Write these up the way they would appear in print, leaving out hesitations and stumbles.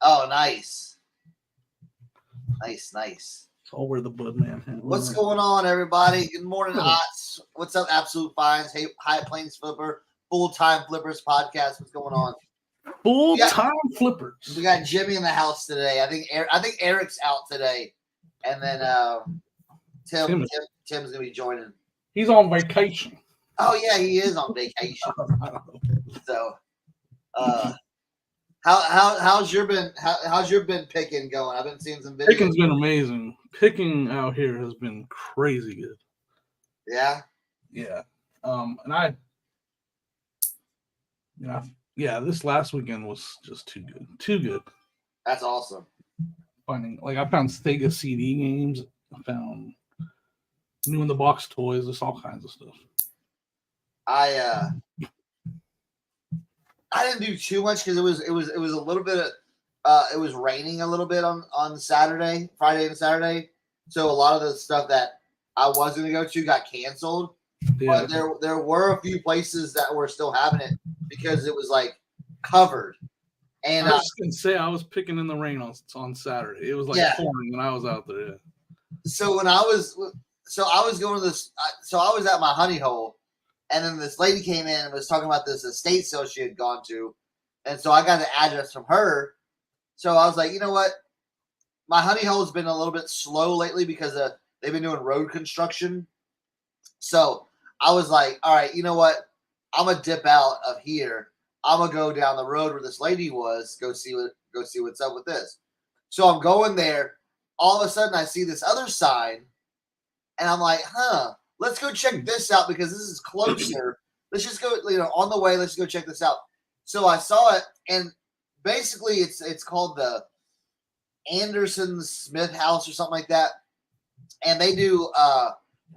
Oh, nice. Nice. It's all where the bud man. What's going on, everybody? Good morning, Ots. What's up, Absolute Finds? Hey, High Plains Flipper, Full-Time Flippers podcast. What's going on? Full-time flippers. We got Jimmy in the house today. I think Eric's out today, and then Tim's gonna be joining. He's on vacation. Oh yeah, he is on vacation. So, how's your been picking going? I've been seeing some videos. Picking's been amazing. Picking out here has been crazy good. Yeah. Yeah. And this last weekend was just too good. Too good. That's awesome. I found Sega CD games. I found new in the box toys. Just all kinds of stuff. I didn't do too much because it was a little bit of it was raining a little bit on Friday and Saturday. So a lot of the stuff that I was going to go to got canceled. Yeah. But there were a few places that were still having it because it was like covered. And I was just gonna say I was picking in the rain on Saturday. It was like pouring when I was out there. Yeah. So I was going to this. So I was at my honey hole, and then this lady came in and was talking about this estate sale she had gone to, and so I got the address from her. So I was like, you know what, my honey hole has been a little bit slow lately because they've been doing road construction. So I was like, all right, you know what, I'm gonna dip out of here. I'm gonna go down the road where this lady was, go see what's up with this. So I'm going there. All of a sudden, I see this other sign, and I'm like, let's go check this out because this is closer. Let's just go, on the way. Let's go check this out. So I saw it, and basically, it's called the Anderson Smith House or something like that, and they do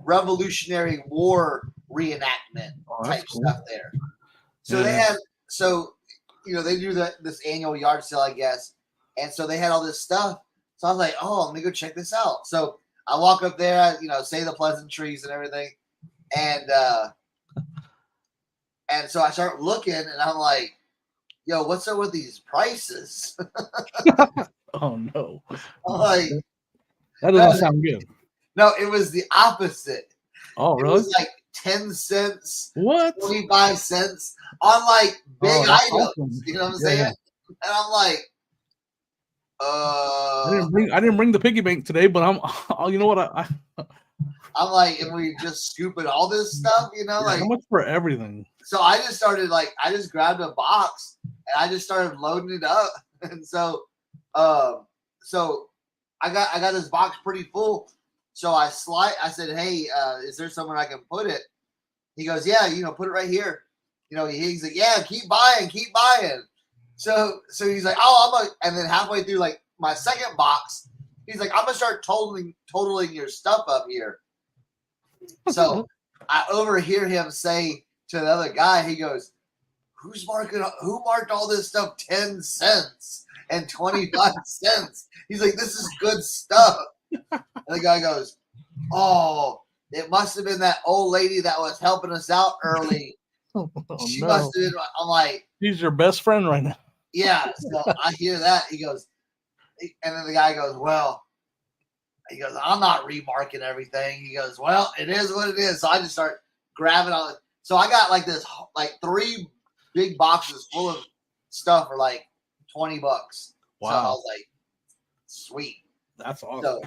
Revolutionary War reenactment type stuff there. So they had. So, they do this annual yard sale, I guess. And so they had all this stuff. So I was like, oh, let me go check this out. So I walk up there, say the pleasantries and everything. And so I start looking, and I'm like, yo, what's up with these prices? Oh, no. I'm like, that doesn't sound good. No, it was the opposite. Oh, really? It was like 10 cents, what? 25 cents on like big items. Awesome. You know what I'm saying? Yeah. And I'm like, I didn't bring the piggy bank today, but you know what? I'm like, and we just scooping all this stuff, like how much for everything? So I just started I just grabbed a box and I just started loading it up, and so I got this box pretty full. So I said, hey, is there somewhere I can put it? He goes, yeah, put it right here. He's like, yeah, keep buying. So he's like, oh, and then halfway through like my second box, he's like, I'm gonna start totaling your stuff up here. So I overhear him say to the other guy, he goes, who marked all this stuff 10 cents and 25 cents? He's like, this is good stuff. And the guy goes, oh, it must have been that old lady that was helping us out early. She must have been. I'm like, she's your best friend right now. Yeah. So I hear that. He goes, and then the guy goes, I'm not remarking everything. He goes, well, it is what it is. So I just start grabbing all it. So I got like this, like 3 big boxes full of stuff for like $20. Wow. So I was like, sweet. That's awesome.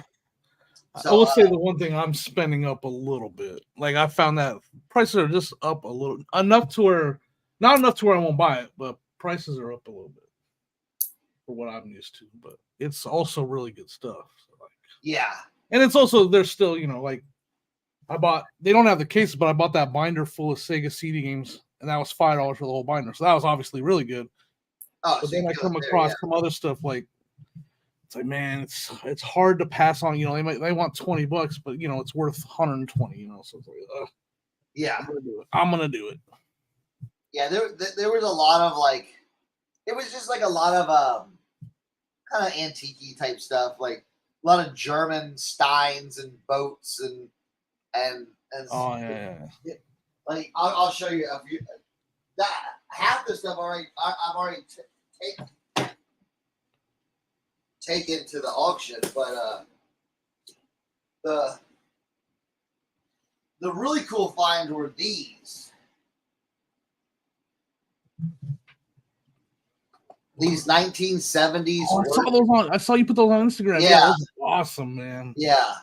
So I will say the one thing, I'm spending up a little bit. Like I found that prices are just up a little, not enough to where I won't buy it, but prices are up a little bit for what I'm used to. But it's also really good stuff. So yeah, and it's also there's still they don't have the cases, but I bought that binder full of Sega CD games, and that was $5 for the whole binder. So that was obviously really good. Oh, but then I come across some other stuff like. It's like, man, it's hard to pass on. They want $20, but it's worth 120. So it's like, yeah, I'm gonna do it. Yeah, there was a lot of it was just like a lot of kind of antique-y type stuff, like a lot of German steins and boats and oh yeah. Like I'll show you a few. That half the stuff I've already taken. taken to the auction, but the really cool finds were these. These 1970s. Oh, I saw you put those on Instagram. Yeah, those are awesome, man. Yeah.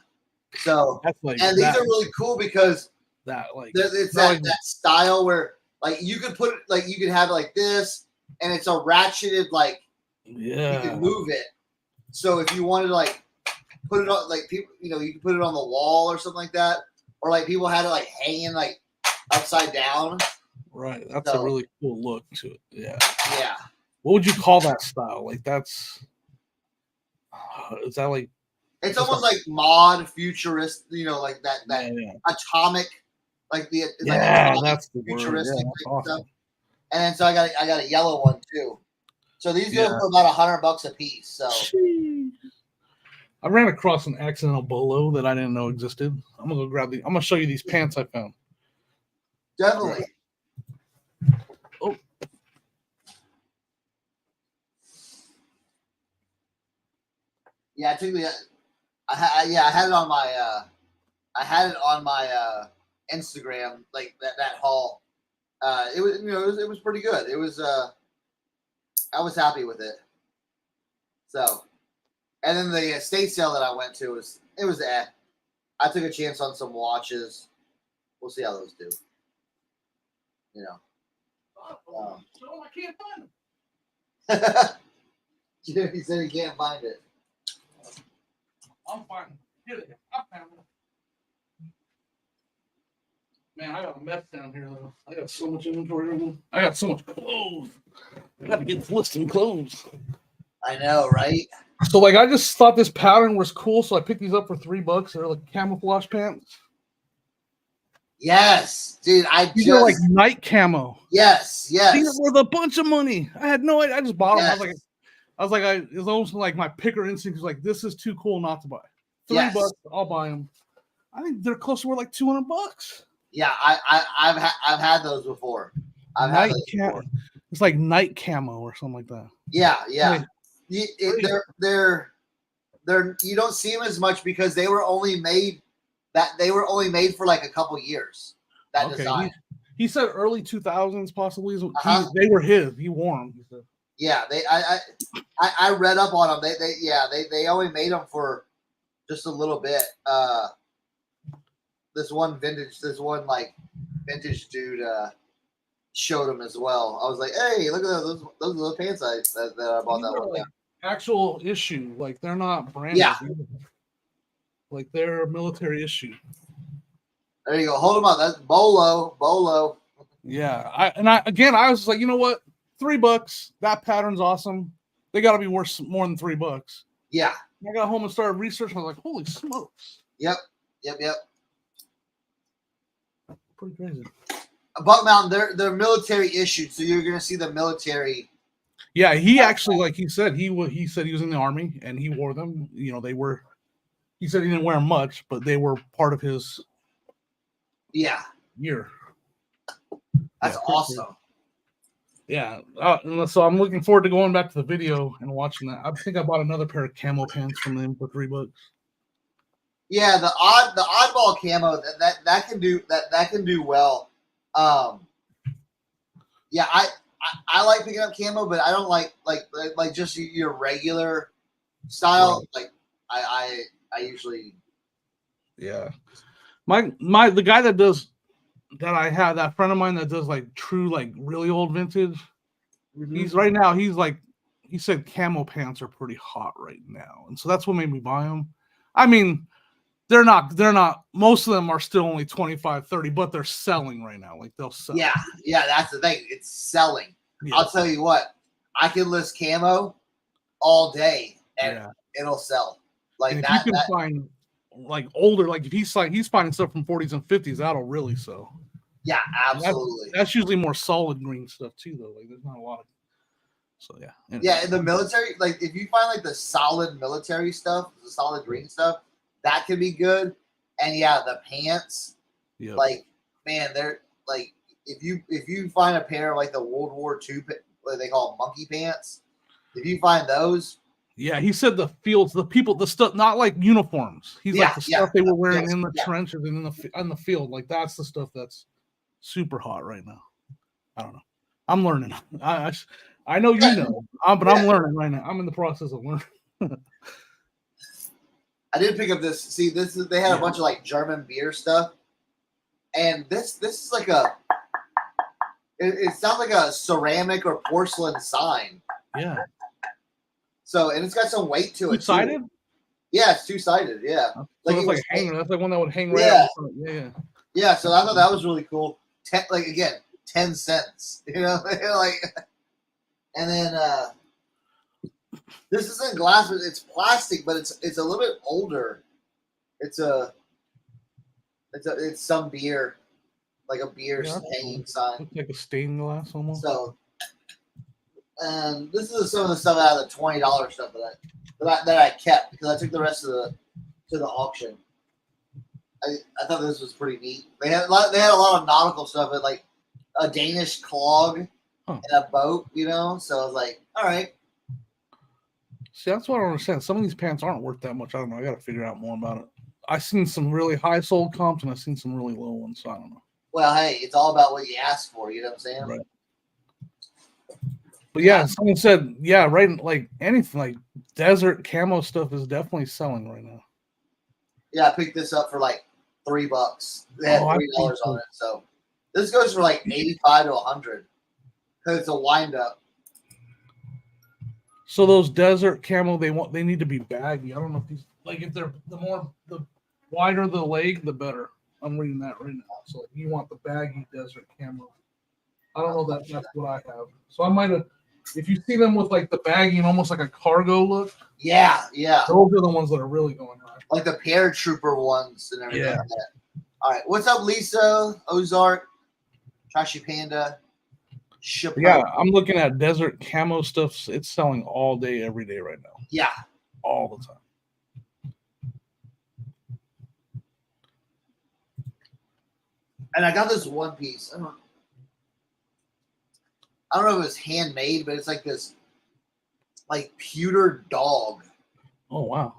So, that's like, and these are really cool because it's that style where like you could put it like you could have it like this, and it's a ratcheted like you can move it. So if you wanted to like put it on like people, you can put it on the wall or something like that, or like people had it like hanging like upside down. Right. That's a really cool look to it. Yeah. Yeah. What would you call that style? Like is that like? It's almost like mod futurist, like that atomic, like that's the futuristic awesome. stuff. And then so I got a yellow one too. So these go for about $100 a piece. So I ran across an accidental bolo that I didn't know existed. I'm gonna go grab these. I'm gonna show you these pants I found. Definitely. Oh. Yeah, I took I had it on my Instagram, like that haul. It was pretty good. It was I was happy with it. So, and then the estate sale that I went to was I took a chance on some watches. We'll see how those do. I can't find them. He said he can't find it. I'm fine. Here they go. I found them. Man, I got a mess down here though. I got so much inventory. I got so much clothes. I got to get this listing clothes. I know, right? So like, I just thought this pattern was cool, so I picked these up for $3. They're like camouflage pants. Yes, dude. These are like night camo. Yes. These are worth a bunch of money. I had no idea. I just bought them. It was almost like my picker instinct was like, this is too cool not to buy. $3, I'll buy them. I think they're close to like $200. Yeah, I've had those before. It's like night camo or something like that. Yeah. They're you don't see them as much because they were only made for like a couple years. That design. He said early 2000s possibly. They were his. He wore them. He said. Yeah, I read up on them. They only made them for just a little bit. This one vintage dude showed them as well. I was like, hey, look at those are the pants that I bought that one. Like actual issue, like they're not branded. Yeah, like they're military issue. There you go. Hold them up. That's Bolo. Yeah, I was like, you know what? $3. That pattern's awesome. They got to be worth more than $3. Yeah. I got home and started researching. I was like, holy smokes. Yep. Pretty crazy. Buck Mountain, they're military issued, so you're gonna see the military. Yeah, he actually, like he said, he said he was in the Army and he wore them. They were. He said he didn't wear them much, but they were part of his. Yeah. Year. That's awesome. Yeah, so I'm looking forward to going back to the video and watching that. I think I bought another pair of camo pants from them for $3. Yeah, the oddball camo that can do well. Yeah, I like picking up camo, but I don't like just your regular style. Right. Like I usually. Yeah, the guy that friend of mine that does like true like really old vintage. Mm-hmm. He said camo pants are pretty hot right now, and so that's what made me buy them. I mean, they're not. Most of them are still only 25, 30, but they're selling right now. Like they'll sell. Yeah, that's the thing. It's selling. Yeah. I'll tell you what. I can list camo all day, and it'll sell. Like and if you can find like older, like if he's finding stuff from 40s and 50s, that'll really sell. Yeah, absolutely. That's usually more solid green stuff too, though. Like there's not a lot of. So yeah. Anyway. Yeah, in the military, like if you find like the solid military stuff, the solid green stuff, that could be good. And yeah, the pants, like man, they're like if you find a pair of like the World War II, what they call monkey pants, if you find those, Yeah, he said the fields, the people, the stuff, not like uniforms. He's like the stuff they were wearing in the trenches and in the field. Like that's the stuff that's super hot right now. I don't know. I'm learning. I know you know, but I'm learning right now. I'm in the process of learning. I did pick up this. See, this is they had a bunch of like German beer stuff, and this is like a. It sounds like a ceramic or porcelain sign. Yeah. So, and it's got some weight to it. Two-sided? Too. Yeah, it's two-sided. Yeah. So it's like a hanger. That's like one that would hang right out. Yeah. Yeah. So I thought that was really cool. 10 cents. You know, like, and then this isn't glass, but it's plastic, but it's a little bit older. It's some beer, like a beer hanging sign. Looks like a stained glass almost. So. And this is some of the stuff out of the $20 stuff that I kept because I took the rest of to the auction. I thought this was pretty neat. They had a lot of nautical stuff, like a Danish clog and a boat, you know. So I was like, all right. See, that's what I don't understand. Some of these pants aren't worth that much. I don't know. I got to figure out more about it. I've seen some really high sold comps and I've seen some really low ones. So I don't know. Well, hey, it's all about what you ask for. You know what I'm saying? Right. But yeah, someone said, right, like anything, like desert camo stuff is definitely selling right now. Yeah, I picked this up for like $3. They had $3 on it, so this goes for like 85 to 100 because it's a wind up. So those desert camo, they need to be baggy. I don't know if these, like, if they're the wider the leg, the better. I'm reading that right now. So like, you want the baggy desert camo. I don't know that's what I have. So I might have. If you see them with like the baggy and almost like a cargo look, yeah, those are the ones that are really going high. Like the paratrooper ones and everything like that. All right, what's up, Lisa, Ozark, Trashy Panda? Yeah, I'm looking at desert camo stuff. It's selling all day, every day right now. Yeah, all the time. And I got this one piece. I don't know if it was handmade, but it's like this, like pewter dog. Oh wow!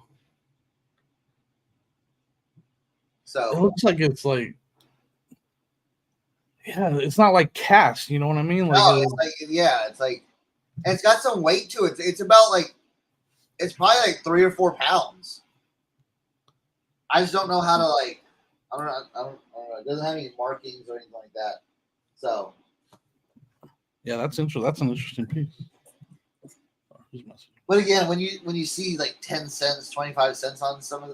So it looks like it's like, it's not like cast. You know what I mean? Like, no, it's like, and it's got some weight to it. It's about like, it's probably like 3 or 4 pounds. I just don't know how to like. I don't know. It doesn't have any markings or anything like that. So. Yeah, that's interesting. That's an interesting piece. But again, when you see like 10 cents, 25 cents on some of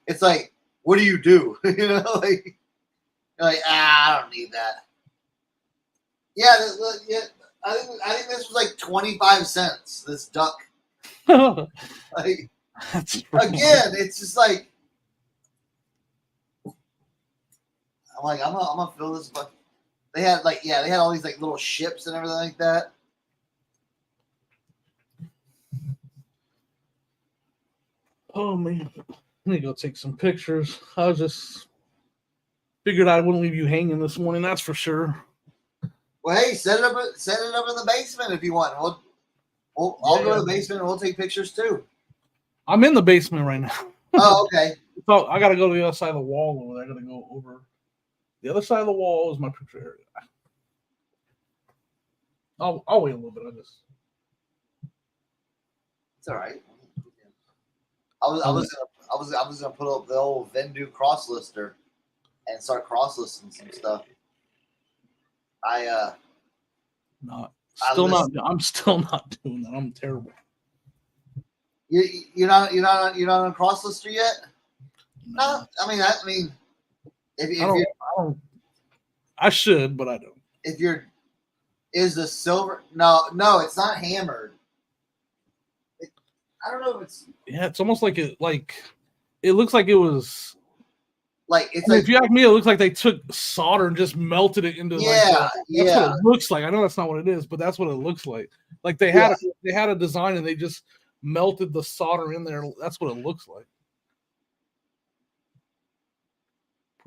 it's like, what do? You know, like you're like, I don't need that. Yeah, I think this was like 25 cents. This duck. Like again, it's just like I'm like I'm gonna fill this bucket. They had they had all these like little ships and everything like that. Oh man, let me go take some pictures. I was just figured I wouldn't leave you hanging this morning. That's for sure. Well, hey, set it up in the basement if you want. I'll go to the basement and we'll take pictures too. I'm in the basement right now. Oh, okay. So I got to go to the other side of the wall over there. I got to go over. The other side of the wall is my picture area. I'll wait a little bit. It's all right. I was gonna put up the old Vendoo crosslister and start crosslisting some stuff. I'm still not doing that. I'm terrible. You're not on a crosslister yet? No, I mean, I should, but I don't. If is the silver? No, it's not hammered. I don't know if it's. Yeah, it's almost like it looks like it was. Like it's like, if you ask me, it looks like they took solder and just melted it into. That's what it looks like. I know that's not what it is, but that's what it looks like. Like they had a design and they just melted the solder in there. That's what it looks like.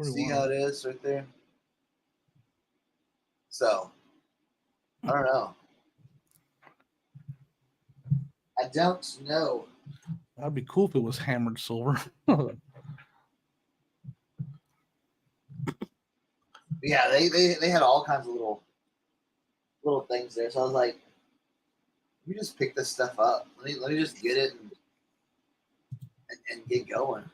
See how it is right there. So, I don't know. I don't know. That'd be cool if it was hammered silver. Yeah, they had all kinds of little things there. So I was like, let me just pick this stuff up. Let me just get it and get going.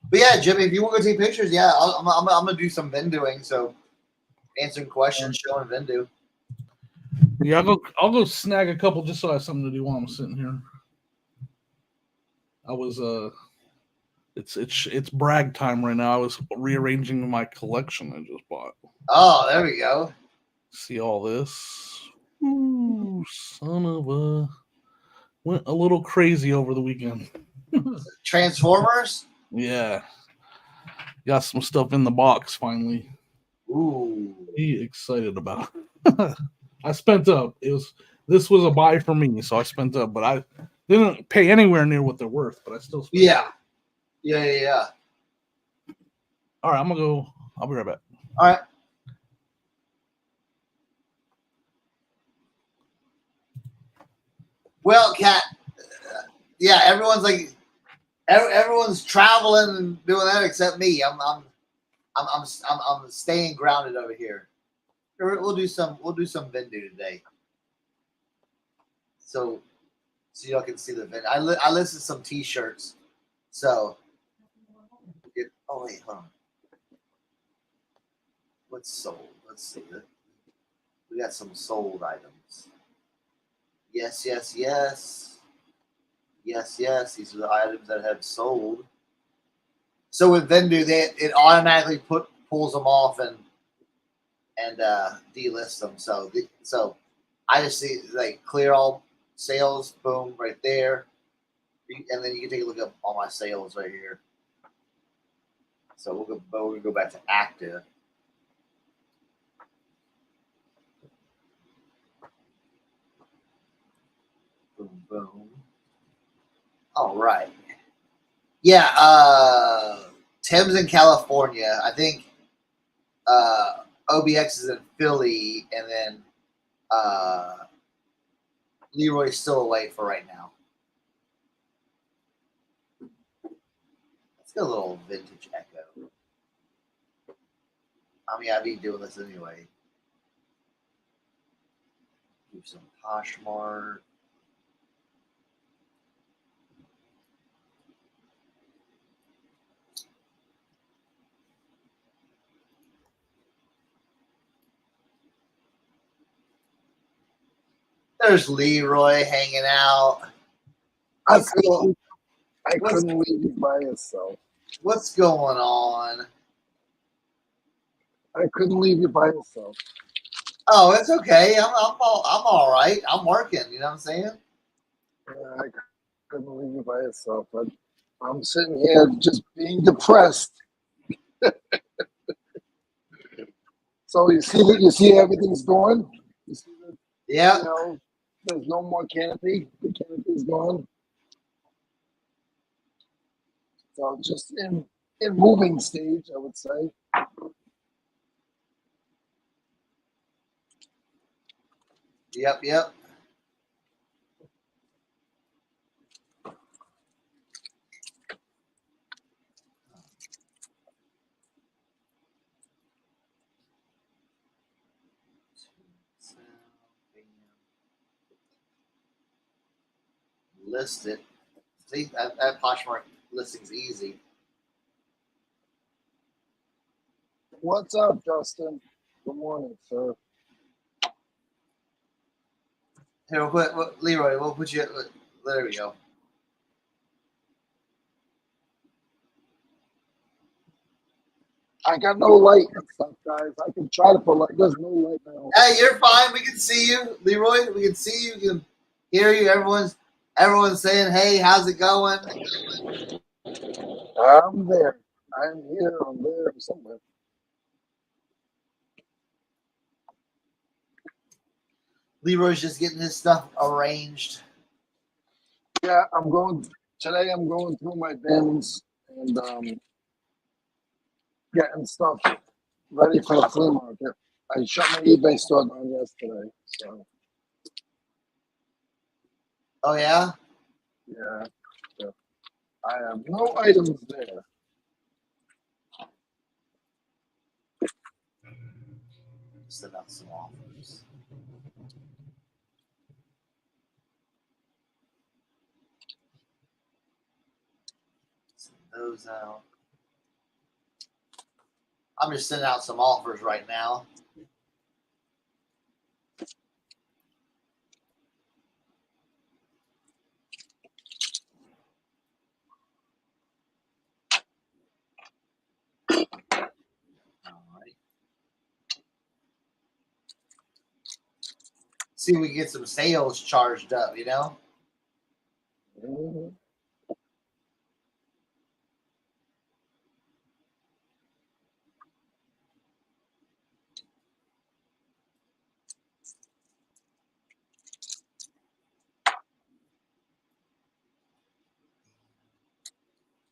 But yeah, Jimmy, if you want to go take pictures, yeah, I'm gonna do some Vendooing. So answering questions, showing Vendoo. Yeah, I'll go snag a couple just so I have something to do while I'm sitting here. I was it's brag time right now. I was rearranging my collection I just bought. Oh, there we go. See all this? Ooh, son of a went a little crazy over the weekend. Transformers? Yeah. Got some stuff in the box finally. Ooh. Be excited about. I spent up. This was a buy for me, so I spent up, but I didn't pay anywhere near what they're worth, but I still spent up. Yeah. All right, I'm gonna go. I'll be right back. All right. Well, Kat, yeah, everyone's like, everyone's traveling and doing that except me. I'm staying grounded over here. We'll do some Vendoo today. So y'all can see the Vendoo. I listed some T-shirts. So, oh wait, hold on. What's sold? Let's see. We got some sold items. Yes. These are the items that have sold. So with Vendoo, it automatically pulls them off and delist them. So I just see like clear all sales, boom, right there, and then you can take a look at all my sales right here. So we'll go back to active. Boom. All right. Yeah, Tim's in California. I think OBX is in Philly, and then Leroy's still away for right now. Let's get a little vintage echo. I mean, I'd be doing this anyway. Do some Poshmark. There's Leroy hanging out. I couldn't leave you by yourself. What's going on? I couldn't leave you by yourself. Oh, it's okay. I'm all right. I'm working. You know what I'm saying? Yeah, I couldn't leave you by yourself, but I'm sitting here just being depressed. So you see everything's gone. You see that? Yeah. You know, there's no more canopy. The canopy's gone. So just in moving stage, I would say. Yep. List it. See, that Poshmark listing's easy. What's up, Justin? Good morning, sir. Here, Leroy, we'll put you. There we go. I got no light and stuff, guys. I can try to put light. There's no light now. Hey, you're fine. We can see you, Leroy. We can see you. We can hear you. Everyone's saying, "Hey, how's it going?" I'm there. I'm here. I'm there. I'm somewhere. Leroy's just getting his stuff arranged. Yeah, today I'm going through my bins and getting stuff ready for the flea market. I shut my eBay store down yesterday, so Oh yeah. yeah. So I have no items there. Send out some offers. Send those out. I'm just sending out some offers right now. All right. See if we can get some sales charged up, you know? Mhm.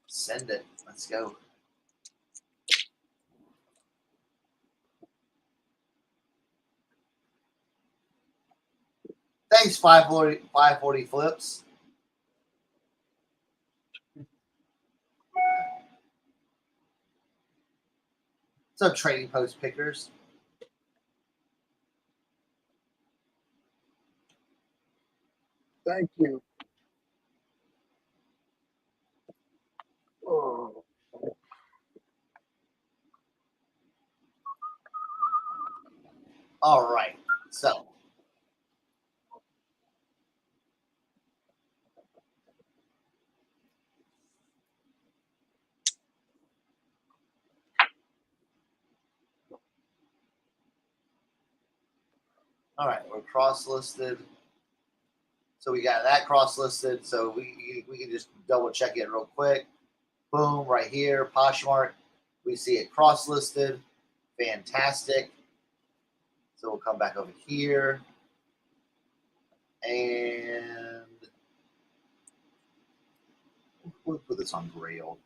Send it. Let's go. Thanks, 540 flips. What's up, Trading Post Pickers? Thank you. Oh. All right. So, all right, we're cross-listed. So we got that cross-listed. So we can just double check it real quick. Boom, right here, Poshmark. We see it cross-listed. Fantastic. So we'll come back over here. And we'll put this on Grail.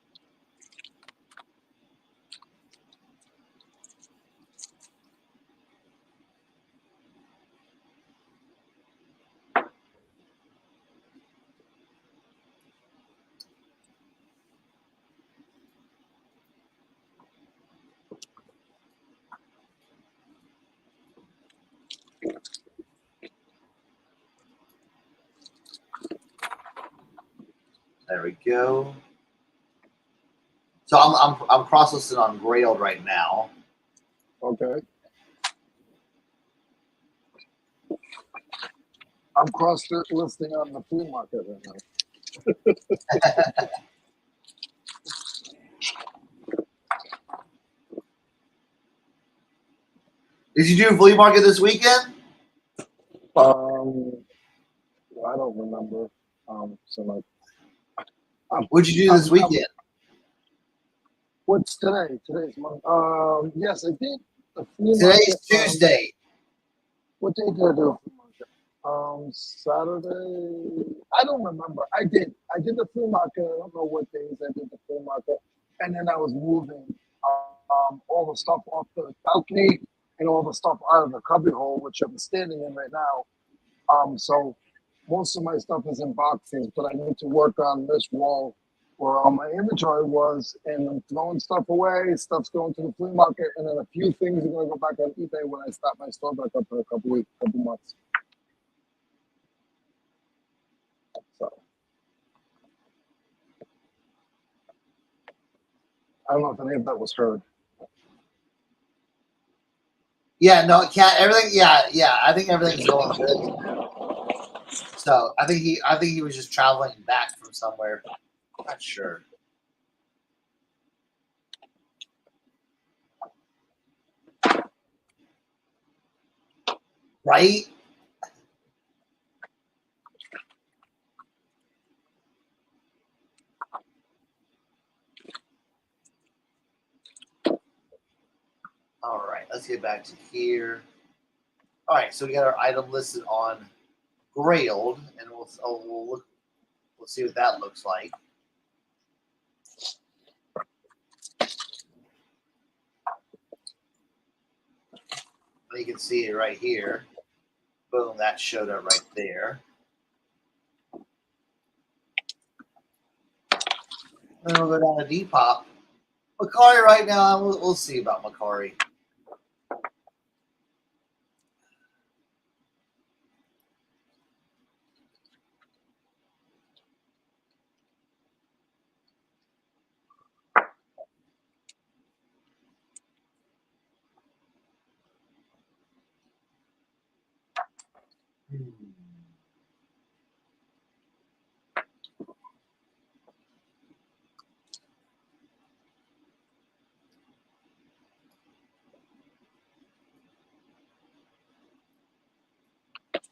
There we go. So I'm cross-listed on Grail right now. Okay. I'm cross-listing on the flea market right now. Did you do a flea market this weekend? I don't remember. So like, What'd you do this weekend? What's today? Today's Monday. Yes, I did the flea Today's market. Tuesday. What day did I do a flea market? Saturday. I don't remember. I did the flea market. I don't know what days I did the flea market. And then I was moving all the stuff off the balcony and all the stuff out of the cubby hole, which I'm standing in right now. So most of my stuff is in boxes, but I need to work on this wall where all my inventory was, and I'm throwing stuff away. Stuff's going to the flea market, and then a few things are going to go back on eBay when I start my store back up in a couple weeks, couple months. So I don't know if any of that was heard. Yeah, no, Cat. Everything. Yeah. I think everything's going good. So I think he was just traveling back from somewhere. Not sure. Right? All right, let's get back to here. All right, so we got our item listed on Grailed, and we'll see what that looks like. You can see it right here. Boom, that showed up right there. And then we'll go down to Depop. Macari right now, we'll see about Macari.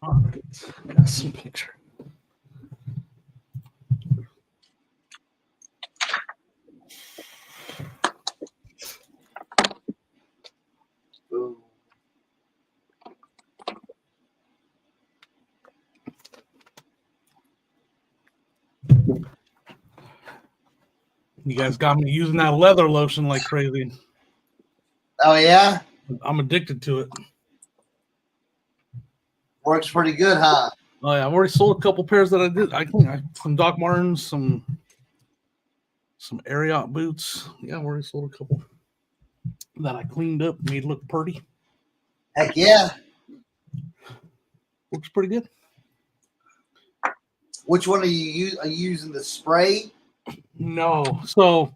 All right. Got some picture. Boom. You guys got me using that leather lotion like crazy. Oh, yeah? I'm addicted to it. Works pretty good, huh? Oh yeah, I've already sold a couple pairs that I did. I think some Doc Martens, some Ariat boots. Yeah, I've already sold a couple that I cleaned up, made look pretty. Heck yeah. Looks pretty good. Which one are you using the spray? No, so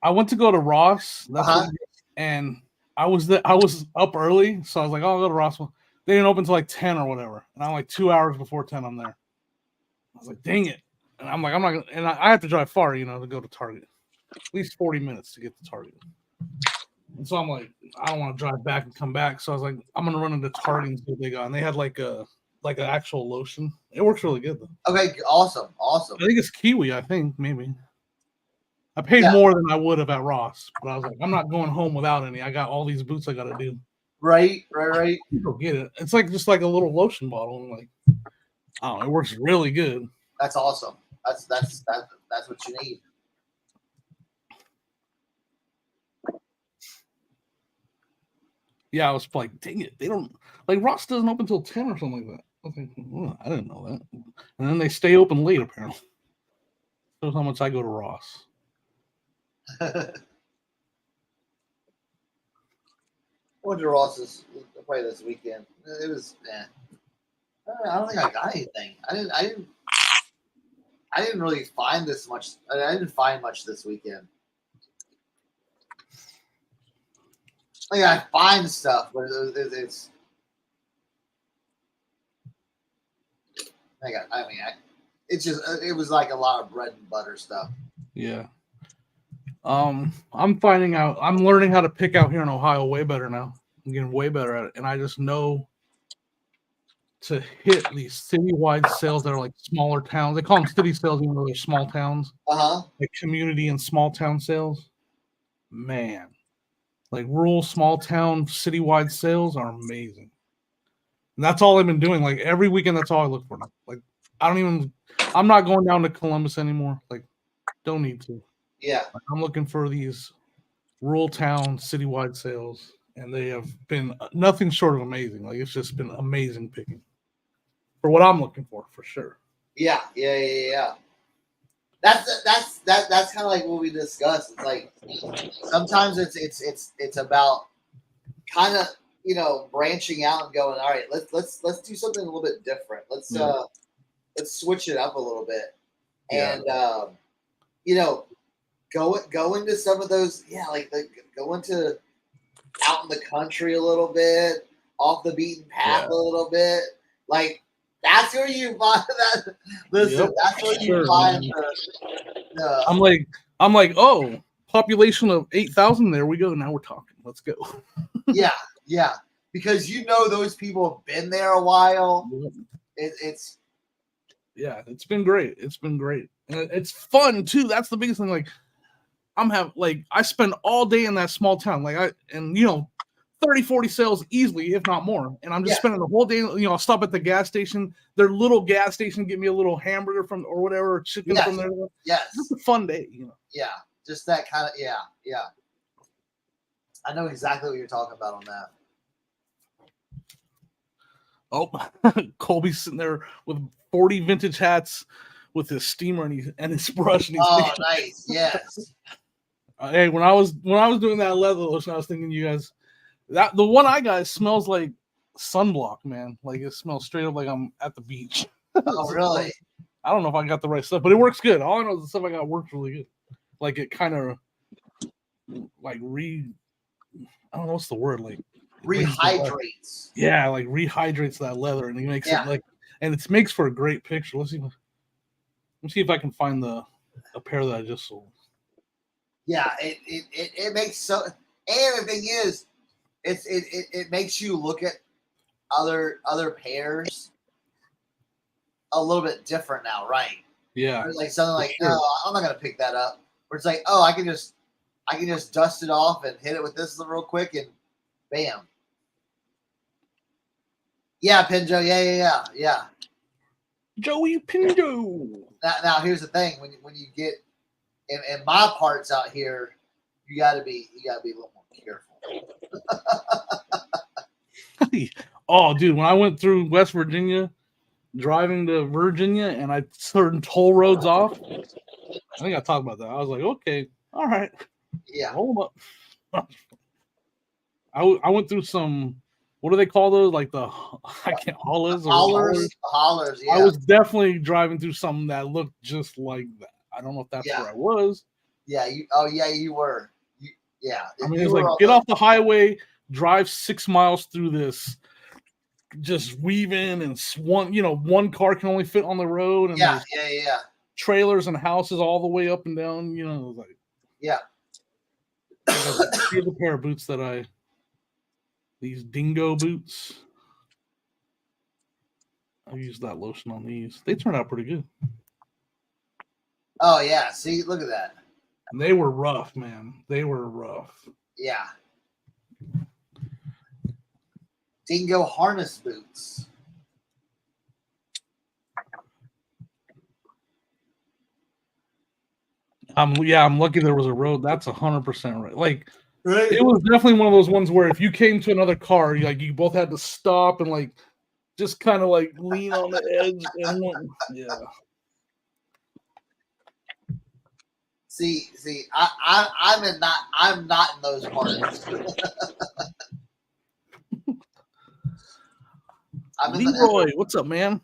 I went to go to Ross. That's Uh-huh. and I was up early, so I was like, oh, I'll go to Ross. They didn't open until like 10 or whatever, and I'm like 2 hours before 10. I'm there. I was like, dang it, and I'm like, I'm not gonna, and I have to drive far, to go to Target, at least 40 minutes to get to Target. And so I'm like, I don't want to drive back and come back. So I was like, I'm gonna run into Target and see what they got. And they had like an actual lotion. It works really good though. Okay, awesome. I think it's kiwi. I think maybe. I paid more than I would have at Ross, but I was like, I'm not going home without any. I got all these boots I got to do. Right. Go get it. It's like just like a little lotion bottle, and like, I don't know, it works really good. That's awesome. That's what you need. Yeah, I was like, dang it, they don't like Ross doesn't open until 10 or something like that. I was like, oh, I didn't know that. And then they stay open late apparently. Shows how much I go to Ross. Went to Ross's play this weekend. It was, I don't think I got anything. I didn't really find this much. I didn't find much this weekend. Like I find stuff, but it's. It was like a lot of bread and butter stuff. Yeah. I'm learning how to pick out here in Ohio way better now. I'm getting way better at it. And I just know to hit these citywide sales that are like smaller towns. They call them city sales, even though they're small towns. Like community and small town sales. Man. Like rural, small town, citywide sales are amazing. And that's all I've been doing. Like every weekend, that's all I look for now. Like I'm not going down to Columbus anymore. Like, don't need to. Yeah. I'm looking for these rural town citywide sales, and they have been nothing short of amazing. Like it's just been amazing picking for what I'm looking for sure. Yeah. That's kind of like what we discussed. It's like sometimes it's about kind of branching out and going, all right, let's do something a little bit different. Let's switch it up a little bit, and go into some of those, go into out in the country a little bit, off the beaten path a little bit. Like that's where you find that. Listen, that's where you find the. I'm like, oh, population of 8,000. There we go. Now we're talking. Let's go. Yeah, because those people have been there a while. It's been great. It's been great. And it's fun too. That's the biggest thing. Like I spend all day in that small town. 30, 40 sales easily, if not more. And I'm just spending the whole day. I'll stop at the gas station, their little gas station, get me a little hamburger from or whatever, chicken from there. Yes. It's a fun day, Yeah. Just that kind of, yeah. I know exactly what you're talking about on that. Oh, Colby's sitting there with 40 vintage hats with his steamer and his brush. And Nice. Yes. Hey, when I was doing that leather lotion, I was thinking you guys that the one I got smells like sunblock, man. Like it smells straight up like I'm at the beach. Oh, really? I don't know if I got the right stuff, but it works good. All I know is the stuff I got works really good. Like it kind of like I don't know what's the word, like rehydrates. Yeah, like rehydrates that leather and it makes it like, and it makes for a great picture. Let's see if I can find a pair that I just sold. Yeah, it makes so, and the thing is, it makes you look at other pairs a little bit different now, right? Yeah, or like something like, no, I'm not gonna pick that up. Where it's like, oh, I can just dust it off and hit it with this real quick and bam. Yeah, Pinjo. Yeah. Joey Pinjo. Now here's the thing: when you get in my parts out here, you gotta be a little more careful. Oh, dude, when I went through West Virginia, driving to Virginia, and I turned toll roads off, I think I talked about that. I was like, okay, all right, yeah, hold up. I went through some. What do they call those? Like hollers. Yeah. I was definitely driving through something that looked just like that. I don't know if that's where I was. Yeah. You were. I mean, it's like get off the highway, drive 6 miles through this, just weaving, and one car can only fit on the road, and yeah. trailers and houses all the way up and down. Like here's a pair of boots that these dingo boots. I used that lotion on these. They turned out pretty good. Oh yeah, see, look at that. And they were rough, man. They were rough. Yeah. Dingo harness boots. I'm lucky there was a road. That's 100% right. Like, it was definitely one of those ones where if you came to another car, you both had to stop and like just kind of like lean on the edge and See, I'm not in those parts. Leroy, what's up, man?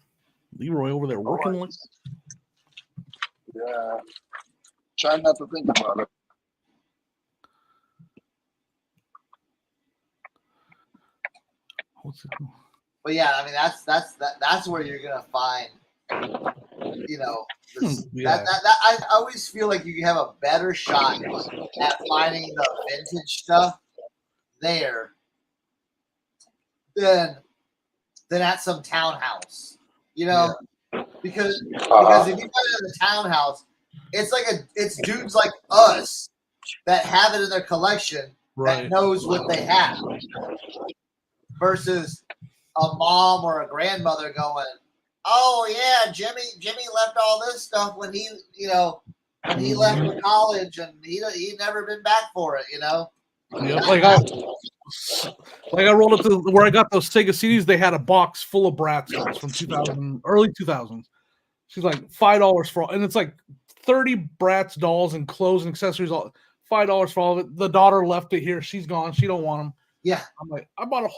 Leroy over there working. Yeah. Trying not to think about it. But yeah, I mean that's where you're gonna find, I always feel like you have a better shot at finding the vintage stuff there than at some townhouse, because if you find it in a townhouse, it's dudes like us that have it in their collection that knows what they have, versus a mom or a grandmother going, oh yeah, Jimmy left all this stuff when he left for college and he never been back for it, Yeah, like I rolled up to where I got those Sega CDs. They had a box full of Bratz dolls from early 2000s. She's like $5 for all, and it's like 30 Bratz dolls and clothes and accessories, all $5 for all of it. The daughter left it here. She's gone. She don't want them. Yeah, I'm like, I bought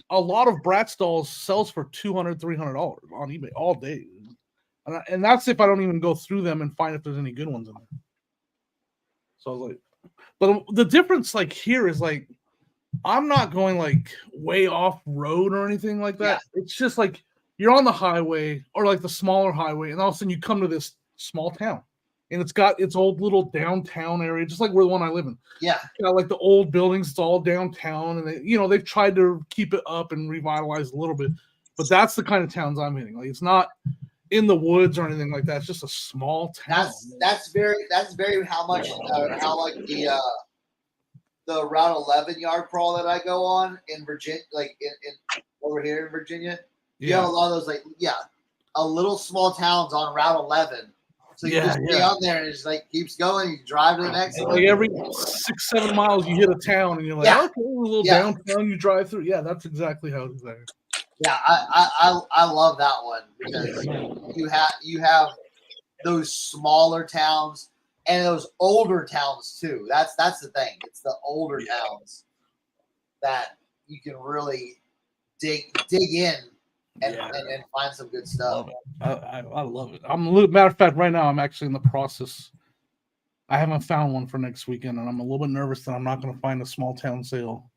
a lot of Bratz dolls sells for $200, $300 on eBay all day, and that's if I don't even go through them and find if there's any good ones in there. So I was like, but the difference like here is like I'm not going like way off road or anything like that. Yeah. It's just like you're on the highway or like the smaller highway, and all of a sudden you come to this small town. And it's got its old little downtown area, just like where the one I live in. Yeah. Like the old buildings, it's all downtown. And they've tried to keep it up and revitalize a little bit. But that's the kind of towns I'm hitting. Like it's not in the woods or anything like that. It's just a small town. That's very how much how like the Route 11 yard crawl that I go on in Virginia, like in over here in Virginia. Yeah. You have a lot of those a little small towns on Route 11. So you just be on there and it's like keeps going. You drive to the next one. Like every 6-7 miles, you hit a town and you're like, okay, a little downtown. You drive through. Yeah, that's exactly how it is there. Yeah, I love that one because you have those smaller towns and those older towns too. That's the thing. It's the older towns that you can really dig in and find some good stuff. I love it. Matter of fact, right now I'm actually in the process. I haven't found one for next weekend, and I'm a little bit nervous that I'm not going to find a small town sale.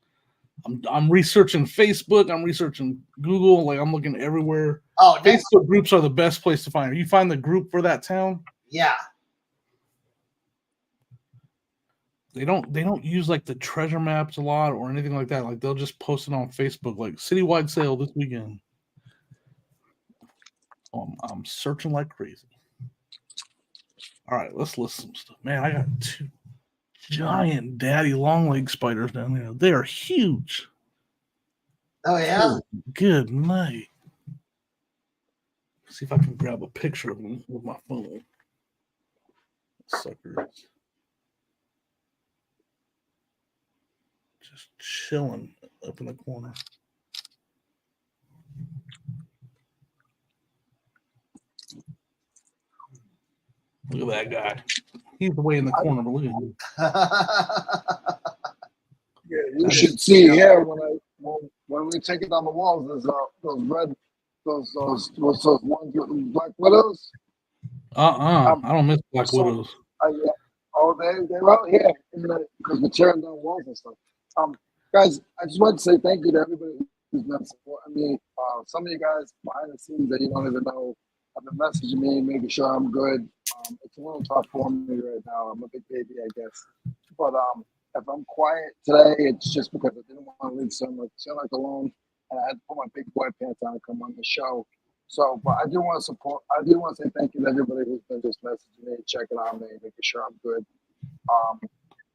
I'm researching Facebook. I'm researching Google. Like I'm looking everywhere. Oh, Facebook groups are the best place to find it. You find the group for that town. Yeah. They don't use like the treasure maps a lot or anything like that. Like they'll just post it on Facebook, like citywide sale this weekend. I'm searching like crazy. All right, let's list some stuff. Man, I got 2 giant daddy long leg spiders down there. They are huge. Oh yeah. Good night. See if I can grab a picture of them with my phone. Suckers. Just chilling up in the corner. Look at that guy. He's way in the corner, but look at him. Yeah, you should see here when we take it on the walls. There's those red, those ones with black widows. I don't miss black widows. Yeah. Oh, they're out here because we're tearing down walls and stuff. Guys, I just want to say thank you to everybody who's been supporting me. Some of you guys behind the scenes that you don't even know have been messaging me, making sure I'm good. It's a little tough for me right now. I'm a big baby, I guess. But if I'm quiet today, it's just because I didn't want to leave Sunlight alone, and I had to put my big boy pants on and come on the show. So, but I do want to support. I do want to say thank you to everybody who's been just messaging me, checking on me, making sure I'm good.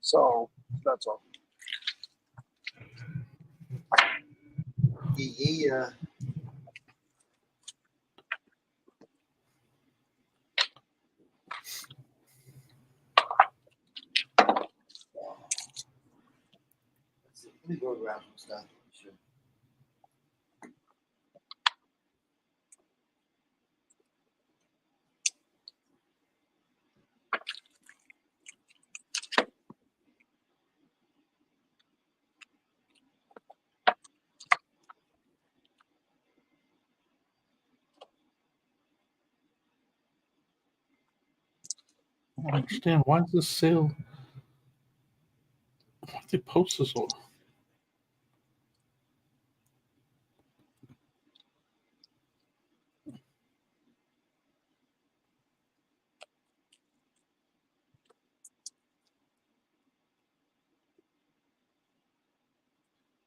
So that's all. Yeah. Let me go grab some stuff. Sure. I don't understand. Why is this sale? Why did they post this on?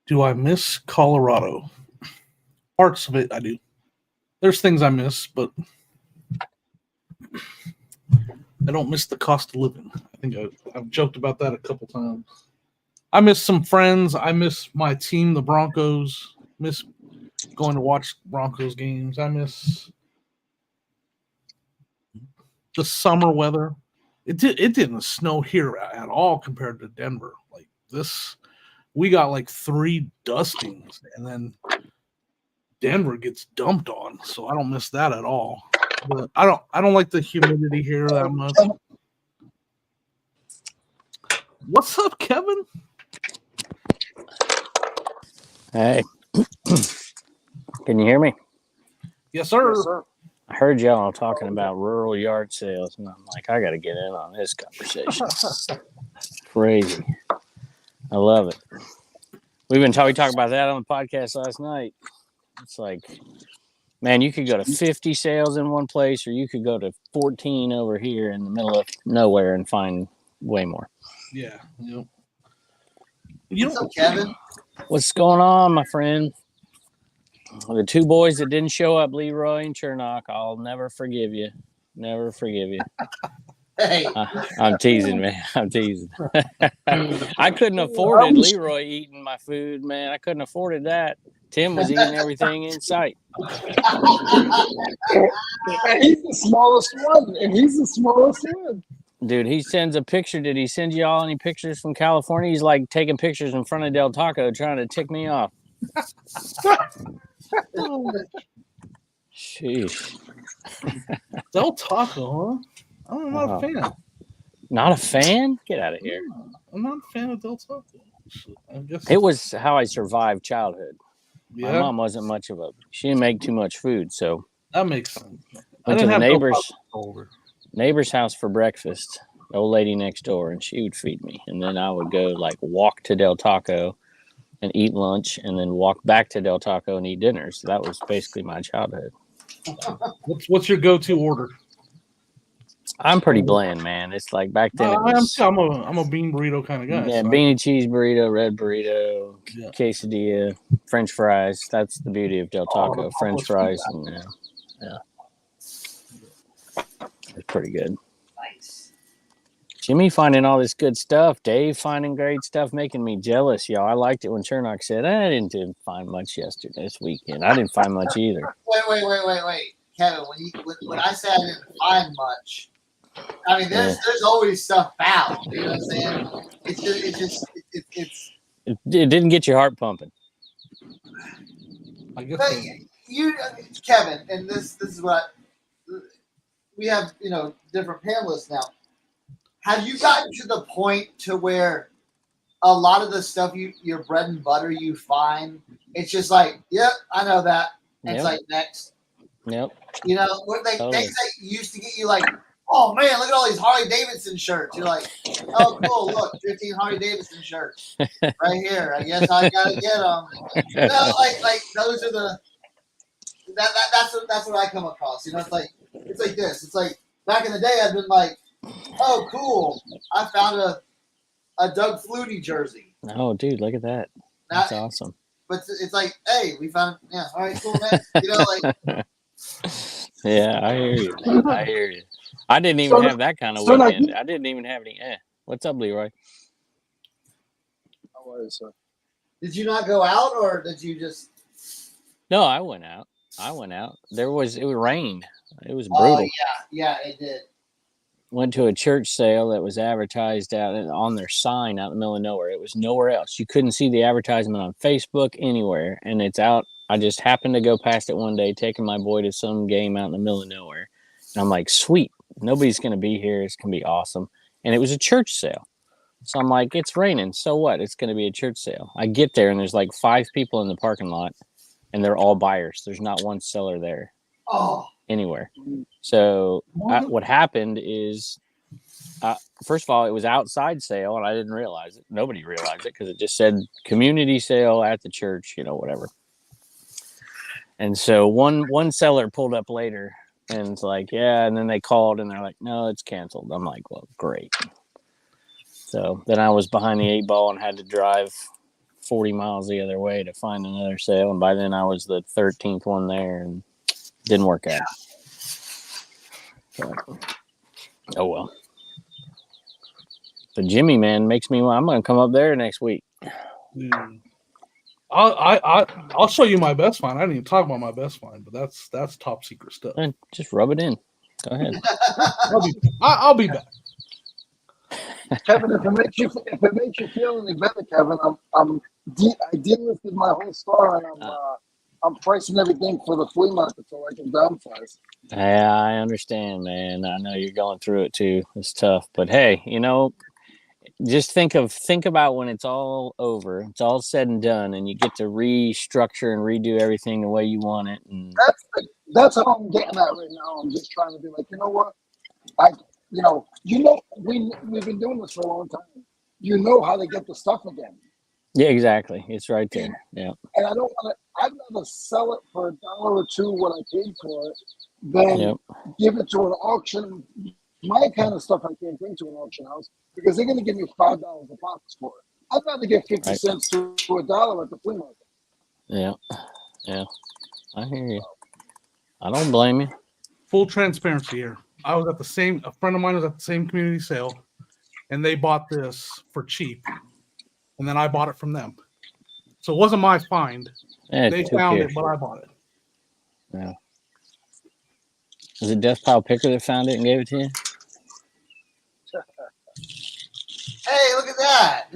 Do I miss Colorado? Parts of it I do. There's things I miss, but I don't miss the cost of living. I think I've joked about that a couple times. I miss some friends. I miss my team, the Broncos. Miss going to watch Broncos games. I miss the summer weather. It didn't snow here at all compared to Denver. Like this, we got like 3 dustings, and then Denver gets dumped on. So I don't miss that at all. But I don't like the humidity here that much. What's up, Kevin? Hey. Can you hear me? Yes, sir. Yes, sir. I heard y'all talking about rural yard sales, and I'm like, I got to get in on this conversation. Crazy. I love it. We talked about that on the podcast last night. It's like, man, you could go to 50 sales in one place, or you could go to 14 over here in the middle of nowhere and find way more. Yeah. Yep. What's up, Kevin? What's going on, my friend? The 2 boys that didn't show up, Leroy and Chernock, I'll never forgive you. Never forgive you. Hey. I'm teasing, man. I'm teasing. I couldn't afford it. Leroy eating my food, man. I couldn't afford that. Tim was eating everything in sight. And he's the smallest one. Dude, he sends a picture. Did he send you all any pictures from California? He's like taking pictures in front of Del Taco trying to tick me off. Sheesh. Del Taco, huh? I'm not a fan. Not a fan? Get out of here. I'm not a fan of Del Taco. I guess It was how I survived childhood. My yeah, mom wasn't much of a. She didn't make too much food, so that makes sense. I went to didn't the have Del neighbor's Taco over. house for breakfast. The old lady next door, and she would feed me, and then I would go like walk to Del Taco and eat lunch, and then walk back to Del Taco and eat dinner. So that was basically my childhood. What's your go-to order? I'm pretty bland, man. It's like back then it was I'm a bean burrito kind of guy. yeah, so beanie cheese burrito, red burrito, Yeah. quesadilla, French fries. That's the beauty of Del Taco. French fries and yeah. It's pretty good. Nice. Jimmy finding all this good stuff. Dave finding great stuff, making me jealous, y'all. I liked it when Chernock said, I didn't find much this weekend. I didn't find much either. Wait. Kevin, when I say I didn't find much, I mean there's always stuff found. You know what I'm saying? It's It didn't get your heart pumping. I guess but Kevin, and this is what we have, different panelists now. Have you gotten to the point to where a lot of the stuff your bread and butter you find, it's just like, yep, I know that. And It's like next. Yep. Things that used to get you like, oh man, look at all these Harley Davidson shirts. You're like, oh cool, look, 15 Harley Davidson shirts right here. I guess I gotta get them. Like those are that's what I come across. It's like this. It's like back in the day, I've been like, oh cool, I found a Doug Flutie jersey. Oh, dude, look at that. That's awesome. But it's like, hey, we found, all right, cool, man. Yeah, I hear you. Man. I hear you. I didn't even have that kind of weekend. I didn't even have any. What's up, Leroy? How are you, sir? Did you not go out, or did you just? No, I went out. It rained. It was brutal. Oh yeah, it did. Went to a church sale that was advertised out on their sign out in the middle of nowhere. It was nowhere else. You couldn't see the advertisement on Facebook anywhere, and it's out. I just happened to go past it one day, taking my boy to some game out in the middle of nowhere. And I'm like, sweet, nobody's going to be here. It's going to be awesome. And it was a church sale. So I'm like, it's raining. So what? It's going to be a church sale. I get there, and there's like 5 people in the parking lot, and they're all buyers. There's not one seller there anywhere. So what happened is, first of all, it was outside sale, and I didn't realize it. Nobody realized it because it just said community sale at the church, whatever. And so one seller pulled up later and it's like, yeah. And then they called and they're like, no, it's canceled. I'm like, well, great. So then I was behind the 8 ball and had to drive 40 miles the other way to find another sale. And by then I was the 13th one there and didn't work out. So, oh, well. But Jimmy, man, makes me, I'm going to come up there next week. I'll show you my best find. I didn't even talk about my best find, but that's top secret stuff. And just rub it in. Go ahead. I'll be back. Kevin, if it makes you feel any better, Kevin, I delisted my whole store and I'm pricing everything for the flea market so I can downsize. Yeah, I understand, man. I know you're going through it too. It's tough, but hey, just think about when it's all over, it's all said and done, and you get to restructure and redo everything the way you want it. And that's how I'm getting at right now. I'm just trying to be like, you know what? We've been doing this for a long time. You know how to get the stuff again. Yeah, exactly. It's right there. Yeah. And I'd rather sell it for $1 or $2 what I paid for it than give it to an auction. My kind of stuff I can't bring to an auction house because they're going to give me $5 a box for it. I'd rather get 50 cents to $1 at the flea market. Yeah. I hear you. I don't blame you. Full transparency here. A friend of mine was at the same community sale, and they bought this for cheap, and then I bought it from them. So it wasn't my find. They found it, but I bought it. Yeah. Was it Death Pile Picker that found it and gave it to you? Hey, look at that.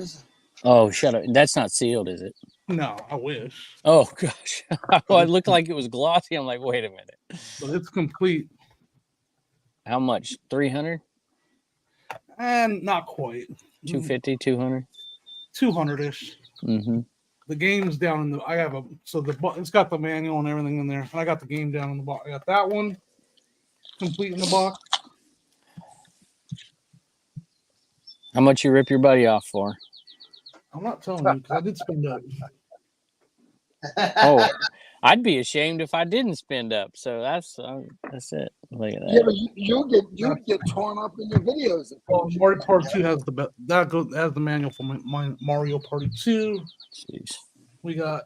Oh, shut up. That's not sealed, is it? No, I wish. Oh gosh, well, it looked like it was glossy. I'm like, wait a minute. But it's complete. How much? 300? And not quite. 250, 200? 200-ish. Mm-hmm. The game's down in the. I have it's got the manual and everything in there, and I got the game down in the box. I got that one complete in the box. How much you rip your buddy off for? I'm not telling you because I did spend up. Oh, I'd be ashamed if I didn't spend up. So that's it. Look at that. Yeah, but you get torn up in your videos. Well, Mario Party 2 has has the manual for my Mario Party 2. Jeez. We got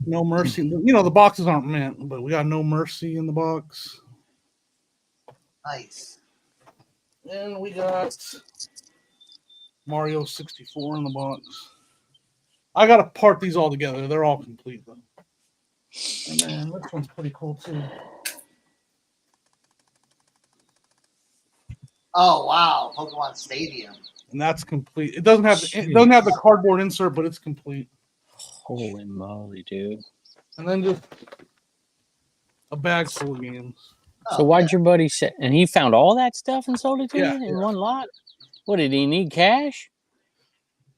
No Mercy. You know the boxes aren't meant, but we got No Mercy in the box. Nice. And we got Mario 64 in the box. I gotta part these all together. They're all complete though. And then this one's pretty cool too. Oh wow, Pokemon Stadium. And that's complete. It doesn't have the cardboard insert, but it's complete. Holy moly, dude. And then just a bag full of games. So why'd your buddy say? And he found all that stuff and sold it to Yeah, you in one lot? What, did he need cash?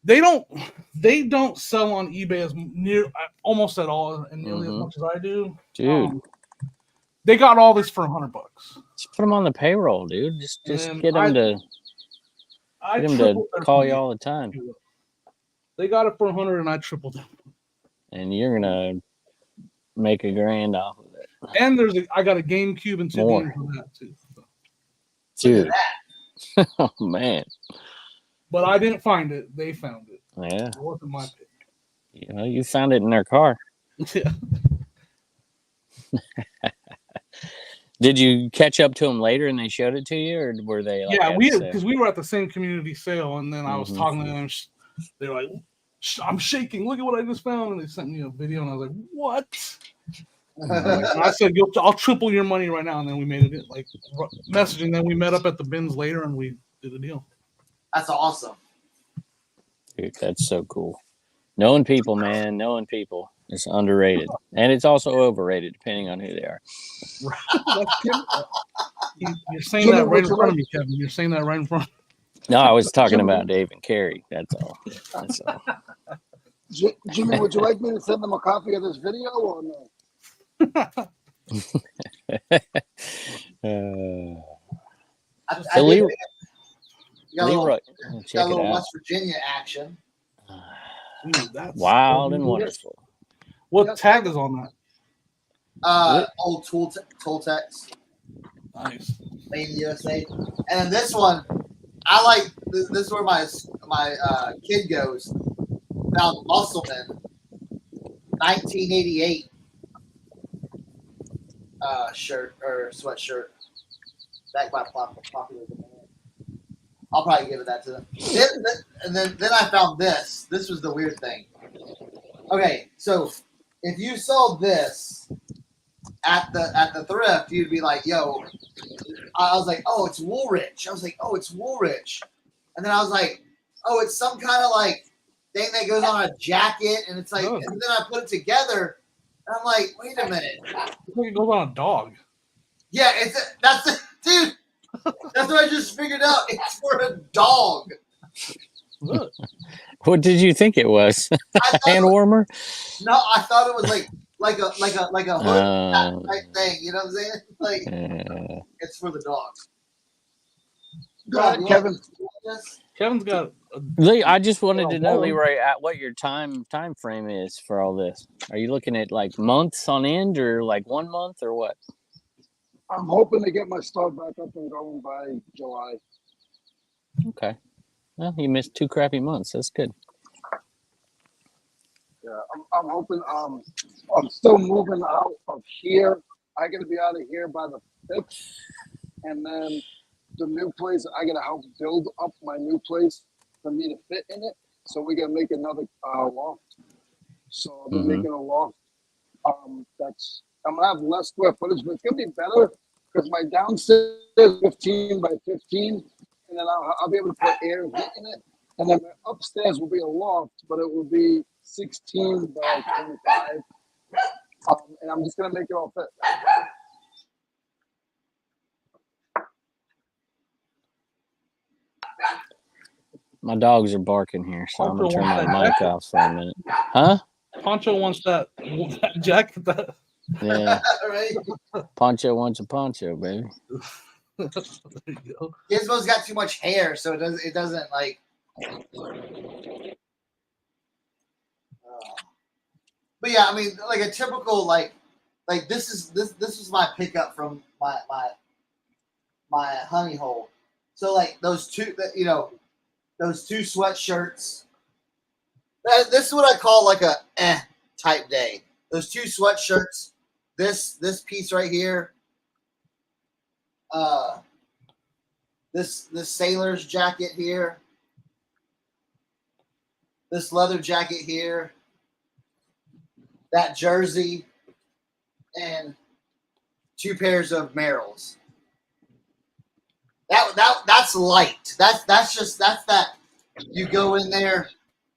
They don't sell on eBay as almost at all and nearly as much as I do. Dude. They got all this for $100. Just put them on the payroll, dude. Just And get them to call you all the time. They got it for 100 and I tripled it. And you're gonna make $1,000 off of it. And I got a GameCube and 2 games on that too. Dude. Oh man. But I didn't find it. They found it. Yeah. It wasn't my pick. You know, you found it in their car. Yeah. Did you catch up to them later and they showed it to you, or were they like? Yeah, because we were at the same community sale, and then I was talking to them. They were like, "I'm shaking! Look at what I just found!" And they sent me a video, and I was like, "What?" And I said, "I'll triple your money right now." And then we made it like messaging. Then we met up at the bins later, and we did a deal. That's awesome. Dude, that's so cool. Knowing people, man, knowing people is underrated, and it's also overrated depending on who they are. You're saying that right in front of me, Kevin. You're saying that right in front. No, I was talking about Dave and Carrie. That's all. That's all. Jimmy, would you like me to send them a copy of this video or no? Leroy, got a little check it out. West Virginia action. That's Wild and wonderful. What tag is on that? Old Tooltex. Nice. Made in the USA. And this one, I like. This is where my kid goes. Found Muscleman, 1988 shirt or sweatshirt. Back by popular demand. I'll probably give it that to them. Then I found this. This was the weird thing. Okay, so if you sold this at the thrift, you'd be like, "Yo," I was like, "Oh, it's Woolrich." I was like, "Oh, it's Woolrich," and then I was like, "Oh, it's some kind of like thing that goes on a jacket," and it's like, and then I put it together, and I'm like, "Wait a minute." It goes on a dog. Yeah, that's it, dude. That's what I just figured out. It's for a dog. Look. What did you think it was? Hand warmer? No, I thought it was like a hood type thing. You know what I'm saying? Like it's for the dogs. Go ahead, Kevin. Kevin's got. I just wanted to know, Leroy, what your time frame is for all this. Are you looking at like months on end, or like 1 month, or what? I'm hoping to get my start back up and going by July. Okay. Well, you missed 2 crappy months. That's good. Yeah, I'm hoping. I'm still moving out of here. I got to be out of here by the 5th, and then the new place. I got to help build up my new place for me to fit in it. So we got to make another loft. So I'll be making a loft. I'm gonna have less square footage, but it's gonna be better because my downstairs is 15 by 15, and then I'll be able to put air and heat in it. And then my upstairs will be a loft, but it will be 16 by 25. And I'm just gonna make it all fit. My dogs are barking here, so I'm gonna Poncho turn my wants that mic jacket. off for a minute. Huh? Poncho wants that jacket. Yeah. Right? Poncho wants a poncho, baby. There you go. Gizmo's got too much hair, so it doesn't like. But yeah, I mean, like a typical like this was my pickup from my honey hole. So like those two sweatshirts. This is what I call like a type day. Those two sweatshirts. This piece right here. This sailor's jacket here. This leather jacket here. That jersey. And 2 pairs of Merrells. That's light. That's that you go in there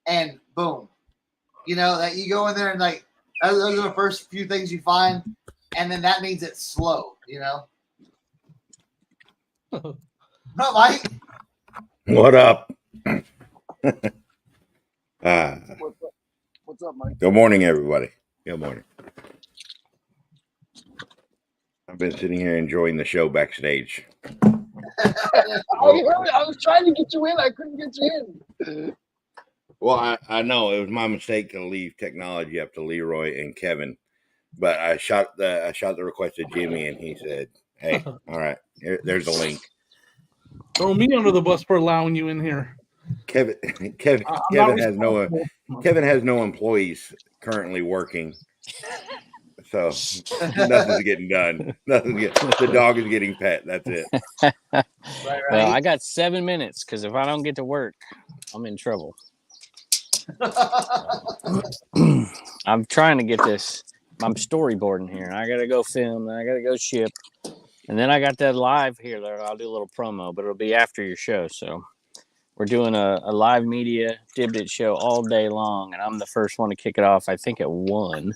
and boom. You know, that you go in there and like those are the first few things you find, and then that means it's slow, you know. No, Mike. What up? What's up, Mike? Good morning, everybody. Good morning. I've been sitting here enjoying the show backstage. I was trying to get you in. I couldn't get you in. Well, I know it was my mistake to leave technology up to Leroy and Kevin, but I shot the request to Jimmy, and he said, "Hey, all right, there's the link." Throw me under the bus for allowing you in here. Kevin has no employees currently working, so nothing's getting done. The dog is getting pet. That's it. Right. Well, I got 7 minutes because if I don't get to work, I'm in trouble. I'm trying to get this. I'm storyboarding here. I got to go film. And I got to go ship. And then I got that live here that I'll do a little promo, but it'll be after your show. So we're doing a live media Dibdit show all day long. And I'm the first one to kick it off, I think, at 1.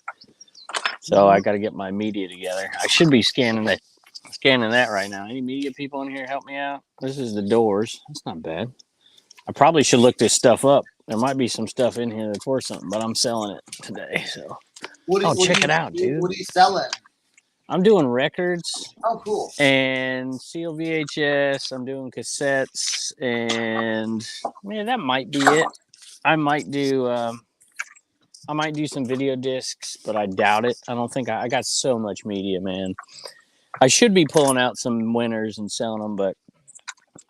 So I got to get my media together. I should be scanning that right now. Any media people in here help me out? This is the doors. That's not bad. I probably should look this stuff up. There might be some stuff in here that's worth something, but I'm selling it today. So check it out, dude. What are you selling? I'm doing records. Oh, cool. And seal VHS. I'm doing cassettes, and man, that might be it. I might do some video discs, but I doubt it. I don't think I got so much media, man. I should be pulling out some winners and selling them, but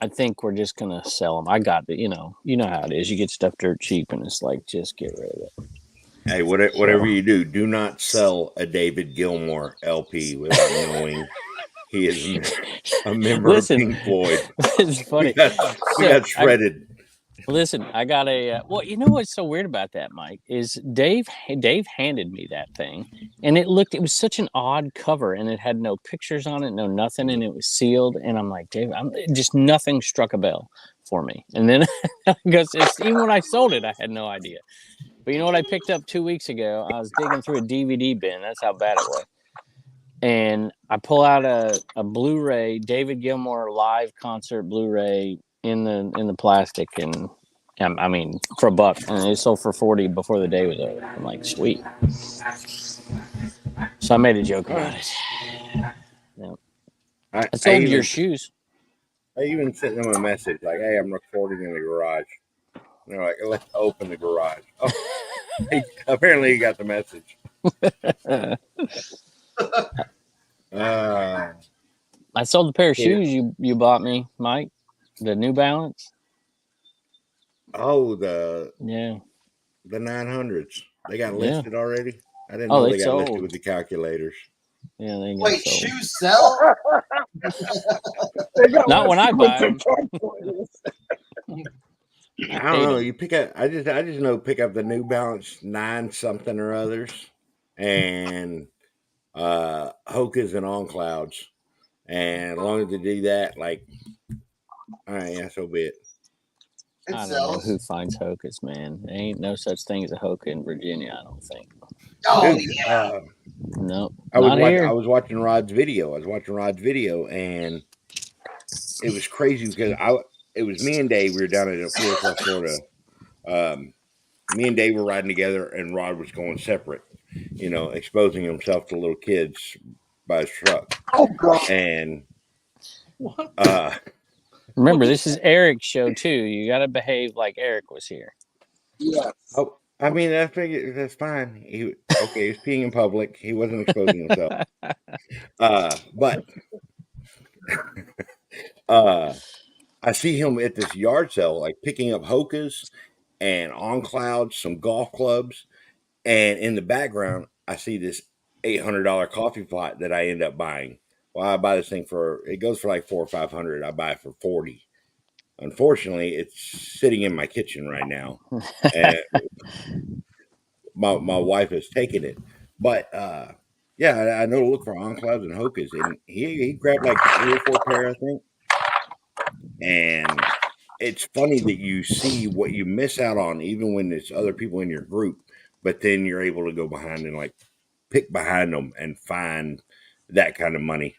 I think we're just gonna sell them. I got it. You know how it is. You get stuff dirt cheap, and it's like just get rid of it. Hey, whatever you do not sell a David Gilmour LP without knowing he is a member of Pink Floyd. It's funny. We got shredded. I got a. Well, you know what's so weird about that, Mike, is Dave handed me that thing, and it was such an odd cover, and it had no pictures on it, no nothing, and it was sealed, and I'm like, Dave, just nothing struck a bell for me. And then because even when I sold it, I had no idea. But you know what I picked up 2 weeks ago? I was digging through a DVD bin. That's how bad it was. And I pull out a Blu-ray, David Gilmour live concert Blu-ray in the plastic, and I mean for $1, and it sold for $40 before the day was over. I'm like, sweet. So I made a joke about it. Yeah. I sold your shoes. I even sent them a message like, "Hey, I'm recording in the garage." And they're like, "Let's open the garage." Oh, apparently, he got the message. I sold the pair of shoes you bought me, Mike. The New Balance. Oh, the 900s. They got listed already. I didn't know they got listed with the calculators. Yeah, they got Wait, sold. shoes sell? Not when I buy them. I don't know. You pick up. I just know pick up the New Balance 9 something or others, and Hokas and On Clouds, and as long as they do that, like, all right, yeah, so be it. It I don't know sells. who finds hokas, man. There ain't no such thing as a hoka in Virginia, I don't think. Oh Dude, yeah. Nope. I Not here. was watching Rod's video. And it was crazy because it was me and Dave. We were down at Florida Plus, Florida. Me and Dave were riding together, and Rod was going separate. Exposing himself to little kids by his truck. Oh God. And What? Remember, this is Eric's show too. You got to behave like Eric was here. Yes. oh, I mean, I figured that's fine. He was peeing in public. He wasn't exposing himself. But I see him at this yard sale, like picking up hokas and on clouds, some golf clubs, and in the background, I see this $800 coffee pot that I end up buying. Well, I buy this thing it goes for like $400 or $500. I buy it for $40. Unfortunately, it's sitting in my kitchen right now, and my wife has taken it. But yeah, I know to look for enclaves and hokas, and he grabbed like 3 or 4 pair, I think. And it's funny that you see what you miss out on, even when there's other people in your group. But then you're able to go behind and like pick behind them and find that kind of money.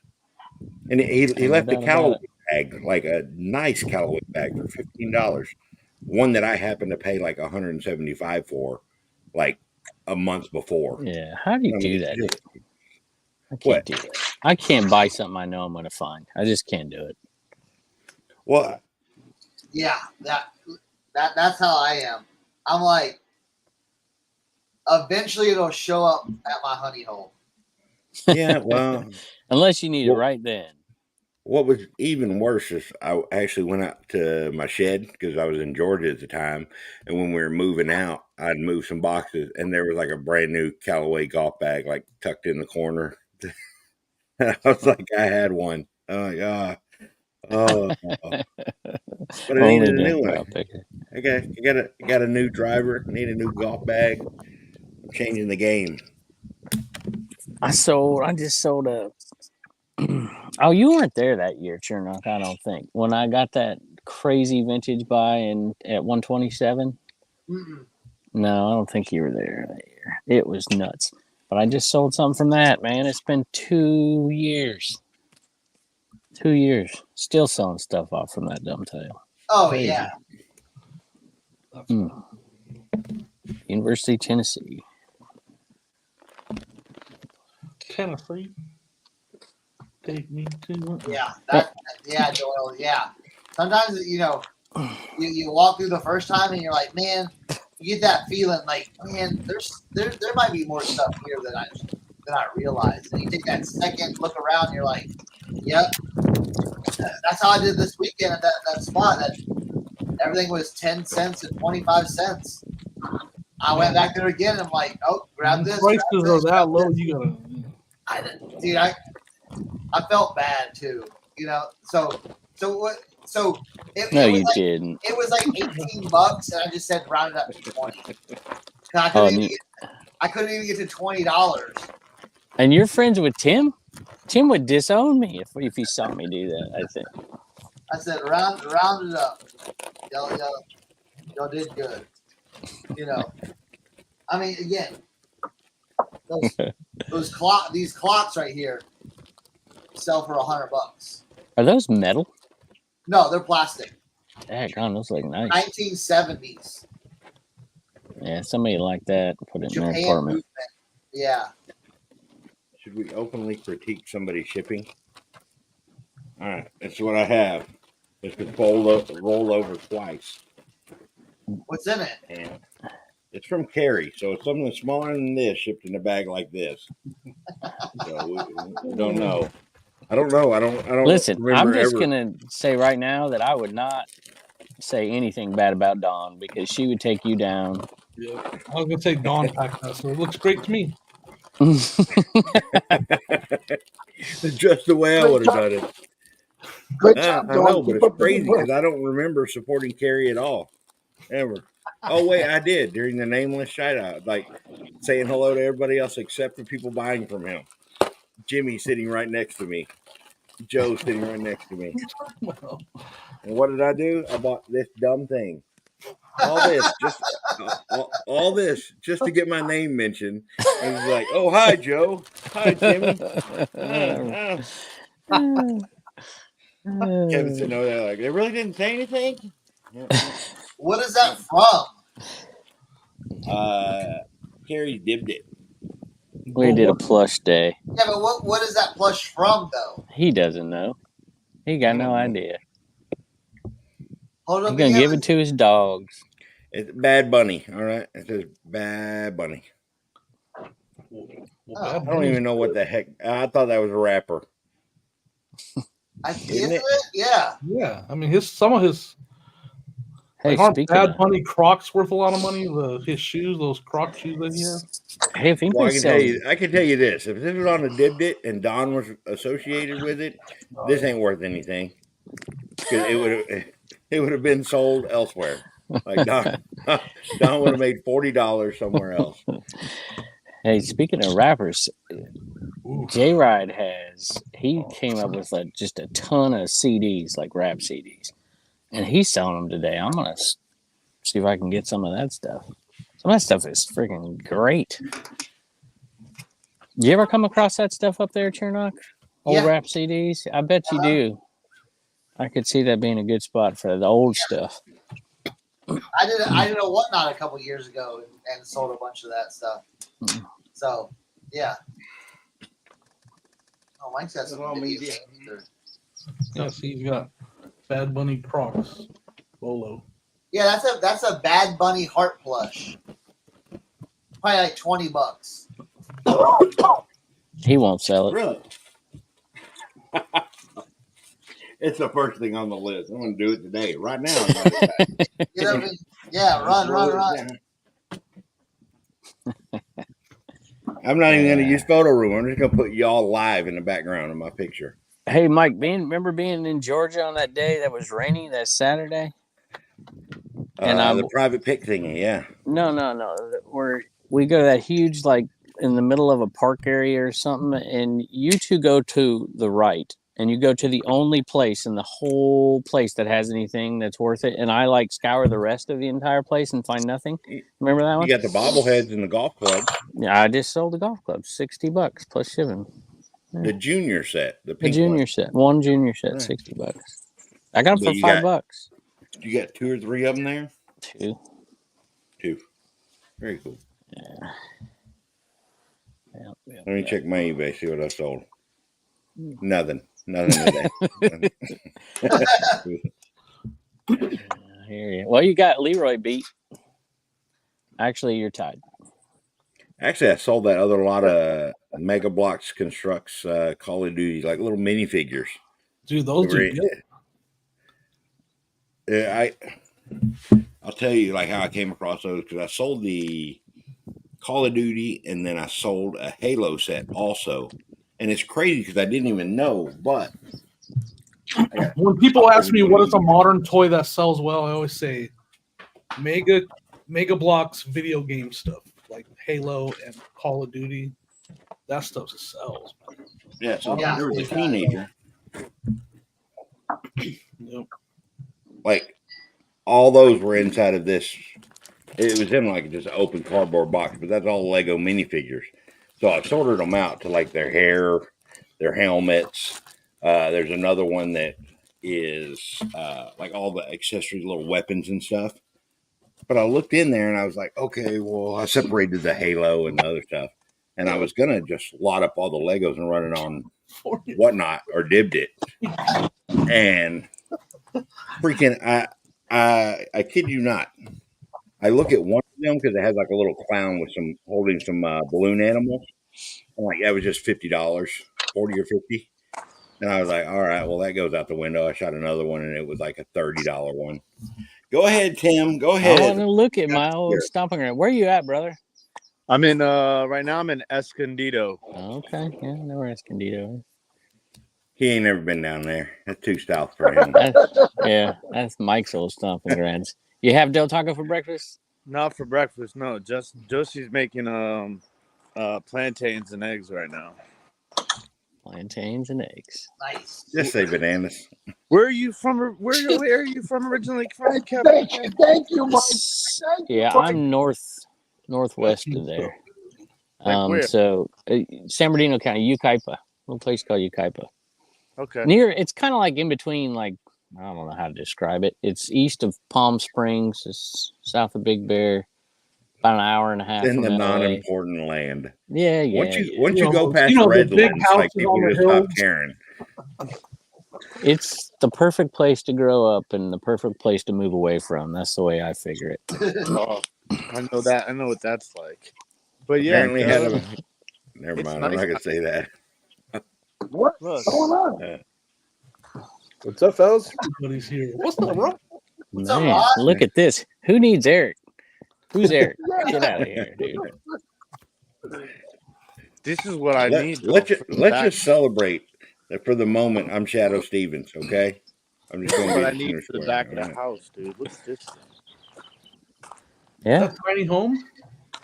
And he left a Callaway bag, like a nice Callaway bag for $15. One that I happened to pay like $175 for, like a month before. Yeah, how do you do that? Just, I can't do it. I can't buy something I know I'm going to find. I just can't do it. well, Yeah, that's how I am. I'm like, eventually it'll show up at my honey hole. yeah, well, Unless you need it right then. what was even worse is I actually went out to my shed because I was in Georgia at the time. And when we were moving out, I'd moved some boxes and there was like a brand new Callaway golf bag, like tucked in the corner. I was like, I had one. Oh my God. Oh, but I needed a new one. I got a new driver, need a new golf bag. I'm changing the game. I just sold a. Oh, you weren't there that year, Chernock, I don't think. When I got that crazy vintage buy at 127. Mm-mm. No, I don't think you were there that year. It was nuts. But I just sold something from that, man. It's been 2 years. 2 years. Still selling stuff off from that dumb tail. Oh Crazy. yeah. University of Tennessee. Kind of free. Take me to Yeah, Joel. Yeah. Sometimes you walk through the first time and you're like, man, you get that feeling like, man, there might be more stuff here than I realized. And you take that second look around, and you're like, yep. That's how I did this weekend at that spot. That everything was 10 cents and 25 cents. I went back there again. And I'm like, oh, grab this. Prices grab are this, that grab low. this. You gotta. I felt bad too. So what? So No, you didn't. It was like $18, and I just said round it up to 20. I couldn't even get to $20. And you're friends with Tim? Tim would disown me if he saw me do that, I think. I said round it up. Y'all did good. I mean, again, these clocks right here sell for $100. Are those metal? No, they're plastic. Daggone, those look nice. 1970s. Yeah, somebody like that put it in their Japan apartment. movement. Yeah. Should we openly critique somebody's shipping? All right, that's what I have. It's been roll over twice. What's in it? And it's from Carrie, so it's something smaller than this shipped in a bag like this. So we don't know. I don't know. I don't Listen, I'm just ever. gonna say right now that I would not say anything bad about Dawn because she would take you down. Yeah, I was gonna say Dawn packed that, so it looks great to me. Just the way I would have done it. Good job, I Dawn. know, but Keep it's up the good crazy work. because I don't remember supporting Carrie at all, ever. Oh wait, I did during the nameless shout out, like saying hello to everybody else except for people buying from him. Jimmy sitting right next to me, Joe sitting right next to me. And what did I do? I bought this dumb thing. all this just to get my name mentioned. And he's like, "Oh, hi, Joe. Hi, Timmy." Kevin's sitting over there like, "They really didn't say anything." What is that from? Carrie dibbed it. We did a plush day. Yeah, but what is that plush from though? He doesn't know. He got no idea. Hold He's up gonna again. give it to his dogs. It's Bad Bunny. All right, it says Bad Bunny. I don't even know what the heck. I thought that was a rapper. Isn't it? Yeah. Yeah, I mean some of his. Hey, Like, aren't speaking Bad of, Bunny Crocs worth a lot of money? His shoes, those Croc shoes that he has. hey, if Well, anybody I can tell you this: if this was on a Dibbed It and Don was associated with it, this ain't worth anything. Because it would have been sold elsewhere. Like Don would have made $40 somewhere else. Hey, speaking of rappers, J Ride he came up with just a ton of CDs, like rap CDs, and he's selling them today. I'm gonna see if I can get some of that stuff. Some of that stuff is freaking great. You ever come across that stuff up there, Chernock? Old rap CDs? I bet you do. I could see that being a good spot for the old stuff. I did a whatnot a couple years ago and sold a bunch of that stuff. So yeah. Oh, Mike's got some videos. Yeah, see, he's got Bad Bunny Crocs, Bolo. Yeah, that's a Bad Bunny heart plush. Probably like $20. He won't sell it. Really? It's the first thing on the list. I'm going to do it today, right now. Yeah, run. I'm not even going to use Photoroom. I'm just going to put y'all live in the background of my picture. Hey, Mike, remember being in Georgia on that day that was rainy, that Saturday? And the private pick thingy, yeah. No. Where we go to that huge, like, in the middle of a park area or something, and you two go to the right, and you go to the only place in the whole place that has anything that's worth it, and I, like, scour the rest of the entire place and find nothing. Remember that one? You got the bobbleheads and the golf clubs. Yeah, I just sold the golf club, $60 plus shipping. Yeah. The junior set, the junior set, one junior set, right. $60. I got them for $5. You got 2 or 3 of them there? 2. Very cool. Yeah. Let me check my eBay, see what I sold. Nothing today. I hear you. Well, you got Leroy beat. Actually, you're tied. Actually, I sold that other lot of Mega Blocks Constructs Call of Duty, like little minifigures. Dude, those do good. Yeah, I'll tell you like how I came across those, because I sold the Call of Duty and then I sold a Halo set also. And it's crazy because I didn't even know, but when people ask me what is a modern toy that sells well, I always say Mega Blocks video game stuff like Halo and Call of Duty. That stuff sells, man. Yeah, so there was a teenager. Yep. Like all those were inside of this. It was in like just an open cardboard box, but that's all Lego minifigures. So I sorted them out to like their hair, their helmets. There's another one that is like all the accessories, little weapons and stuff. But I looked in there and I was like, okay, well, I separated the Halo and the other stuff. And I was going to just lot up all the Legos and run it on Whatnot or Dibbed It. And freaking, I kid you not. I look at one of them because it has like a little clown with holding some balloon animals. I'm like, that was just $50, 40 or 50. And I was like, all right, well, that goes out the window. I shot another one and it was like a $30 one. Go ahead, Tim. Go ahead. I want to look at my old stomping ground. Where are you at, brother? I'm in right now I'm in Escondido. Okay. Yeah, I know where Escondido is. He ain't never been down there. That's too south for him. That's Mike's old stomping grounds. You have Del Taco for breakfast? Not for breakfast, no. Josie's making plantains and eggs right now. Plantains and eggs. Nice. Just say bananas. Where are you from? Where are you from originally? From Kevin? Thank you, Mike. Thank you, Yeah, Mike. I'm northwest of there. Like where? So San Bernardino County, Ukaipa, little place called Ukaipa. Okay. It's kind of like in between, like, I don't know how to describe it. It's east of Palm Springs, it's south of Big Bear, about an hour and a half In from the LA. non-important land. Yeah. Once you go past the big Redlands, like houses people on the just stop hills. caring. It's the perfect place to grow up and the perfect place to move away from. That's the way I figure it. Oh, I know that. I know what that's like. But yeah, Apparently had a. Never It's mind. I'm nice. not gonna say that. What's Look. going on? What's up, fellas? Everybody's here. What's up, bro? What's up, Man, Rod? look at this. Who needs Eric? Who's Eric? Get out of here, dude. This is what I need. Let's though, for the let's back. just celebrate that for the moment. I'm Shadow Stevens. Okay. I'm just This is gonna what be I the need center for the square. back of the Alright? house, dude. Look at this thing. Yeah, That tiny home?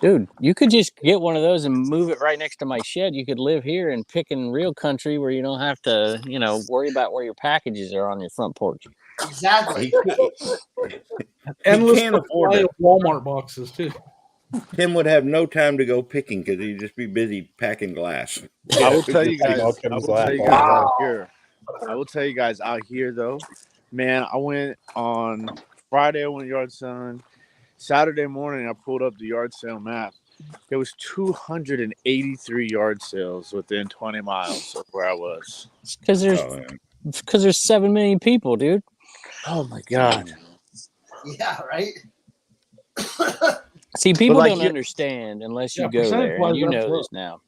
dude, you could just get one of those and move it right next to my shed. You could live here and pick in real country where you don't have to, worry about where your packages are on your front porch. Exactly. Endless can't afford supply it. of Walmart boxes, too. Tim would have no time to go picking because he'd just be busy packing glass. I will tell you Just eat all guys. Kevin's laugh all the Wow. I will tell you guys out here though, man. I went on Friday. I went yard selling. Saturday morning, I pulled up the yard sale map. There was 283 yard sales within 20 miles of where I was. It's because Oh, there's 7 million people, dude. Oh my god! Yeah, right? See, people like don't you- understand unless you Yeah, go there, percentage-wise, and you that's know rough. this now.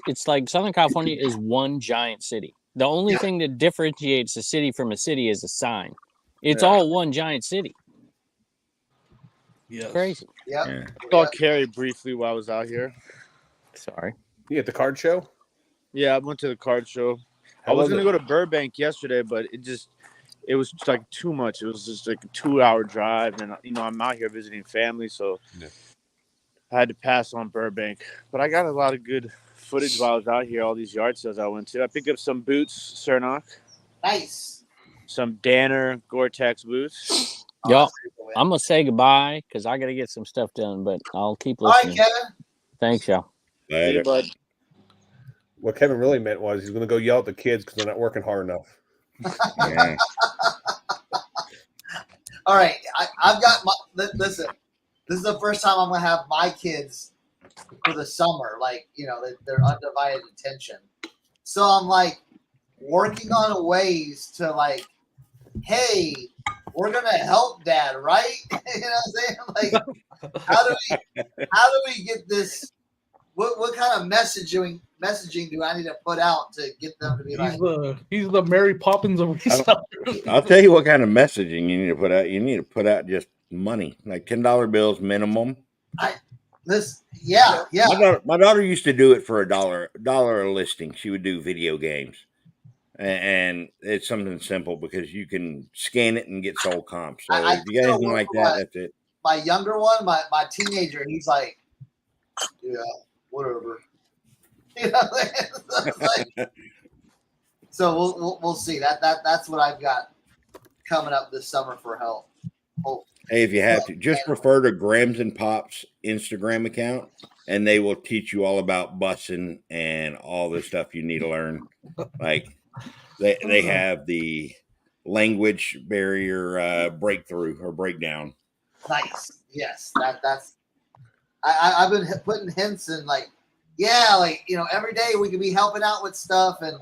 It's like Southern California is one giant city. The only thing that differentiates a city from a city is a sign. It's Yeah. all one giant city. Yes. Crazy. Yep. yeah. I saw Carrie briefly while I was out here. Sorry. You at the card show? Yeah, I went to the card show. How I was was gonna it? go to Burbank yesterday, but it was just like too much. It was just like a 2-hour drive, and I'm out here visiting family, so Yeah. I had to pass on Burbank. But I got a lot of good footage while I was out here. All these yard sales I went to. I picked up some boots, Cernock, Nice. some Danner Gore-Tex boots. Y'all, All I'm gonna say goodbye because I gotta get some stuff done, but I'll keep right, listening. Kevin. Thanks, y'all. Later. But What Kevin really meant was he's going to go yell at the kids because they're not working hard enough. Yeah. All right. I've got my listen. This is the first time I'm gonna have my kids for the summer. Like, their undivided attention. So I'm like working on ways to like, hey, we're gonna help dad, right? You know what I'm saying? Like, how do we get this? What kind of messaging do I need to put out to get them to be like? He's the Mary Poppins of resellers. I'll tell you what kind of messaging you need to put out. You need to put out just money, like $10 bills minimum. Yeah. My daughter used to do it for $1 a listing. She would do video games, and it's something simple because you can scan it and get sold comps. So I if you got anything like that, that's it. My younger one, my teenager, he's like, yeah, whatever. You know what I'm saying? So we'll see. That's what I've got coming up this summer for help. Hey, if you have to, just refer to Grams and Pops Instagram account, and they will teach you all about bussing and all the stuff you need to learn. Like they have the language barrier breakthrough or breakdown. Nice. Yes, that's. I've been putting hints in like, yeah, like every day we could be helping out with stuff and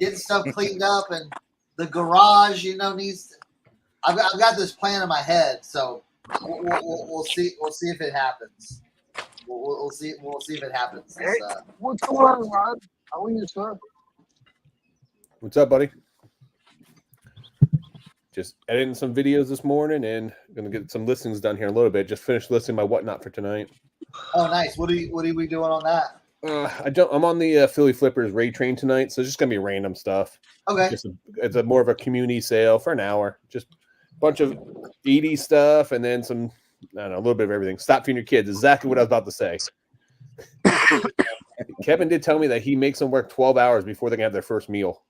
getting stuff cleaned up, and the garage, needs. I've got this plan in my head, so we'll see if it happens. We'll see if it happens. What's going on, Rod? How are you, sir? What's up, buddy? Just editing some videos this morning and going to get some listings done here in a little bit. Just finished listing my whatnot for tonight. Oh, nice. What are we doing on that? I'm on the Philly Flippers raid train tonight, so it's just going to be random stuff. Okay. It's more of a community sale for an hour. Just a bunch of ED stuff and then some, I don't know, a little bit of everything. Stop feeding your kids. Exactly what I was about to say. Kevin did tell me that he makes them work 12 hours before they can have their first meal.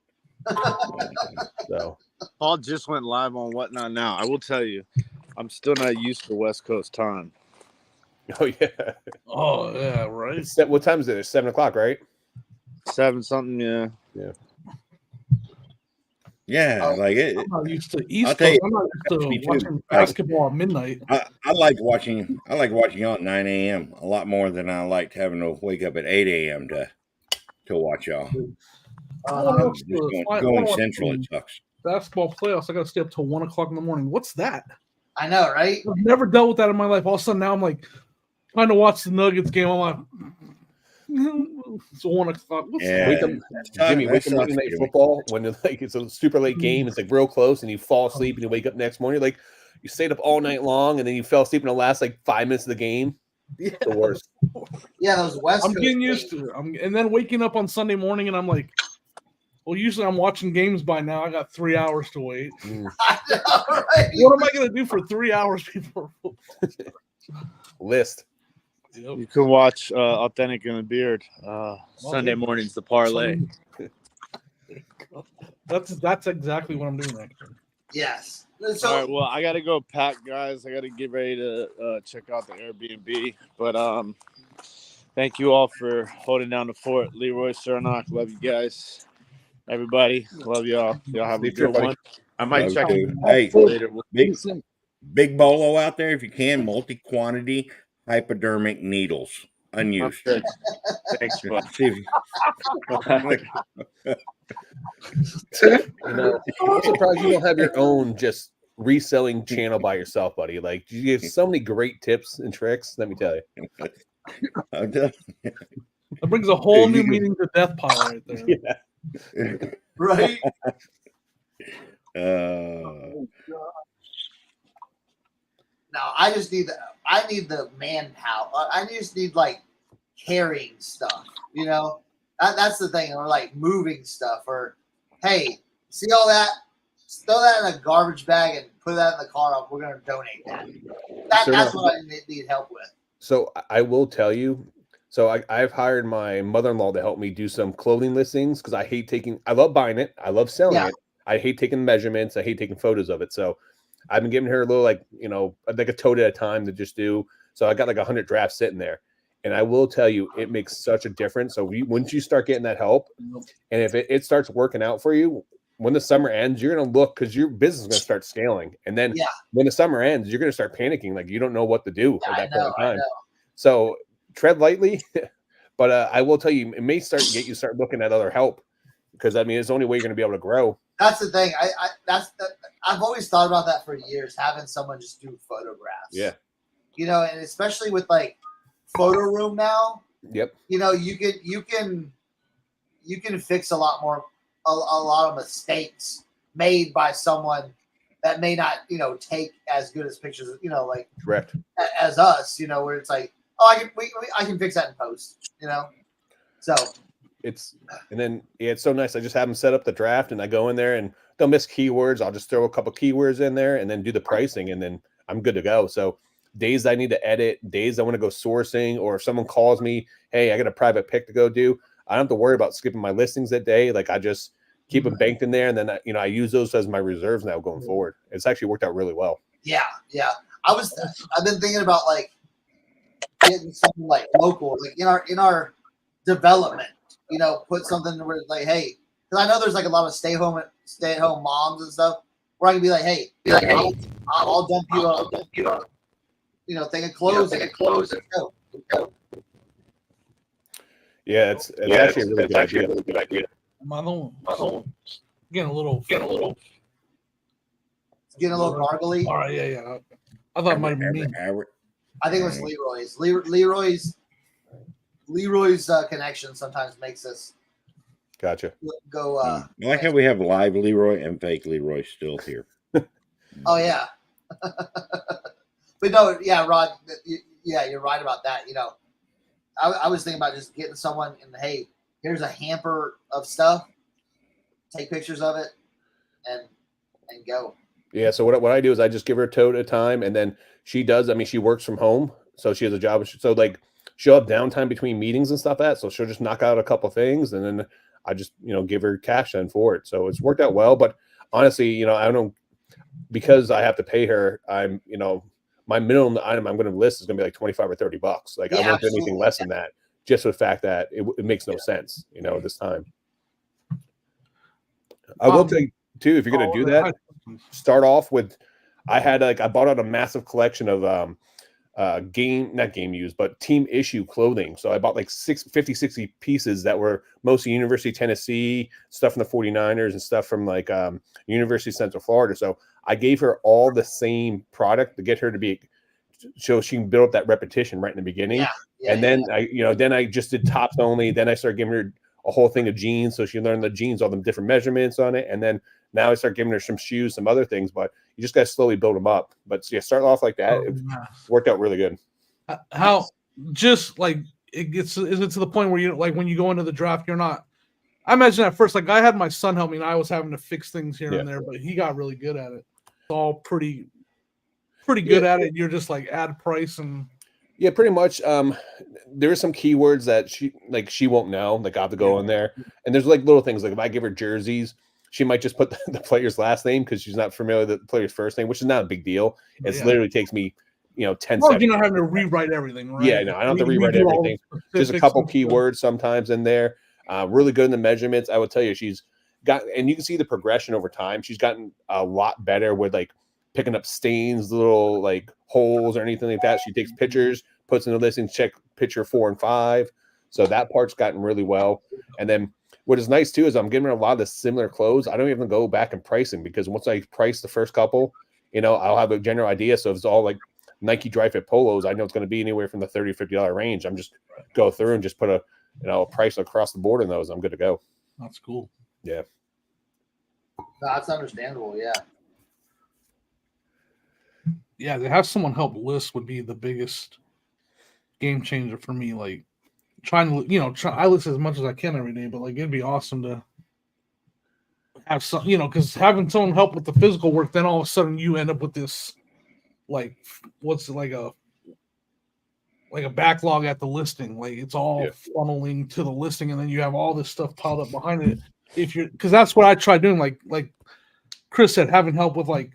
So Paul just went live on Whatnot Now. I will tell you, I'm still not used to West Coast time. oh yeah. Oh yeah, right. What time is it? It's 7 o'clock, right? 7 something, yeah. Yeah, like it. I'm not used to I'll East tell Coast. you, I'm not used to me too. watching basketball at midnight. I like watching. I like watching y'all at 9 a.m. a lot more than I liked having to wake up at 8 a.m. to watch y'all. I wanna watch Just the- I going wanna watch central, some it sucks. basketball playoffs. I got to stay up till 1 o'clock in the morning. What's that? I know, right? I've never dealt with that in my life. All of a sudden, now I'm like trying to watch the Nuggets game. I'm like, it's 1 o'clock. What's Yeah. Wake up, Jimmy, that wake up sucks, Monday Night Jimmy. Football when it's like it's a super late game. It's like real close, and you fall asleep, and you wake up next morning. Like you stayed up all night long, and then you fell asleep in the last like 5 minutes of the game. Yeah. The worst. Yeah, those West I'm Coast getting games. used to it. And then waking up on Sunday morning, and I'm like, well, usually I'm watching games by now. I got 3 hours to wait. I know, right? What am I going to do for 3 hours before football? List. Yep. You can watch Authentic in the Beard Sunday yeah. mornings, the parlay. That's exactly what I'm doing right now. Yes. All So right, well, I got to go pack, guys. I got to get ready to check out the Airbnb. But thank you all for holding down the fort. Leroy, Cernock, love you guys. Everybody, love y'all. Y'all have a Leave your good buddy. one. I might Love check you. you Hey, later. big bolo out there if you can. Multi-quantity hypodermic needles, unused. Thanks, bud. See if- You know, I'm surprised you don't have your own just reselling channel by yourself, buddy. Like you have so many great tips and tricks. Let me tell you. I'm telling That brings a whole Dude, new you can- meaning to Death Pile right there. Yeah. right. you. Now I just need the manpower. I just need like carrying stuff. You know, that's the thing. Or like moving stuff. Or hey, see all that? Throw that in a garbage bag and put that in the car. We're gonna donate that. That's what I need help with. So I will tell you. So I've hired my mother-in-law to help me do some clothing listings because I love buying it. I love selling Yeah. it. I hate taking measurements. I hate taking photos of it. So I've been giving her a little like a tote at a time to just do. So I got like 100 drafts sitting there. And I will tell you, it makes such a difference. So once you start getting that help, and if it starts working out for you, when the summer ends, you're going to look because your business is going to start scaling. And then when the summer ends, you're going to start panicking. Like you don't know what to do at that point in time. So tread lightly. But I will tell you, it may start looking at other help because, I mean, it's the only way you're going to be able to grow. That's the thing. I've always thought about that for years, having someone just do photographs. Yeah. You know, and especially with like Photoroom now. Yep. You know, you can fix a lot of mistakes made by someone that may not, take as good as pictures, like Correct. as us, where it's like, oh, I can fix that in post, So it's so nice. I just have them set up the draft and I go in there and they'll miss keywords. I'll just throw a couple keywords in there and then do the pricing and then I'm good to go. So days I need to edit, days I want to go sourcing, or if someone calls me, hey, I got a private pick to go do, I don't have to worry about skipping my listings that day. Like I just keep them banked in there and then I use those as my reserves now going forward. It's actually worked out really well. Yeah. I've been thinking about like getting something like local, like in our development, put something where it's like, hey, because I know there's like a lot of stay at home moms and stuff where I can be like, hey, I'll dump you up, thing of clothes, go. Yeah, it's actually a really good idea. My own. Getting a little Getting a little gargly. All right, yeah. I thought it might be me. I think it was Leroy's. Leroy's connection sometimes makes us Gotcha. go. I like how we have live Leroy and fake Leroy still here. Oh yeah, but no, yeah, Rod. Yeah, you're right about that. I was thinking about just getting someone and hey, here's a hamper of stuff. Take pictures of it, and go. Yeah. So what I do is I just give her a tote at a time, and then she does. I mean, she works from home, so she has a job. So like she'll have downtime between meetings and stuff so she'll just knock out a couple things, and then I just, give her cash then for it. So it's worked out well. But honestly, I don't, because I have to pay her, I'm, my minimum item I'm going to list is going to be like 25 or $30. Like, I won't do anything less than that, just for the fact that it makes no sense, this time. I will tell you too, if you're going to do that, start off with, I bought out a massive collection of not game used, but team issue clothing. So I bought like 60 pieces that were mostly University of Tennessee, stuff from the 49ers and stuff from like University of Central Florida. So I gave her all the same product to get her to be, so she can build up that repetition right in the beginning. And then I just did tops only. Then I started giving her a whole thing of jeans, so she learned the jeans, all the different measurements on it. And then now I start giving her some shoes, some other things, but you just got to slowly build them up. But yeah, start off like that. It worked out really good. How just like is it to the point where you, like, when you go into the draft, you're not, I imagine at first, like I had my son help me and I was having to fix things here and there, but he got really good at it. It's all pretty good at it. You're just like add price and pretty much. There are some keywords that she won't know. Like I have to go in there, and there's like little things. Like if I give her jerseys, she might just put the player's last name because she's not familiar with the player's first name, which is not a big deal. It literally takes me, 10 seconds. You're not having to rewrite everything, right? Yeah, no, I don't have to rewrite everything. There's a couple keywords sometimes in there. Really good in the measurements. I would tell you, she's got, and you can see the progression over time. She's gotten a lot better with like picking up stains, little like holes or anything like that. She takes pictures, puts in the listing, check picture 4 and 5. So that part's gotten really well. And then what is nice too is I'm giving her a lot of the similar clothes. I don't even go back and price them, because once I price the first couple, I'll have a general idea. So if it's all like Nike dry fit polos, I know it's going to be anywhere from the $30, $50 range. I'm just go through and just put a price across the board in those. I'm good to go. That's cool. Yeah. No, that's understandable. Yeah. Yeah, to have someone help list would be the biggest game changer for me. Like trying to, I list as much as I can every day, but like it'd be awesome to have some, because having someone help with the physical work, then all of a sudden you end up with this, like, what's like a backlog at the listing. Like it's all funneling to the listing, and then you have all this stuff piled up behind it. Because that's what I tried doing. Like Chris said, having help with like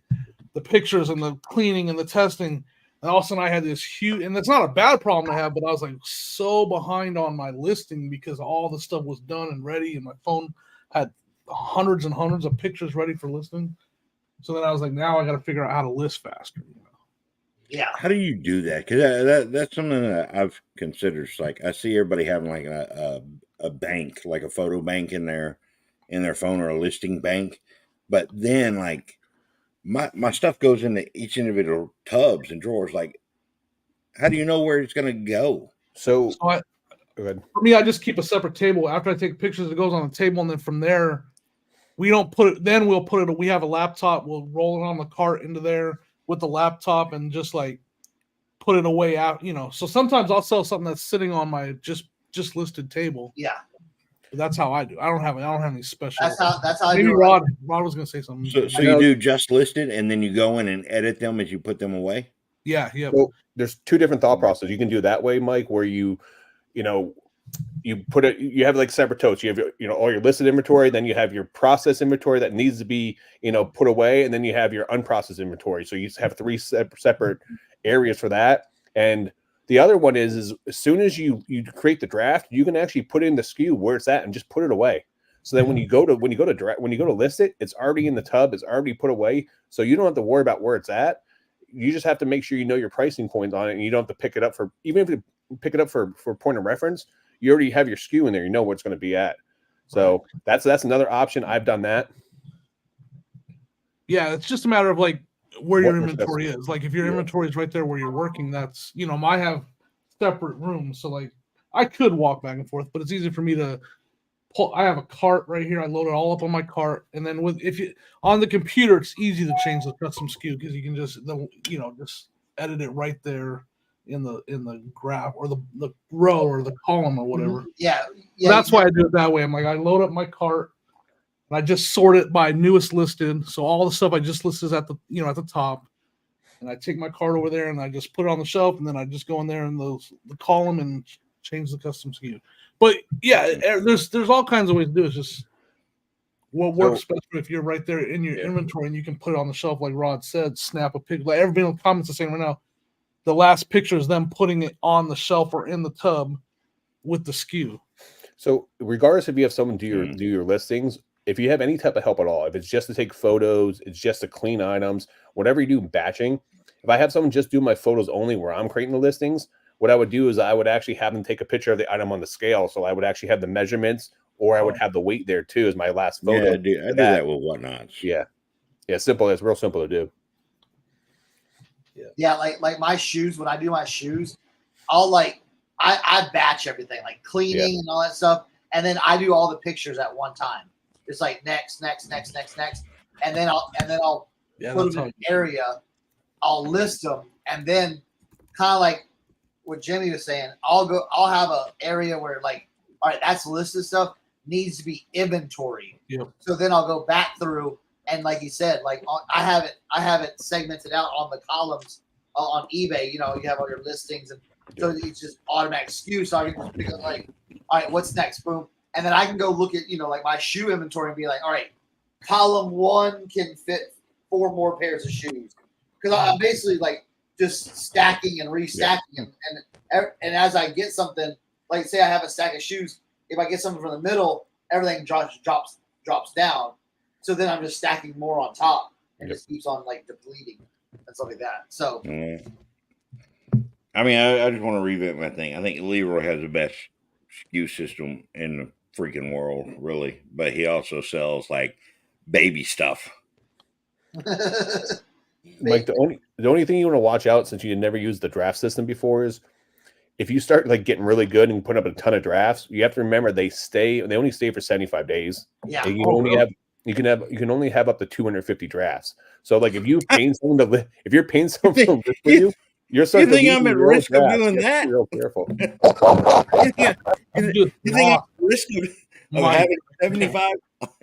the pictures and the cleaning and the testing. And all of a sudden I had this huge, and that's not a bad problem to have, but I was like so behind on my listing because all the stuff was done and ready, and my phone had hundreds and hundreds of pictures ready for listing. So then I was like, now I got to figure out how to list faster. Yeah. How do you do that? Because that's something that I've considered. It's like I see everybody having like a bank, like a photo bank in their phone, or a listing bank. But then like my stuff goes into each individual tubs and drawers. Like, how do you know where it's going to go? So go ahead. For me, I just keep a separate table. After I take pictures, it goes on the table, and then from there, we don't put it. Then we'll put it. We have a laptop. We'll roll it on the cart into there with the laptop and just like put it away out. So sometimes I'll sell something that's sitting on my just listed table. Yeah. That's how I do. I don't have any special. That's how maybe I do Rod was going to say something. So you do just listed, and then you go in and edit them as you put them away? Yeah. Well, there's two different thought processes. You can do it that way, Mike, where you put it, you have like separate totes. You have all your listed inventory, then you have your process inventory that needs to be, put away, and then you have your unprocessed inventory. So you have 3 separate areas for that. And the other one is as soon as you create the draft, you can actually put in the SKU where it's at and just put it away. So then when you go to list it, it's already in the tub, it's already put away. So you don't have to worry about where it's at. You just have to make sure you know your pricing points on it, and you don't have to pick it up for, even if you pick it up for point of reference, you already have your SKU in there. You know where it's going to be at. So that's another option. I've done that. Yeah, it's just a matter of like where your inventory is. Like if your inventory is right there where you're working, that's, I have separate rooms. So like I could walk back and forth, but it's easy for me to pull. I have a cart right here. I load it all up on my cart. And then on the computer, it's easy to change the custom SKU because you can just edit it right there in the graph or the row or the column or whatever. Yeah. So that's why I do it that way. I'm like, I load up my cart and I just sort it by newest listed. So all the stuff I just listed is at the, at the top. and I take my card over there and I just put it on the shelf, and then I just go in there in the column and change the custom SKU. But yeah, there's all kinds of ways to do it. It's just what works best if you're right there in your inventory and you can put it on the shelf, like Rod said, snap a picture. Like everybody in the comments is saying right now, the last picture is them putting it on the shelf or in the tub with the SKU. So regardless if you have someone do your listings, if you have any type of help at all, if it's just to take photos, it's just to clean items, whatever you do batching, if I have someone just do my photos only where I'm creating the listings, what I would do is I would actually have them take a picture of the item on the scale. So I would actually have the measurements, or I would have the weight there too as my last photo. Yeah, I do that with Whatnots. Yeah. Yeah, simple. It's real simple to do. Yeah, like my shoes, when I do my shoes, I'll I batch everything, like cleaning and all that stuff. And then I do all the pictures at one time. It's like next. And then I'll put them in an area. I'll list them. And then kind of like what Jimmy was saying, I'll have an area where like, all right, that's listed stuff needs to be inventory. Yep. So then I'll go back through and like you said, like I have it segmented out on the columns on eBay. You know, you have all your listings and so it's just automatic SKU. So I can just pick up like, all right, what's next? Boom. And then I can go look at, like my shoe inventory and be like, all right, column 1 can fit 4 more pairs of shoes. Because I'm basically like just stacking and restacking them. And as I get something, like say I have a stack of shoes, if I get something from the middle, everything drops down. So then I'm just stacking more on top and just keeps on like depleting and stuff like that. So I mean, I just want to revamp my thing. I think Leroy has the best SKU system in the freaking world, really. But he also sells like baby stuff. Like the only thing you want to watch out, since you never used the draft system before, is if you start like getting really good and put up a ton of drafts, you have to remember they only stay for 75 days. Yeah. And you can only have up to 250 drafts. So like if you're paying someone to list with you, you think I'm at risk of doing that? Real careful. You think I'm at risk of having 75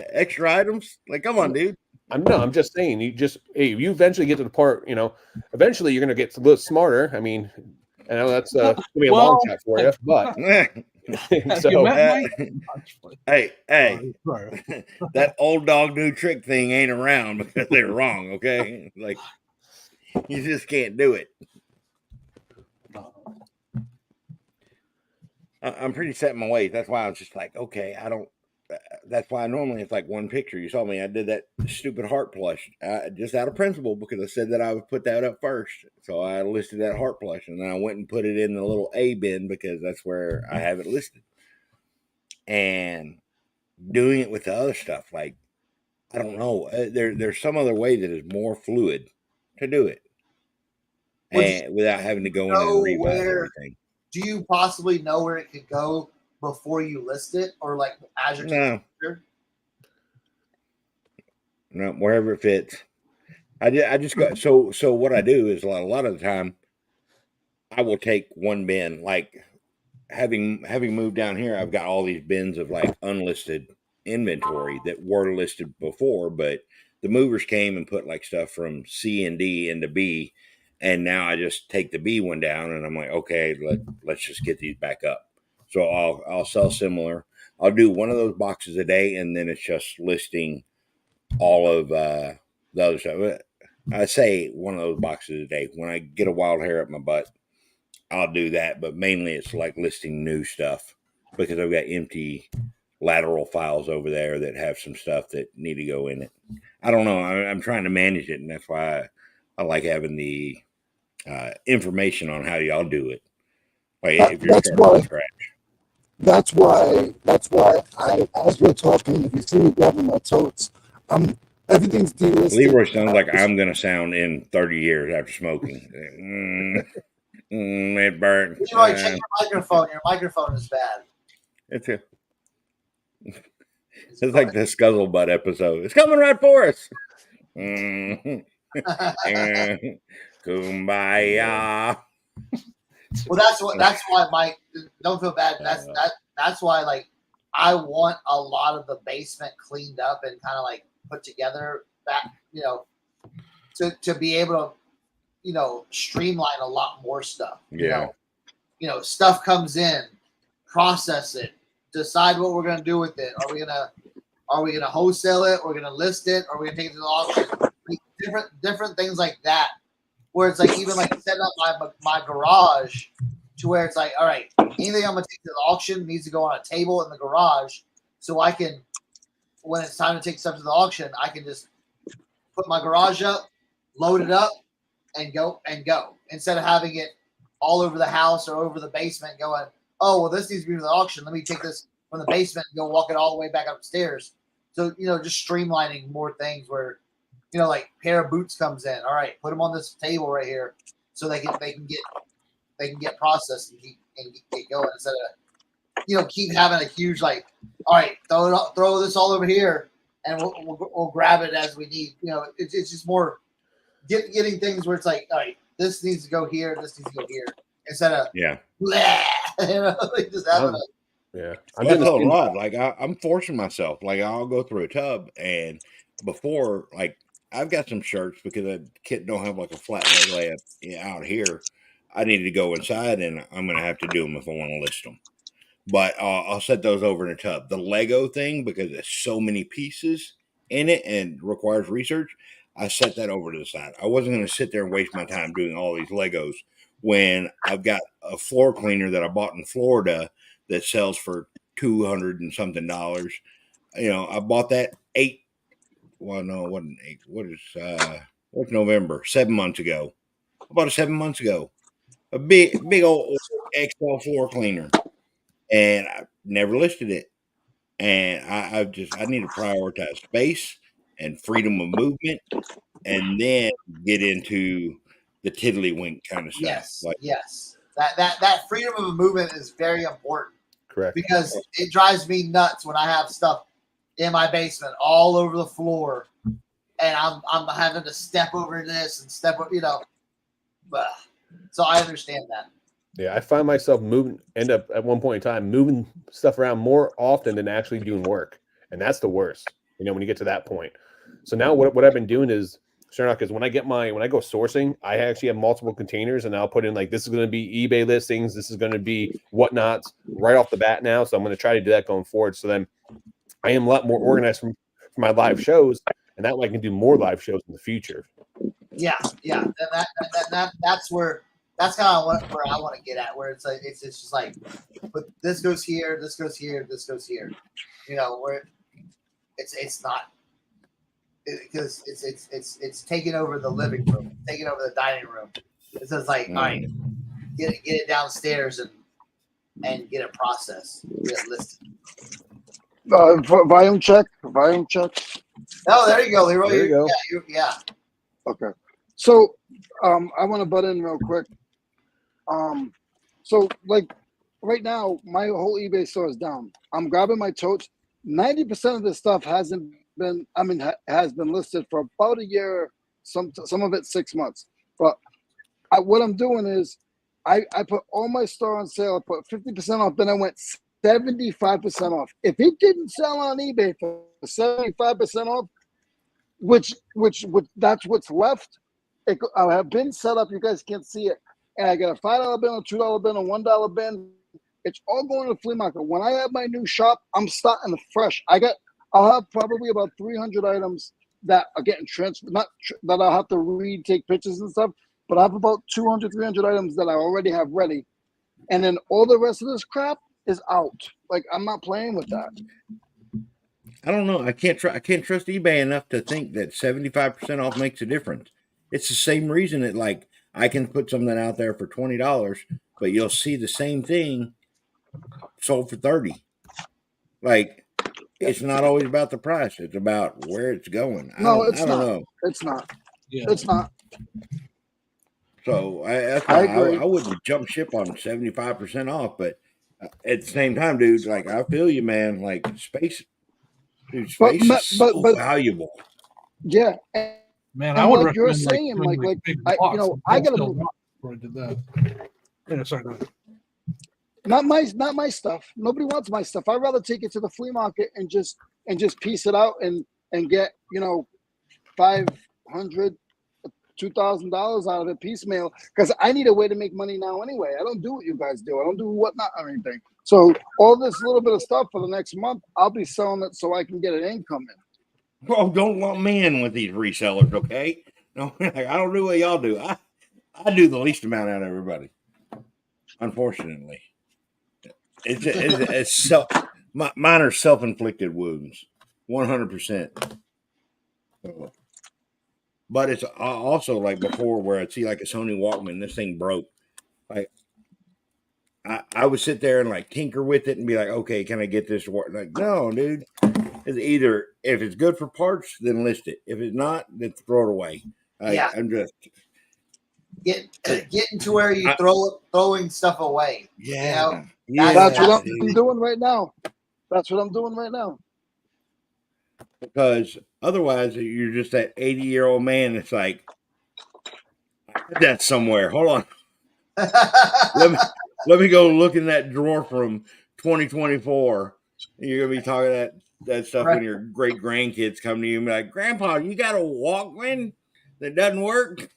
extra items? Like, come on, dude. I'm just saying. If you eventually get to the part, eventually you're gonna get a little smarter. I mean, I know that's gonna be a long shot for you, but so hey, that old dog new trick thing ain't around because they're wrong. Okay, like you just can't do it. I'm pretty set in my ways. That's why I was just like, okay, I don't. That's why normally it's like one picture. You saw me. I did that stupid heart plush just out of principle because I said that I would put that up first. So I listed that heart plush and then I went and put it in the little A bin because that's where I have it listed. And doing it with the other stuff, like, I don't know. There's some other way that is more fluid to do it. And without having to go in and revise everything. Do you possibly know where it could go before you list it, or like as you're No, wherever it fits. I just got so what I do is a lot of the time I will take one bin. Like having moved down here, I've got all these bins of like unlisted inventory that were listed before, but the movers came and put like stuff from C and D into B, and now I just take the B one down and I'm like, okay, let's just get these back up. So I'll sell similar. I'll do one of those boxes a day, and then it's just listing all of the other stuff. I say one of those boxes a day. When I get a wild hair up my butt, I'll do that. But mainly it's like listing new stuff because I've got empty lateral files over there that have some stuff that need to go in it. I don't know. I'm trying to manage it, and that's why I like having the information on how y'all do it. Like if you're starting from scratch. That's why I, as we're talking, if you see me grabbing my totes, everything's delisted. Leroy sounds like I'm going to sound in 30 years after smoking. It burns. Leroy, check your microphone. Your microphone is bad. It's like the Scuzzlebutt episode. It's coming right for us. Kumbaya. Well, that's why Mike, don't feel bad. That's why like I want a lot of the basement cleaned up and kind of like put together that, to be able to streamline a lot more stuff. Yeah. Stuff comes in, process it, decide what we're gonna do with it. Are we gonna wholesale it? Are we gonna list it? Are we gonna take it to the auction? Like different things like that. Where it's like even like setting up my garage to where it's like, all right, anything I'm gonna take to the auction needs to go on a table in the garage, so I can, when it's time to take stuff to the auction, I can just put my garage up, load it up, and go instead of having it all over the house or over the basement going, oh well, this needs to be to the auction. Let me take this from the basement and go walk it all the way back upstairs. So just streamlining more things where. Like pair of boots comes in. All right, put them on this table right here, so they can get processed and get going instead of keep having a huge like. All right, throw this all over here, and we'll grab it as we need. It's just more getting things where it's like, all right, this needs to go here, this needs to go here, instead of like just having a. Yeah, That's a lot. Like I'm forcing myself. Like I'll go through a tub, and before like. I've got some shirts because I don't have like a flat leg layup out here. I need to go inside, and I'm going to have to do them if I want to list them. But I'll set those over in a tub. The Lego thing, because there's so many pieces in it and requires research, I set that over to the side. I wasn't going to sit there and waste my time doing all these Legos when I've got a floor cleaner that I bought in Florida that sells for $200 and something. I bought that Well, no, it wasn't 8. What's November? 7 months ago. About 7 months ago. A big old XL floor cleaner. And I never listed it. And I need to prioritize space and freedom of movement and then get into the tiddlywink kind of stuff. Yes. That freedom of movement is very important. Correct. Because it drives me nuts when I have stuff in my basement all over the floor, and I'm having to step over this and step over, but so I understand that. Yeah, I find myself end up at one point in time moving stuff around more often than actually doing work, and that's the worst. When you get to that point. So now what I've been doing is sure enough, because when I go sourcing, I actually have multiple containers, and I'll put in like this is going to be eBay listings, this is going to be whatnots right off the bat now. So I'm going to try to do that going forward. So then. I am a lot more organized for my live shows, and that way I can do more live shows in the future. Yeah. That's where that's kind of where I want to get at, where it's like it's just like, but this goes here, this goes here, this goes here, where it's not because it's taking over the living room, taking over the dining room. It's just like, all right, get it downstairs and get it processed, get it listed. Volume check. Oh, there you go, Leroy. There you go. Yeah. Okay. So, I want to butt in real quick. So like right now, my whole eBay store is down. I'm grabbing my totes. 90% of this stuff has been listed for about a year. Some of it 6 months. But what I'm doing is, I put all my store on sale. I put 50% off. Then I went 75% off. If it didn't sell on eBay for 75% off, which that's what's left, I have been set up. You guys can't see it, and I got a $5 bin, a $2 bin, a $1 bin. It's all going to the flea market. When I have my new shop, I'm starting fresh. I'll have probably about 300 items that are getting transferred. Not that I'll have to read, take pictures and stuff, but I have about 200, 300 items that I already have ready, and then all the rest of this crap is out. Like, I'm not playing with that. I don't know. I can't trust eBay enough to think that 75% off makes a difference. It's the same reason that like I can put something out there for $20, but you'll see the same thing sold for $30. Like, it's not always about the price. It's about where it's going. I don't know. It's not. Yeah. It's not. So agree. I wouldn't jump ship on 75% off, but at the same time, dude, like I feel you, man. Like space is so valuable. Yeah, man, I would like you're recommend saying, like big I box I gotta still move. before I did that. Yeah, sorry, go ahead. Not my stuff. Nobody wants my stuff. I'd rather take it to the flea market and just piece it out and get 500 $2,000 out of it piecemeal because I need a way to make money now anyway. I don't do what you guys do. I don't do whatnot or anything. So all this little bit of stuff for the next month, I'll be selling it so I can get an income in. Bro, don't lump me in with these resellers, okay? No, I don't do what y'all do. I do the least amount out of everybody. Unfortunately, mine are self-inflicted wounds, 100%. But it's also like before where I'd see like a Sony Walkman, this thing broke. Like I would sit there and like tinker with it and be like, okay, can I get this to work? Like, no, dude. It's either if it's good for parts, then list it. If it's not, then throw it away. Yeah. I'm just getting to where you throwing stuff away. Yeah. You know? That's what I'm doing right now. That's what I'm doing right now. Because otherwise, you're just that 80-year-old man that's like, I had that somewhere. Hold on. let me go look in that drawer from 2024. And you're gonna be talking that stuff when your great grandkids come to you and be like, Grandpa, you got a Walkman that doesn't work?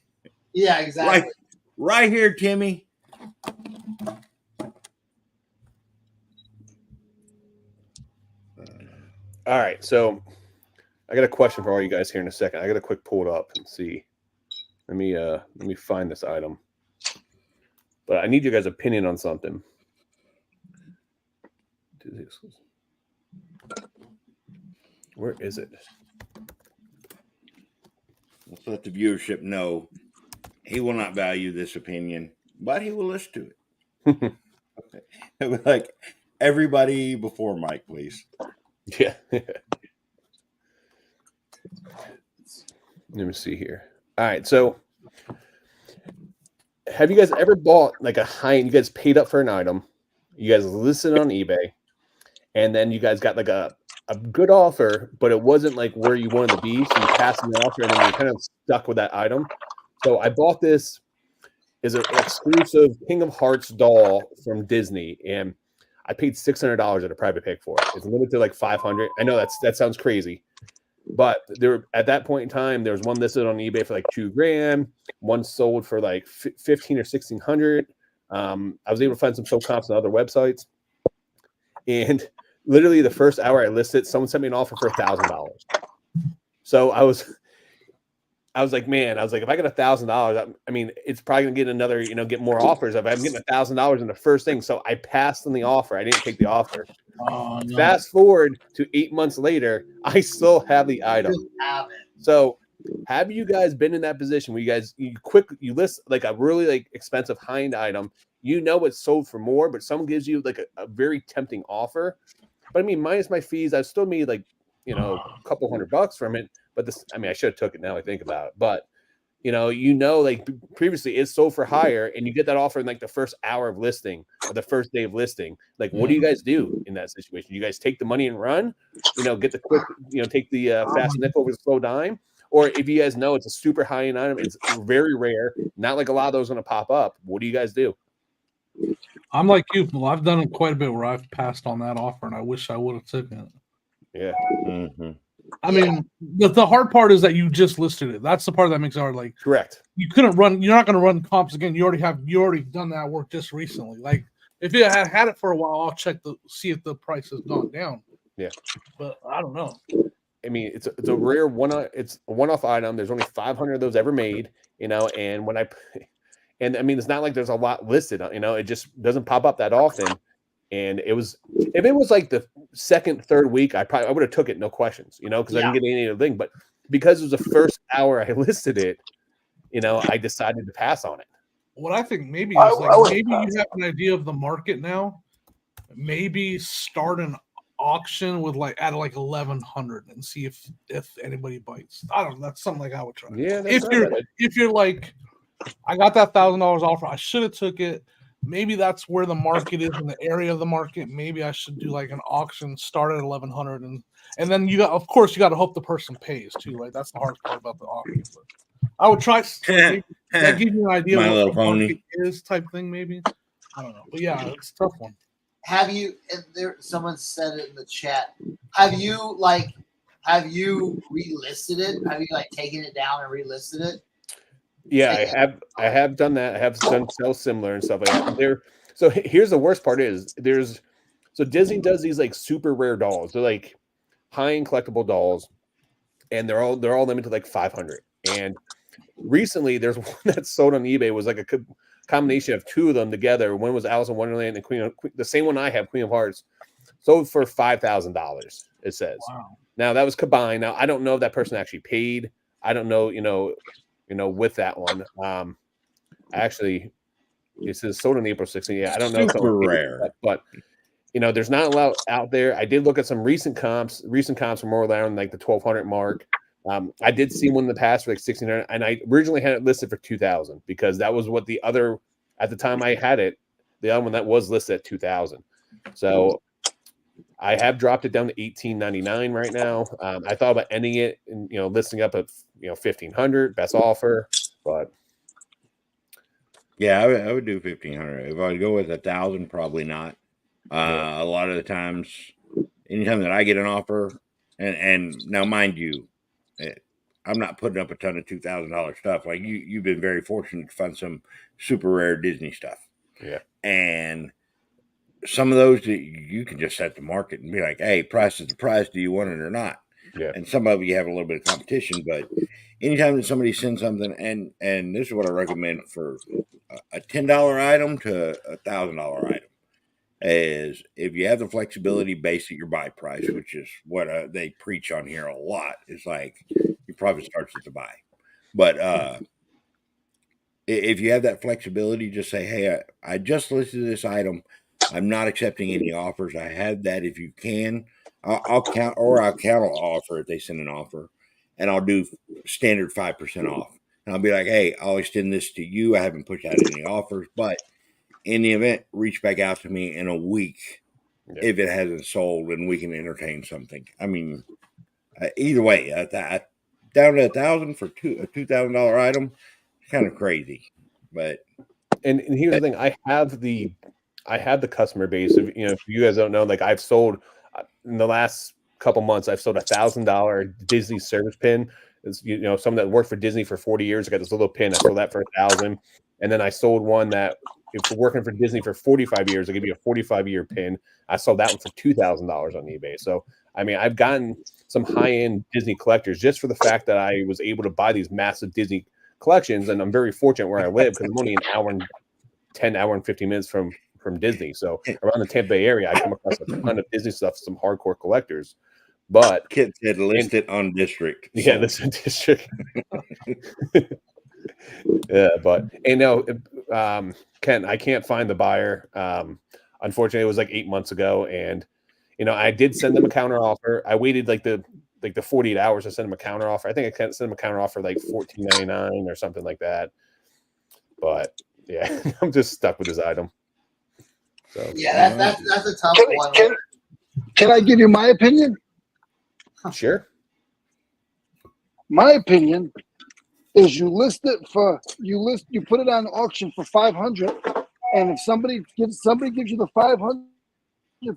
Yeah, exactly. Right here, Timmy. All right, so I got a question for all you guys here in a second. I got to quick pull it up and see. Let me find this item. But I need you guys' opinion on something. Where is it? Let's let the viewership know he will not value this opinion, but he will listen to it. Okay. Like everybody before Mike, please. Yeah. Let me see here. All right, so have you guys ever bought like a high-end? You guys paid up for an item, you guys listed on eBay, and then you guys got like a good offer, but it wasn't like where you wanted to be, so you passed the offer, and then you're kind of stuck with that item. So I bought this is an exclusive King of Hearts doll from Disney, and I paid $600 at a private pick for it. It's limited to like 500. I know that sounds crazy. But there, at that point in time, there was one listed on eBay for like $2,000. One sold for like 15 or 1600. I was able to find some show comps on other websites, and literally the first hour I listed, someone sent me an offer for $1,000. So I was like, man, if I get $1,000, I mean, it's probably gonna get another, get more offers. If I'm getting $1,000 in the first thing, so I passed on the offer. I didn't take the offer. Oh, no. Fast forward to 8 months later, I still have the item. So, have you guys been in that position where you list like a really like expensive high-end item? It's sold for more, but someone gives you like a very tempting offer. But I mean, minus my fees, I still made like a couple $100 from it. But I should have took it now I think about it. But like previously it's sold for higher, and you get that offer in like the first hour of listing or the first day of listing. Like, what do you guys do in that situation? You guys take the money and run, get the quick, take the fast nickel over the slow dime. Or if you guys know it's a super high end item, it's very rare, not like a lot of those going to pop up. What do you guys do? I'm like you. Well, I've done it quite a bit where I've passed on that offer, and I wish I would have taken it. Yeah. Mm-hmm. I mean, the hard part is that you just listed it. That's the part that makes it hard. Like, correct. You couldn't run. You're not going to run comps again. You already done that work just recently. Like, if you had it for a while, I'll see if the price has gone down. Yeah, but I don't know. I mean, it's a rare it's a one-off item. There's only 500 of those ever made. And I mean, it's not like there's a lot listed. It just doesn't pop up that often. And if it was like the second, third week, I would have took it, no questions, because I didn't get any other thing. But because it was the first hour I listed it, I decided to pass on it. What I think maybe is maybe you have an idea of the market now. Maybe start an auction with at 1100 and see if anybody bites. I don't know. That's something like I would try. Yeah. If you're like, I got that $1,000 offer, I should have took it. Maybe that's where the market is in the area of the market. Maybe I should do like an auction, start at 1100, and then you got to hope the person pays too, right? That's the hardest part about the auction. But I would try that give you an idea My of little what the pony market is type thing, maybe. I don't know, but yeah, it's a tough one. Have you? And someone said it in the chat. Have you relisted it? Have you taken it down and relisted it? Yeah, I have done that. I have done so similar and stuff like that. So here's the worst part is so Disney does these like super rare dolls. They're like high-end collectible dolls, and they're all limited to like 500. And recently there's one that sold on eBay, was like a combination of two of them together. One was Alice in Wonderland and Queen, the same one I have, Queen of Hearts, sold for $5,000, it says. Wow. Now that was combined. Now I don't know if that person actually paid. I don't know, with that one. Actually, it says sold on April 16th. Yeah, I don't know. Super rare. But there's not a lot out there. I did look at some recent comps. Recent comps were more around like the 1,200 mark. I did see one in the past for like 1,600, and I originally had it listed for 2,000 because that was what the other, at the time I had it, the other one that was listed at 2,000. So I have dropped it down to $1,899 right now. I thought about ending it and listing up at 1,500 best offer, but Yeah, I would do 1,500. If I would go with 1,000, probably not. A lot of the times, anytime that I get an offer, and now mind you, I'm not putting up a ton of $2,000 stuff. Like you've been very fortunate to find some super rare Disney stuff. Yeah, and some of those you can just set the market and be like, hey, price is the price. Do you want it or not? Yeah. And some of you have a little bit of competition, but anytime that somebody sends something, and this is what I recommend for a $10 item to a $1,000 item, is if you have the flexibility based at your buy price, which is what they preach on here a lot. It's like your profit starts at the buy. But if you have that flexibility, just say, hey, I just listed this item. I'm not accepting any offers. I have that. If you can, I'll counter offer if they send an offer, and I'll do standard 5% off. And I'll be like, hey, I'll extend this to you. I haven't pushed out any offers, but in the event, reach back out to me in a week if it hasn't sold, and we can entertain something. I mean, either way, down to 1,000 for a $2,000 item, kind of crazy. But and here's the thing: I have the customer base. If you guys don't know, like I've sold in the last couple months, I've sold $1,000 Disney service pin. It's, someone that worked for Disney for 40 years. I got this little pin. I sold that for $1,000, and then I sold one that, if you're working for Disney for 45 years, I'll give you a 45-year pin. I sold that one for $2,000 on eBay. So, I mean, I've gotten some high-end Disney collectors just for the fact that I was able to buy these massive Disney collections, and I'm very fortunate where I live because I'm only an hour and 50 minutes from Disney. So around the Tampa Bay area, I come across a ton of Disney stuff, some hardcore collectors. But Kit said list it on District. Yeah, this is District. Yeah, but Ken, I can't find the buyer. Unfortunately, it was like 8 months ago, and I did send them a counter offer. I waited like the 48 hours to send them a counter offer. I think I sent them a counter offer like $14.99 or something like that. But yeah, I'm just stuck with this item. So yeah, that's a tough one. Can I give you my opinion? Sure. My opinion is you put it on auction for 500, and if somebody gives you the 500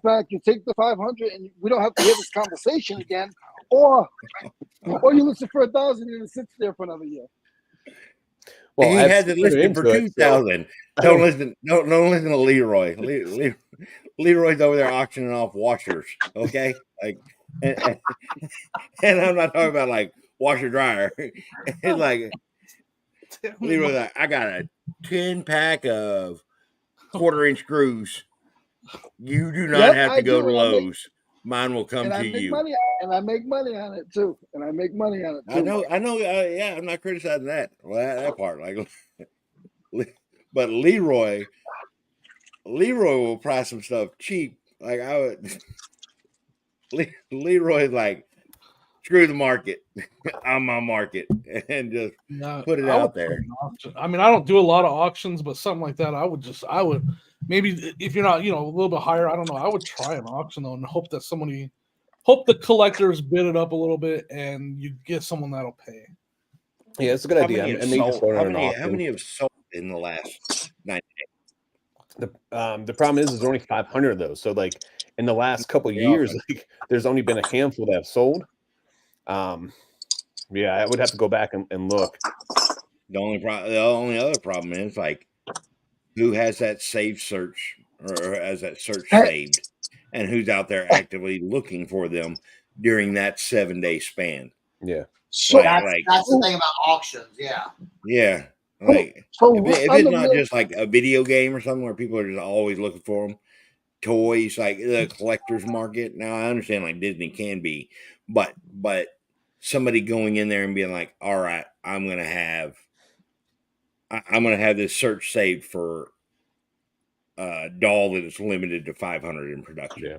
back, you take the 500, and we don't have to have this conversation again, or you list it for 1,000 and it sits there for another year. Well, he has it listed for 2,000. Don't listen to Leroy. Leroy's over there auctioning off washers. Okay, like, and I'm not talking about like washer dryer. It's like Leroy's like, I got a 10-pack of 1/4-inch screws. You do not have to go to Lowe's. Mine will come to you. I make money on it too. I know. Yeah, I'm not criticizing that. Well, that part, like, but Leroy will price some stuff cheap. Like I would. Leroy's like, screw the market. I'm my market, and just put it out there. I mean, I don't do a lot of auctions, but something like that, I would maybe, if you're not, a little bit higher, I don't know, I would try an auction though, and hope the collectors bid it up a little bit, and you get someone that'll pay. Yeah, it's a good idea. How many have sold in the last 90 days? The problem is there's only 500 of those. So like in the last couple of years, like there's only been a handful that have sold. Yeah, I would have to go back and look. The only other problem is like who has that saved search or has that search saved, and who's out there actively looking for them during that 7-day span. Yeah. So That's the thing about auctions. Yeah. Yeah. Like so if it's not just like a video game or something where people are just always looking for them, toys, like the collector's market. Now I understand like Disney can be, but somebody going in there and being like, all right, I'm gonna have this search saved for a doll that is limited to 500 in production. Yeah.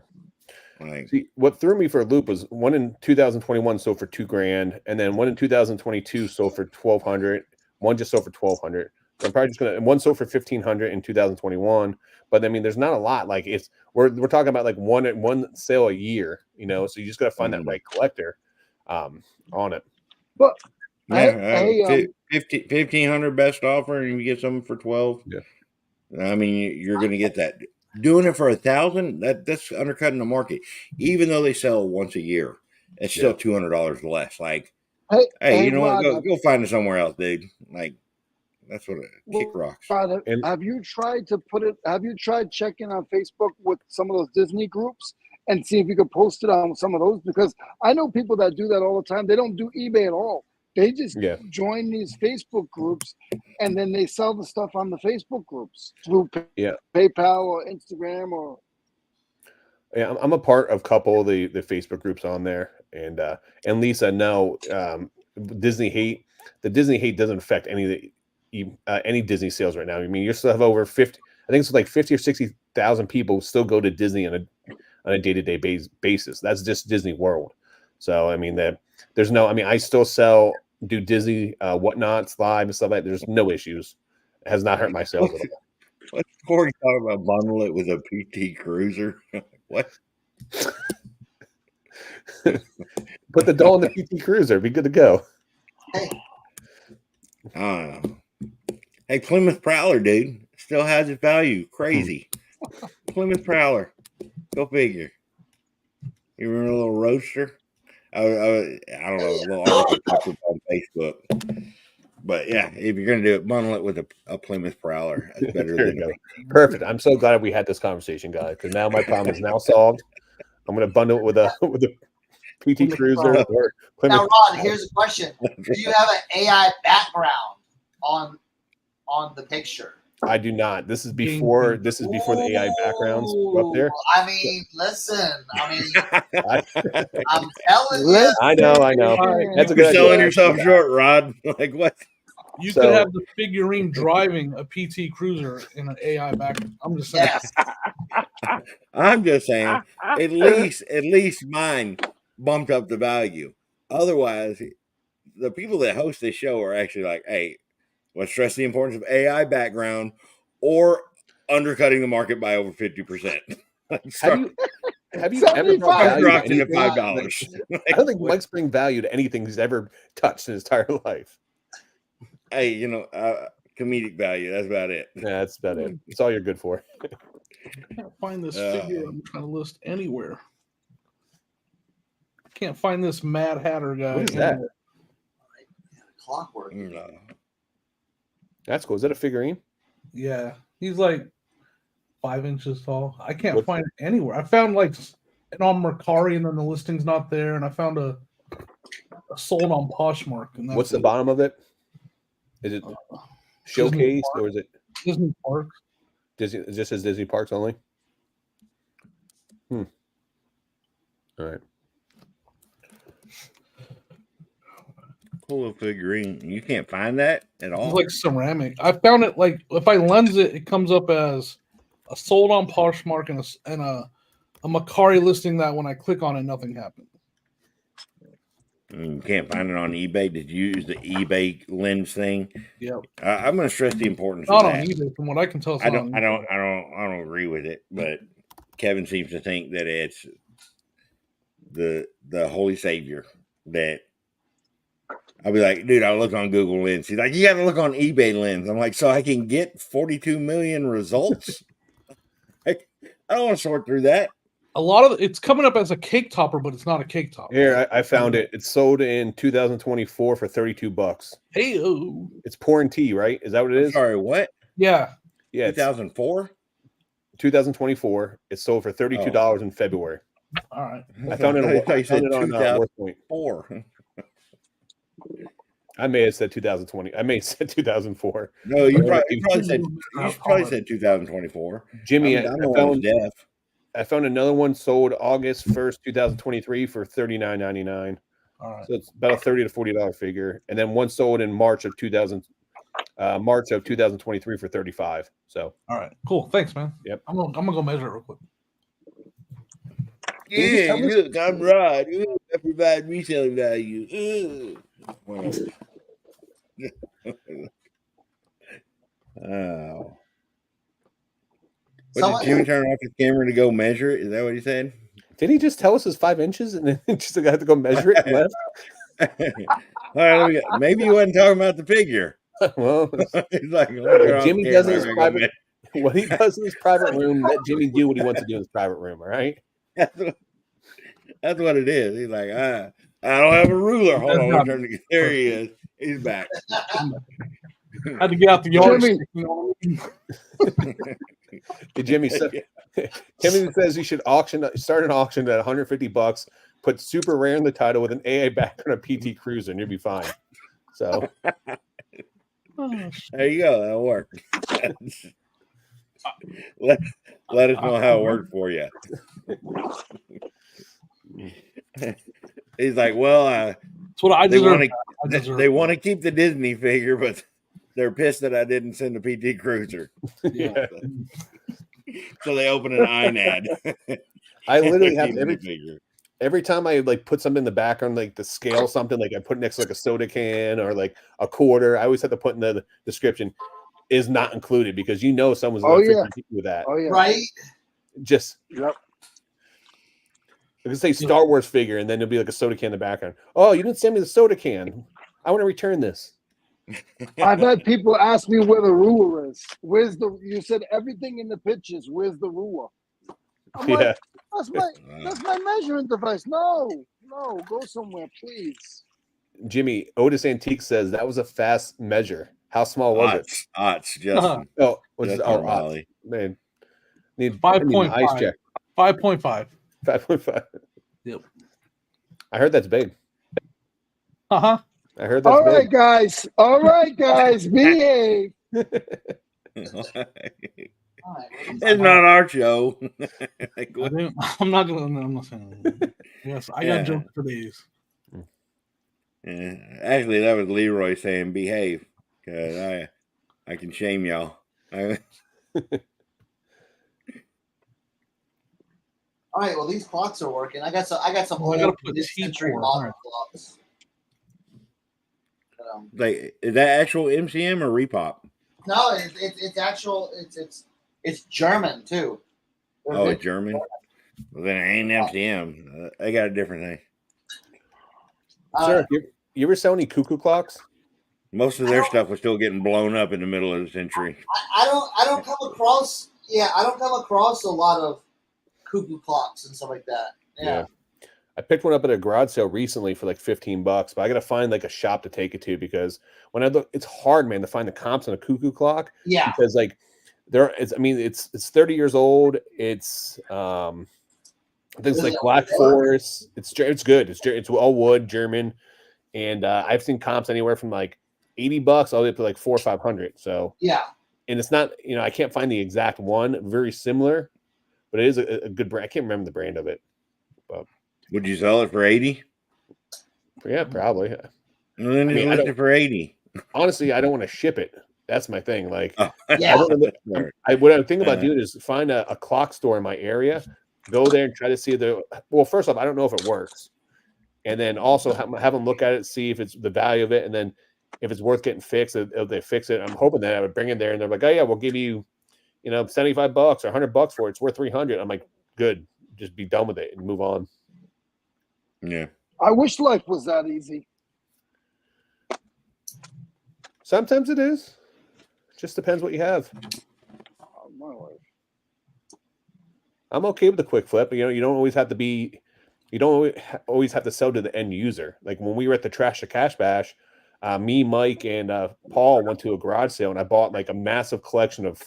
Like, see, what threw me for a loop was one in 2021 sold for $2,000, and then one in 2022 sold for 1,200. One just sold for 1,200. So I'm probably just gonna, and one sold for 1,500 in 2021. But I mean, there's not a lot. Like we're talking about like one sale a year, you know. So you just got to find that right collector on it. But yeah, 1,500 best offer, and you get something for 12. Yeah. I mean, you're going to get that. Doing it for 1,000, that's undercutting the market. Even though they sell once a year, it's still $200 less. Like, hey, you know what? Go find it somewhere else, dude. Like, that's what kick rocks. Rod, have you tried to put it? Have you tried checking on Facebook with some of those Disney groups and see if you could post it on some of those? Because I know people that do that all the time. They don't do eBay at all. They just join these Facebook groups and then they sell the stuff on the Facebook groups through PayPal or Instagram or. Yeah, I'm a part of a couple of the Facebook groups on there, and Lisa, no, Disney hate. The Disney hate doesn't affect any Disney sales right now. I mean, you still have over 50. I think it's like 50 or 60,000 people still go to Disney on a day-to-day basis. That's just Disney World. So I mean, there's no. I mean, I still do Disney whatnots live and stuff like that. There's no issues. It has not hurt my sales at all. What's Corey talking about? Bundle it with a PT Cruiser. What? Put the doll in the PT Cruiser. Be good to go. Hey, Plymouth Prowler, dude, still has its value. Crazy. Plymouth Prowler. Go figure. You remember a little roaster? I don't know, a little article popped up on Facebook. But yeah, if you're gonna do it, bundle it with a Plymouth Prowler. That's better than perfect. I'm so glad we had this conversation, guys, because now my problem is now solved. I'm gonna bundle it with a PT Cruiser or Plymouth. Now, Ron, here's a question: do you have an AI background on the picture? I do not. This is before the AI backgrounds up there. I mean, listen. I mean, I'm telling you. I know. That's a good You're selling idea. yourself short, Rod. Like what? You could have the figurine driving a PT Cruiser in an AI background. I'm just saying. Yes. I'm just saying. At least mine bumped up the value. Otherwise, the people that host this show are actually like, hey, let's stress the importance of AI background or undercutting the market by over 50%. Have you ever brought value to $5? I don't think Mike's bring value to anything he's ever touched in his entire life. Hey, comedic value. That's about it. Yeah, that's about it. It's all you're good for. I can't find this figure I'm trying to list anywhere. I can't find this Mad Hatter guy. What is that? Clockwork. No. That's cool. Is that a figurine? Yeah, he's like 5 inches tall. I can't find it anywhere. I found like an on Mercari, and then the listing's not there. And I found a sold on Poshmark. And what's the bottom of it? Is it showcase or is it Disney Parks? It just says Disney Parks only. All right. Cool little figurine. You can't find that at all. It's like ceramic. I found it like if I lens it, it comes up as a sold on Poshmark and a Mercari listing that when I click on it, nothing happened. You can't find it on eBay. Did you use the eBay lens thing? Yeah. I'm going to stress the importance not of that. on eBay, from what I can tell. I don't agree with it, but Kevin seems to think that it's the holy savior. That I'll be like, dude, I'll look on Google Lens. He's like, you got to look on eBay Lens. I'm like, so I can get 42 million results. Like, I don't want to sort through that. A lot of it's coming up as a cake topper, but it's not a cake topper. Here, I found it. It's sold in 2024 for $32. Hey, It's pouring tea, right? Is that what it is? Sorry, what? yeah. Yeah, it's 2004? 2024. It's sold for $32 in February. All right. I found it. I thought you said on 2004. WorthPoint. I may have said 2020. I may have said 2004. No, you probably said 2024. Jimmy, I'm the one who's deaf. I found another one sold August 1st, 2023 for $39.99. All right. So it's about a $30 to $40 figure. And then one sold in March of 2023 for $35. So all right. Cool. Thanks, man. Yep. I'm gonna go measure it real quick. Yeah, look, I'm Rod. Ooh, I provide reselling value. Ooh. Oh. What, did Jimmy turn off his camera to go measure it? Is that what he said? did he just tell us it's 5 inches and then just have to go measure it and left? All right, maybe he wasn't talking about the figure. Well, He's like, Jimmy does in his private. What he does in his private room, let Jimmy do what he wants to do in his private room. All right. That's what it is. He's like, I don't have a ruler. Hold on, let me turn the, there he is. He's back. I had to get out the yard. Hey, Jimmy says you should start an auction at $150. Put super rare in the title with an AA back on a PT Cruiser, and you'll be fine. So there you go. That'll work. let us know how it worked for you. He's like, well, that's what I deserve. They want to keep the Disney figure, but they're pissed that I didn't send a PT Cruiser. Yeah. So they open an INAD. I literally have every time I like put something in the background, like to scale something, like I put next to like a soda can or like a quarter. I always have to put in the description is not included because someone's going to with that. Oh yeah. Right? Just Yep. I can say Star Wars figure, and then there'll be like a soda can in the background. Oh, you didn't send me the soda can. I want to return this. I've had people ask me where the ruler is. You said everything in the pictures. Where's the ruler? I'm like, that's my measuring device. No, go somewhere, please. Jimmy, Otis Antique says that was a fast measure. How small was it? Justin. Oh, was it? Oh, Ollie. Man, need 5.5. check. 5.5. 5.5. Yep. I heard that's big. Uh-huh. I heard that's All big. All right, guys, behave. It's not our show. I'm not saying that. Yes, I got jokes for these. Yeah. Actually, that was Leroy saying behave because I can shame y'all. All right, well, these clocks are working. I got some I gotta put mid-century T4 model on. clocks. Like, is that actual MCM or Repop? No, it's actual. It's German too. Oh, it's German. Well, then it ain't MCM. They got a different thing. Sir, you ever sell any cuckoo clocks? Most of their stuff was still getting blown up in the middle of the century. I don't come across. Yeah, I don't come across a lot of cuckoo clocks and stuff like that. Yeah. I picked one up at a garage sale recently for like $15, but I got to find like a shop to take it to because when I look, it's hard, man, to find the comps on a cuckoo clock. Yeah. Because like it's 30 years old. It's things like Black Forest. It's good. It's all wood, German, and I've seen comps anywhere from like $80 all the way up to like $400 or $500. So yeah, and it's not, I can't find the exact one. Very similar, but it is a good brand. I can't remember the brand of it. But would you sell it for 80? Yeah, probably. And then it's listed for 80. Honestly, I don't want to ship it. That's my thing. Like, yeah. what I'm thinking about doing is find a clock store in my area, go there and try to see well, first off, I don't know if it works. And then also have them look at it, see if it's the value of it. And then if it's worth getting fixed, if they fix it, I'm hoping that I would bring it there and they're like, oh yeah, we'll give you, $75 or $100 for it. It's worth $300. I'm like, good. Just be done with it and move on. Yeah. I wish life was that easy. Sometimes it is. Just depends what you have. Oh, my life. I'm okay with the quick flip. You know, you don't always have to be, you don't always have to sell to the end user. Like when we were at the Trash to Cash Bash, me, Mike, and Paul went to a garage sale, and I bought like a massive collection of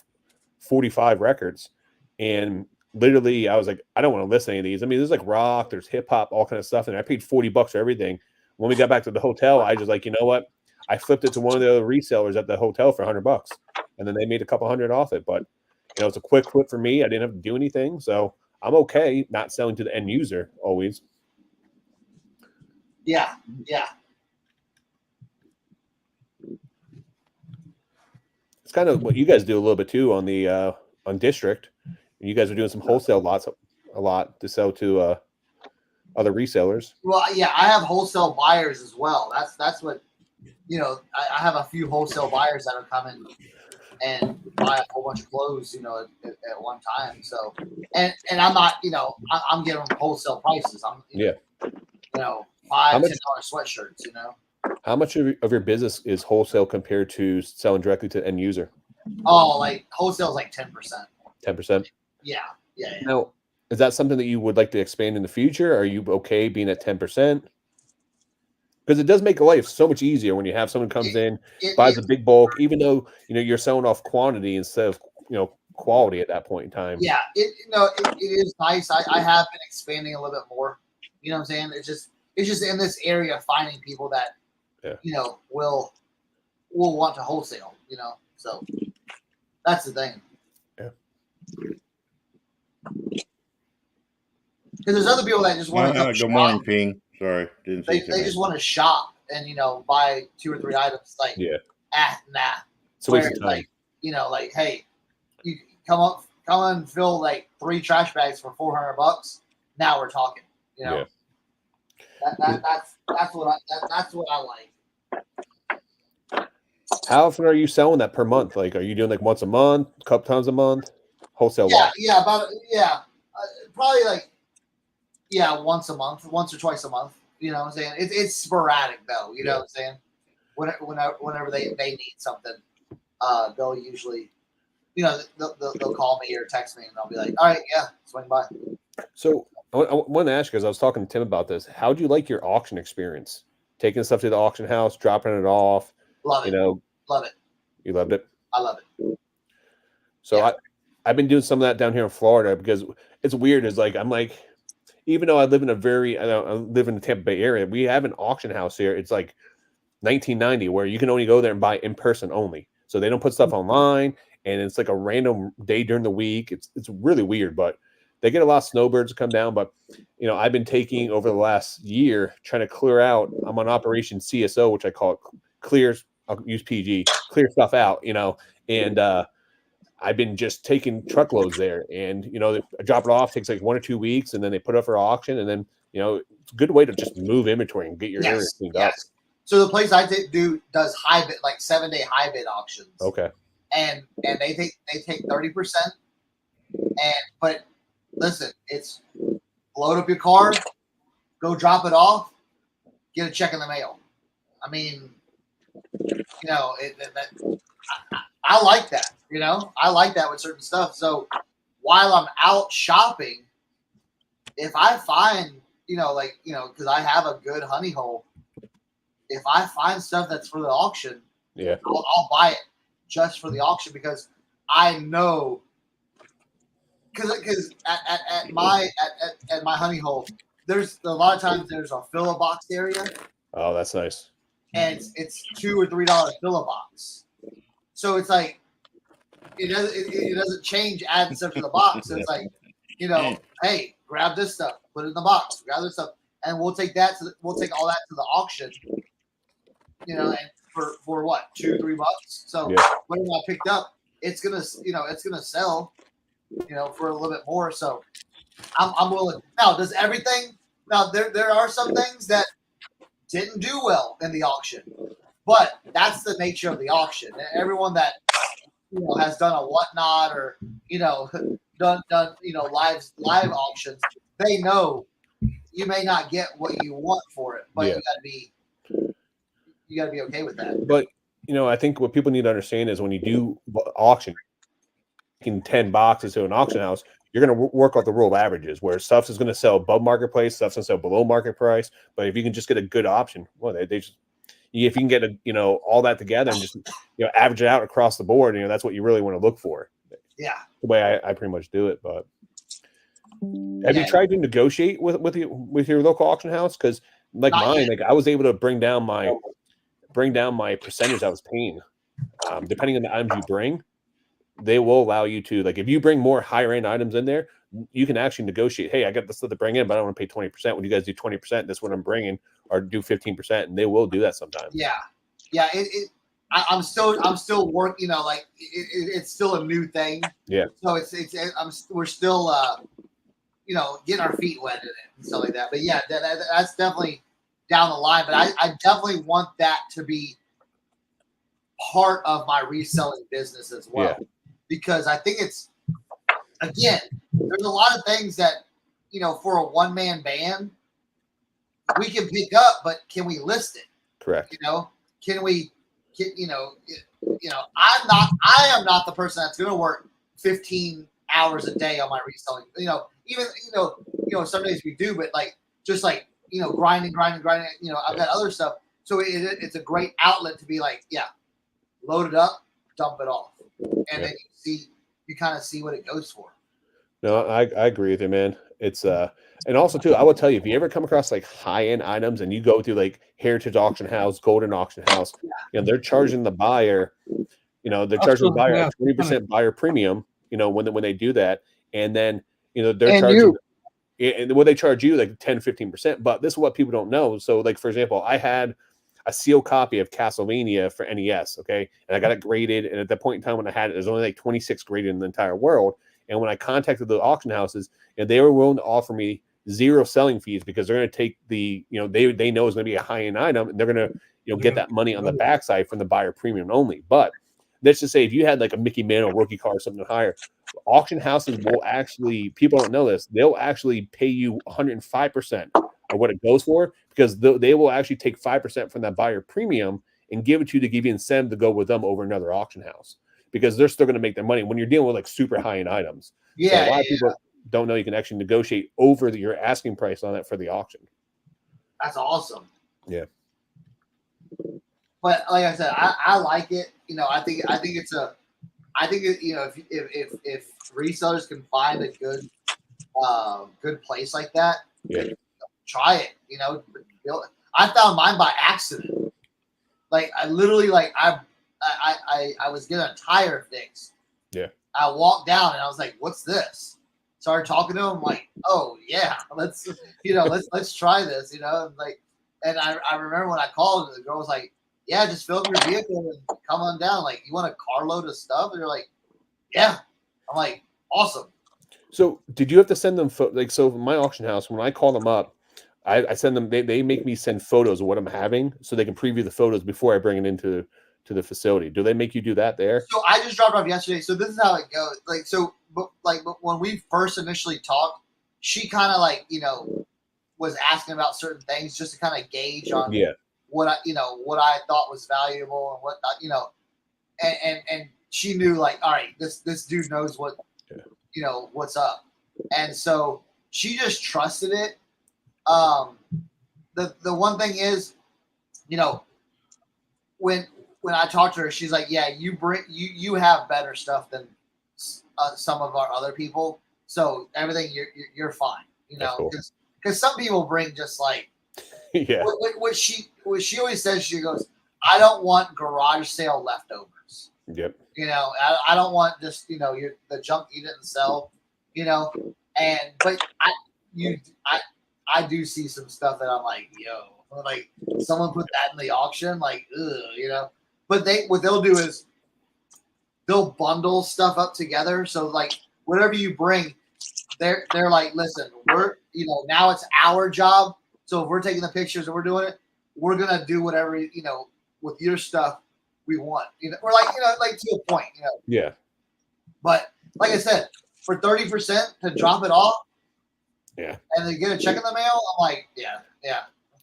45 records. And literally, I was like, I don't want to list any of these. I mean, there's like rock, there's hip hop, all kind of stuff, and I paid $40 for everything. When we got back to the hotel, I just like, you know what? I flipped it to one of the other resellers at the hotel for $100, and then they made a couple hundred off it. But you know, it's a quick flip for me. I didn't have to do anything, so I'm okay not selling to the end user always. Yeah, yeah. It's kind of what you guys do a little bit too on the on District. You guys are doing some wholesale a lot to sell to other resellers. Well, yeah, I have wholesale buyers as well. That's what, you know, I have a few wholesale buyers that are coming and buy a whole bunch of clothes, you know, at one time. So, and I'm not, you know, I'm giving them wholesale prices. I'm, you know, $5-10 sweatshirts, you know. How much of your business is wholesale compared to selling directly to the end user? Oh, like wholesale is like 10%. 10%. Yeah. Now, is that something that you would like to expand in the future? Are you okay being at 10%? Because it does make life so much easier when you have someone comes in, buys a big bulk, even though you know you're selling off quantity instead of quality at that point in time. Yeah, it is nice. I have been expanding a little bit more. You know what I'm saying? It's just in this area finding people that you know will want to wholesale. You know, so that's the thing. Yeah. Because there's other people that just want to good morning, Ping. Sorry, didn't they just want to shop and buy 2 or 3 items. Like nah. It's a waste of time. Like, like, hey, you come and fill like 3 trash bags for $400. Now we're talking. You know, that's what I like. How often are you selling that per month? Like, are you doing like once a month, a couple times a month, wholesale? Probably like once a month, once or twice a month. You know what I'm saying? It's sporadic though. You know what I'm saying? Whenever they need something, they'll usually, they'll call me or text me, and I'll be like, all right, swing by. So I want to ask you, because I was talking to Tim about this. How do you like your auction experience? Taking stuff to the auction house, dropping it off. Love it. Love it. You loved it. I love it. So I've been doing some of that down here in Florida because it's weird. Is like I'm like, even though I live in I live in the Tampa Bay area, we have an auction house here. It's like 1990 where you can only go there and buy in person only. So they don't put stuff online, and it's like a random day during the week. It's really weird, but they get a lot of snowbirds to come down. But I've been taking over the last year trying to clear out. I'm on Operation CSO, which I call it clear. I'll use PG, clear stuff out, and I've been just taking truckloads there, and I drop it off, takes like 1 or 2 weeks, and then they put it up for auction, and then it's a good way to just move inventory and get your area cleaned up. So the place I do does high bid, like 7-day high bid auctions. Okay. And they take 30%. But listen, it's load up your car, go drop it off, get a check in the mail. I mean, I like that. I like that with certain stuff. So while I'm out shopping, if I find, because I have a good honey hole, if I find stuff that's for the auction, I'll buy it just for the auction, because I know, because at my honey hole, there's a lot of times there's a fill a box area. Oh, that's nice. And it's $2 or $3 fill a box. So it's like it doesn't change adding stuff to the box. So it's like, hey, grab this stuff, put it in the box, grab this stuff, and we'll take all that to the auction. And for what, $2-3? So whatever I picked up, it's gonna sell, for a little bit more. So I'm willing. Now, does everything? Now there are some things that didn't do well in the auction, but that's the nature of the auction. Everyone that has done a whatnot or done live auctions, they know you may not get what you want for it, but you gotta be okay with that. But I think what people need to understand is when you do auction, in 10 boxes to an auction house, you're going to work out the rule of averages, where stuff is going to sell above market price, stuff's going to sell below market price. But if you can just get a good option, well, they just, if you can get all that together and just average it out across the board, that's what you really want to look for. Yeah, the way I pretty much do it. But have you tried to negotiate with your local auction house? Because like Not mine, yet. like I was able to bring down my percentage I was paying. Depending on the items you bring, they will allow you to, like, if you bring more higher end items in there, you can actually negotiate. Hey, I got this stuff to bring in, but I don't want to pay 20%. When you guys do 20%, that's what I'm bringing, or do 15%, and they will do that sometimes. Yeah. I'm still working. It's still a new thing. Yeah. So we're still getting our feet wet in it and stuff like that. But yeah, that's definitely down the line. But I definitely want that to be part of my reselling business as well. Yeah. Because I think it's, again, there's a lot of things that, for a one-man band, we can pick up, but can we list it? Correct. Can we, I am not the person that's going to work 15 hours a day on my reselling. Some days we do, but grinding. I've got other stuff. So it's a great outlet to be like, load it up, dump it off. And then you kind of see what it goes for. No, I agree with you, man. It's and also too, I will tell you, if you ever come across like high end items and you go through like Heritage Auction House, Golden Auction House, they're charging the buyer, they're charging the buyer a 20% buyer premium, when they do that, and then they're charging. And when they charge you like 10-15%, but this is what people don't know. So, like, for example, I had a sealed copy of Castlevania for NES, okay, and I got it graded. And at that point in time when I had it, there's only like 26 graded in the entire world. And when I contacted the auction houses, and they were willing to offer me 0 selling fees because they're going to take the, they know it's going to be a high end item, and they're going to, get that money on the backside from the buyer premium only. But let's just say if you had like a Mickey Mantle rookie card or something higher, auction houses will actually, people don't know this, they'll actually pay you 105% of what it goes for, because they will actually take 5% from that buyer premium and give it to you to give you incentive to go with them over another auction house, because they're still going to make their money when you're dealing with like super high end items. Yeah. So a lot of people don't know you can actually negotiate over your asking price on that for the auction. That's awesome. Yeah. But like I said, I like it. I think if resellers can find a good place like that, try it. Build it. I found mine by accident. Like I literally, I was getting a tire fixed. Yeah. I walked down and I was like, "What's this?" Started talking to him, like, "Oh yeah, let's try this." And I remember when I called, the girl was like, "Yeah, just fill up your vehicle and come on down. Like, you want a carload of stuff?" And they're like, "Yeah." I'm like, "Awesome." So did you have to send them so my auction house, when I call them up, I send them, they make me send photos of what I'm having so they can preview the photos before I bring it into the facility. Do they make you do that there? So I just dropped off yesterday. So this is how it goes. But when we first initially talked, she kind of was asking about certain things just to kind of gauge on what I thought was valuable and what and she knew, like, all right, this dude knows what what's up, and so she just trusted it. The one thing is, when I talked to her, she's like, "Yeah, you have better stuff than some of our other people, so everything you're fine." Because some people bring just like what she always says. She goes, "I don't want garage sale leftovers." Yep. I don't want just the junk you didn't sell. But I do see some stuff that I'm like, yo, like someone put that in the auction, like, ugh, But what they'll do is they'll bundle stuff up together. So like whatever you bring, they're like, listen, we're now it's our job. So if we're taking the pictures and we're doing it, we're gonna do whatever with your stuff we want. We're like to a point, Yeah. But like I said, for 30% to drop it off, and then get a check in the mail, I'm like, yeah.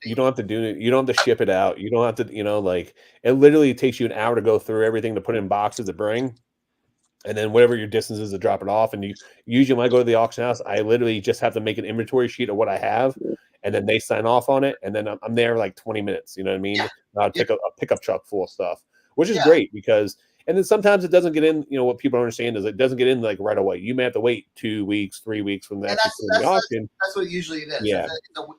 You don't have to do it. You don't have to ship it out. You don't have to, it literally takes you an hour to go through everything to put in boxes to bring. and then whatever your distance is to drop it off. And you usually when I go to the auction house, I literally just have to make an inventory sheet of what I have, and then they sign off on it, and then I'm there like 20 minutes. You know what I mean? Yeah. I'll take a pickup truck full of stuff, which is Yeah. great because. And then sometimes it doesn't get in. You know what people don't understand is it doesn't get in like right away. You may have to wait 2 weeks, 3 weeks from the auction. That's what usually it is. Yeah,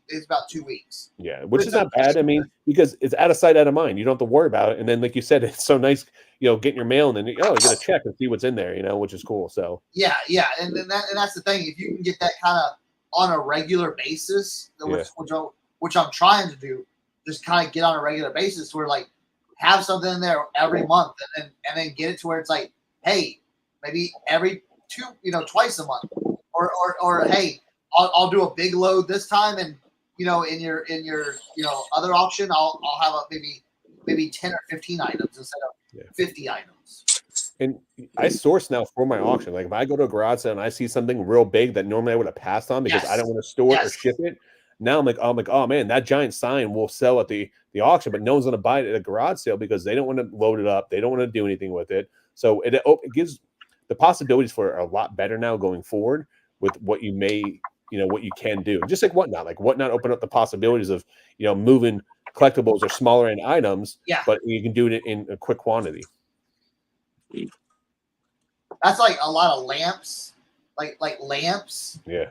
it's about 2 weeks. Yeah, which is not bad. I mean, because it's out of sight, out of mind. You don't have to worry about it. And then, like you said, it's so nice. You know, getting your mail and then you get to check and see what's in there. You know, which is cool. So yeah, and that's the thing. If you can get that kind of on a regular basis, which I'm trying to do, just kind of get on a regular basis where like. Have something in there every month and then get it to where it's like, hey, maybe every twice a month or hey, I'll do a big load this time. And, in your other auction, I'll have maybe 10 or 15 items instead of 50 items. And I source now for my auction. Like if I go to a garage sale and I see something real big that normally I would have passed on because I don't want to store it or ship it. Now I'm like, oh man, that giant sign will sell at the auction, but no one's going to buy it at a garage sale because they don't want to load it up. They don't want to do anything with it. So it gives the possibilities for a lot better now going forward with what you may, what you can do. Just like Whatnot open up the possibilities of, moving collectibles or smaller end items, but you can do it in a quick quantity. That's like a lot of lamps, like lamps. Yeah.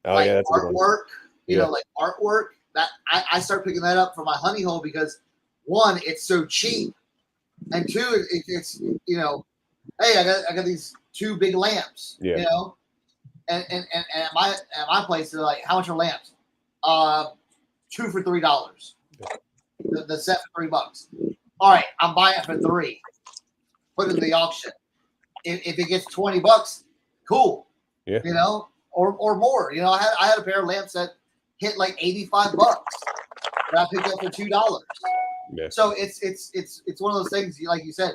That's artwork, like artwork. That I start picking that up for my honey hole because one, it's so cheap, and two, it's hey, I got these 2 big lamps, and at my place they're like, how much are lamps? 2 for $3. The set for $3. All right, I'm buying it for 3. Put it in the auction. If it gets $20, cool. Yeah. Or more. I had a pair of lamps that hit like $85 that I picked up for $2. Yeah. So it's one of those things, like you said,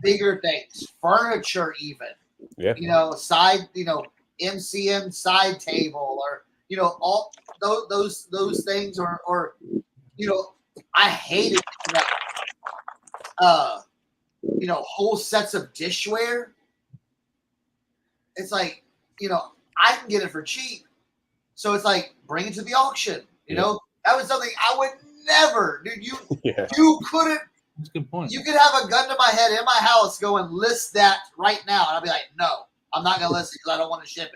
bigger things, furniture even. Yeah. Side, MCM side table or all those things or I hated whole sets of dishware. It's like, I can get it for cheap. So it's like, bring it to the auction. That was something I would never, dude. You couldn't. That's a good point. You could have a gun to my head in my house go and list that right now. And I'll be like, no, I'm not going to list it because I don't want to ship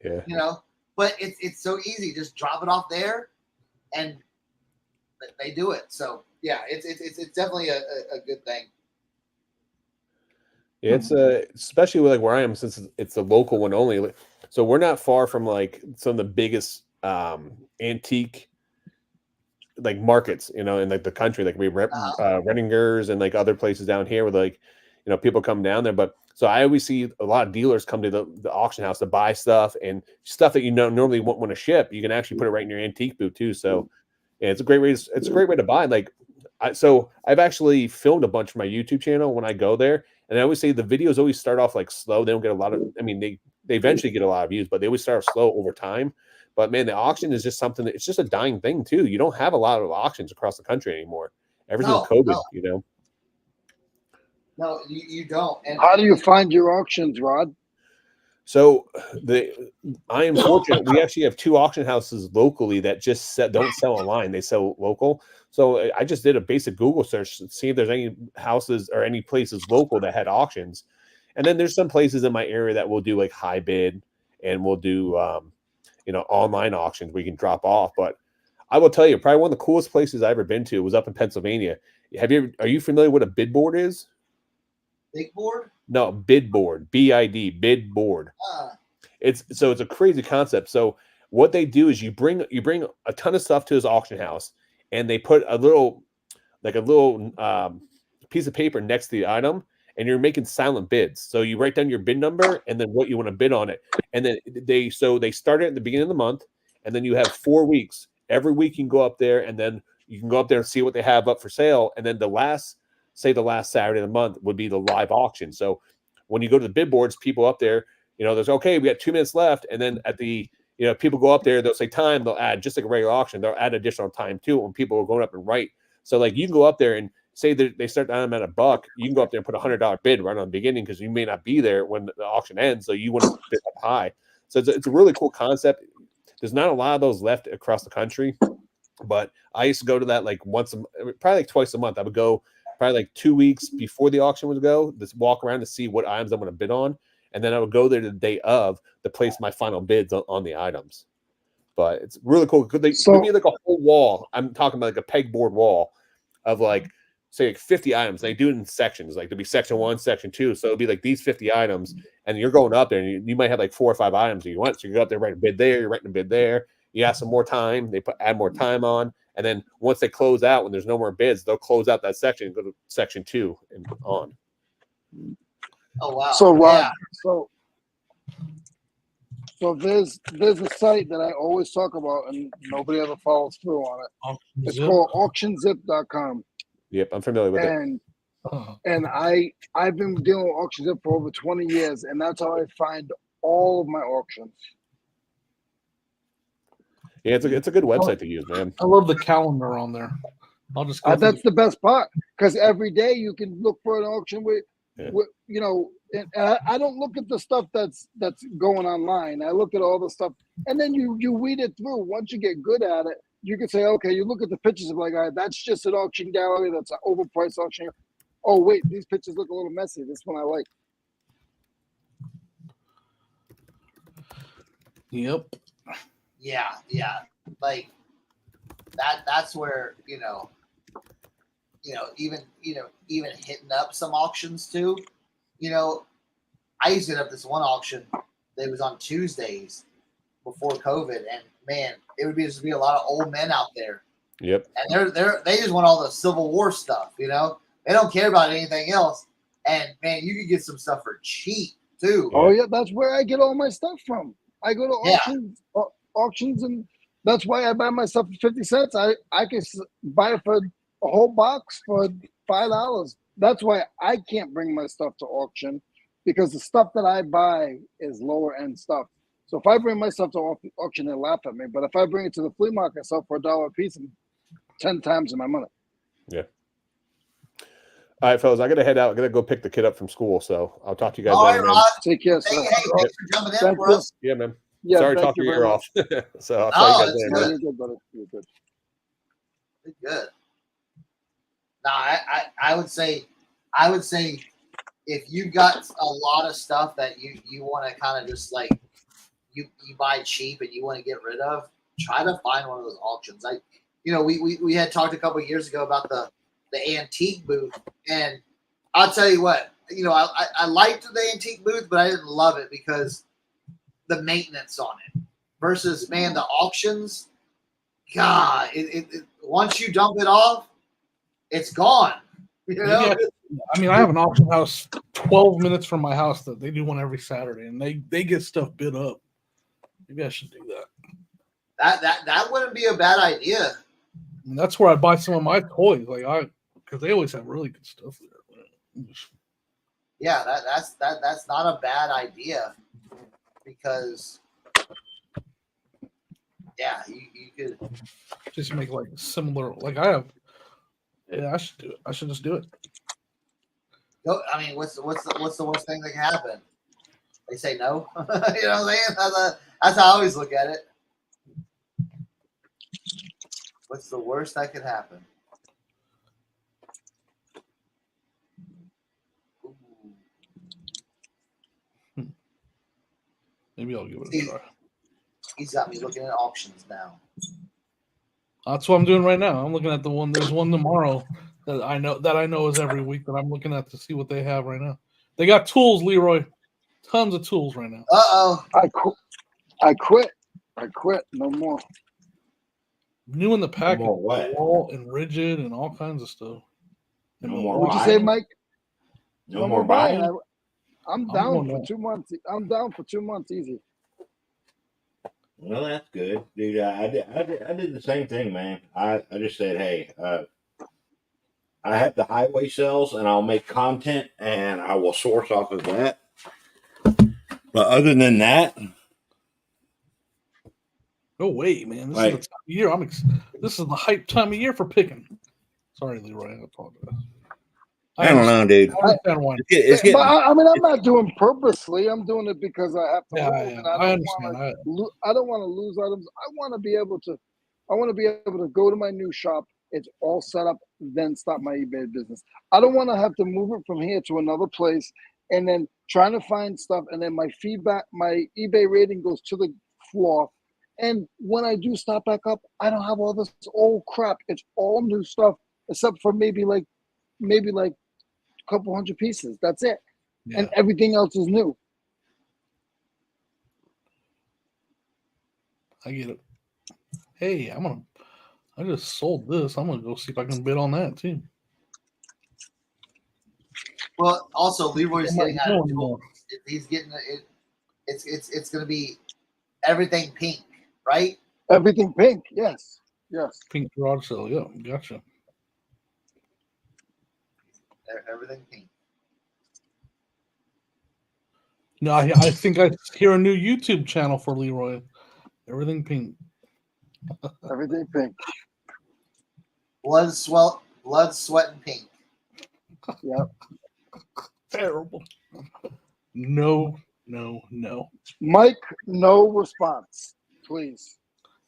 it. Yeah. But it's so easy. Just drop it off there and they do it. So yeah, it's definitely a good thing. Yeah, it's especially with like where I am, since it's a local one only. So we're not far from like some of the biggest antique like markets, in like the country. Like we have Renninger's and like other places down here where like people come down there. But so I always see a lot of dealers come to the auction house to buy stuff and stuff that normally won't want to ship. You can actually put it right in your antique booth too. So yeah, it's a great way. It's a great way to buy. Like so I've actually filmed a bunch for my YouTube channel when I go there. And I always say the videos always start off like slow. They don't get a lot of, they eventually get a lot of views, but they always start off slow over time. But man, the auction is just something it's just a dying thing too. You don't have a lot of auctions across the country anymore. Ever since COVID, No, you don't. And how do you find your auctions, Rod? So I am fortunate. We actually have 2 auction houses locally that just don't sell online. They sell local. So I just did a basic Google search to see if there's any houses or any places local that had auctions. And then there's some places in my area that will do like high bid and we'll do, online auctions where you can drop off. But I will tell you, probably one of the coolest places I've ever been to was up in Pennsylvania. Are you familiar with what a bid board is? Big board? No, bid board, BID, bid board. It's a crazy concept. So what they do is you bring a ton of stuff to this auction house, and they put a little piece of paper next to the item, and you're making silent bids. So you write down your bid number and then what you want to bid on it, and then they start it at the beginning of the month, and then you have 4 weeks. Every week you can go up there, and then you can go up there and see what they have up for sale, and then the last Saturday of the month would be the live auction. So when you go to the bid boards, people up there, there's we got 2 minutes left. And then at the, people go up there, they'll say time, they'll add just like a regular auction. They'll add additional time too when people are going up and write. So like you can go up there and say that they start them at $1, you can go up there and put $100 bid right on the beginning because you may not be there when the auction ends, so you want to bid up high. So it's a really cool concept. There's not a lot of those left across the country, but I used to go to that like probably like twice a month. I would go probably like 2 weeks before the auction would go, just walk around to see what items I'm going to bid on, and then I would go there the day of to place my final bids on the items. But it's really cool. Could they give me like a whole wall? I'm talking about like a pegboard wall of like, say, like 50 items. They do it in sections, like there'd be section 1, section 2. So it'd be like these 50 items, and you're going up there, and you might have like 4 or 5 items you want. So you go up there, write a bid there, you're writing a bid there. You ask them more time, they add more time on, and then once they close out, when there's no more bids, they'll close out that section and go to section 2 and on. Oh wow! So Rob, Yeah. so there's a site that I always talk about and nobody ever follows through on it. It's called auctionzip.com. Yep, I'm familiar with it. And I've been dealing with AuctionZip for over 20 years, and that's how I find all of my auctions. Yeah, it's a good website to use, man. I love the calendar on there. I'll just go. That's the best part, because every day you can look for an auction with you know. And I don't look at the stuff that's going online. I look at all the stuff, and then you weed it through. Once you get good at it, you can say, okay, you look at the pictures of like, all right, that's just an auction gallery. That's an overpriced auction. Oh wait, these pictures look a little messy. This one I like. Yep. Yeah. Like that's where even hitting up some auctions too. I used to hit up this one auction that was on Tuesdays before COVID, and man, it would just be a lot of old men out there. Yep. And they just want all the Civil War stuff, They don't care about anything else. And man, you can get some stuff for cheap too. Oh yeah, that's where I get all my stuff from. I go to auctions, and that's why I buy my stuff for 50 cents. I can buy it for a whole box for $5. That's why I can't bring my stuff to auction, because the stuff that I buy is lower end stuff. So if I bring my stuff to auction, they laugh at me. But if I bring it to the flea market, I sell for $1 a piece and 10 times my money. Yeah. All right, fellas, I got to head out. I got to go pick the kid up from school. So I'll talk to you guys All later, right, man. Rod. Take care, Hey, sir. thanks for jumping in Thank for you. us. Yeah, man. Yeah, Sorry to thank talk you your very ear much. off. So I'll talk to you guys later, No, man. you're good, buddy. You're good. Good. No, I would say if you've got a lot of stuff that you want to kind of just like you buy cheap and you want to get rid of, try to find one of those auctions. We had talked a couple of years ago about the antique booth, and I'll tell you what, I liked the antique booth, but I didn't love it because the maintenance on it versus, man, the auctions. God, it once you dump it off, it's gone. I have an auction house 12 minutes from my house that they do one every Saturday, and they get stuff bid up. Maybe I should do that. That wouldn't be a bad idea. And that's where I buy some of my toys, because they always have really good stuff there. Yeah, that's not a bad idea, because you could just make like similar. Like I have. Yeah, I should do it. I should just do it. I mean, what's the worst thing that can happen? They say no. You know what I'm saying? That's how I always look at it. What's the worst that could happen? Maybe I'll give it a try. He's got me looking at auctions now. That's what I'm doing right now. I'm looking at the one. There's one tomorrow that I know is every week that I'm looking at to see what they have right now. They got tools, Leroy. Tons of tools right now. Uh-oh. I quit. No more. New in the package. No more what? Wall and rigid and all kinds of stuff. No more What'd you buying? say, Mike? No more buying? I'm down for 2 months. I'm down for 2 months easy. Well, that's good, dude. I did the same thing, man. I just said, hey, I have the highway sales, and I'll make content, and I will source off of that. But other than that, no way, man. This is the time of year. This is the hype time of year for picking. Sorry, Leroy. I apologize. I don't know, dude. I understand why. It's But getting. I mean, I'm not doing purposely. I'm doing it because I have to Yeah, move, yeah, and I understand. I don't want to lose items. I want to be able to go to my new shop. It's all set up, then start my eBay business. I don't want to have to move it from here to another place, and then trying to find stuff, and then my eBay rating goes to the floor. And when I do start back up, I don't have all this old crap. It's all new stuff, except for maybe like a couple hundred pieces. That's it. Yeah. And everything else is new. I get it. Hey, I just sold this. I'm gonna go see if I can bid on that too. Well, also Leroy's getting out of more. He's getting it. It's going to be everything pink, right? Everything pink. Yes. Pink garage sale. Yeah, gotcha. Everything pink. No, I think I hear a new YouTube channel for Leroy. Everything pink. Everything pink. Blood, sweat, and pink. Yep. Terrible. No. Mike, no response, please.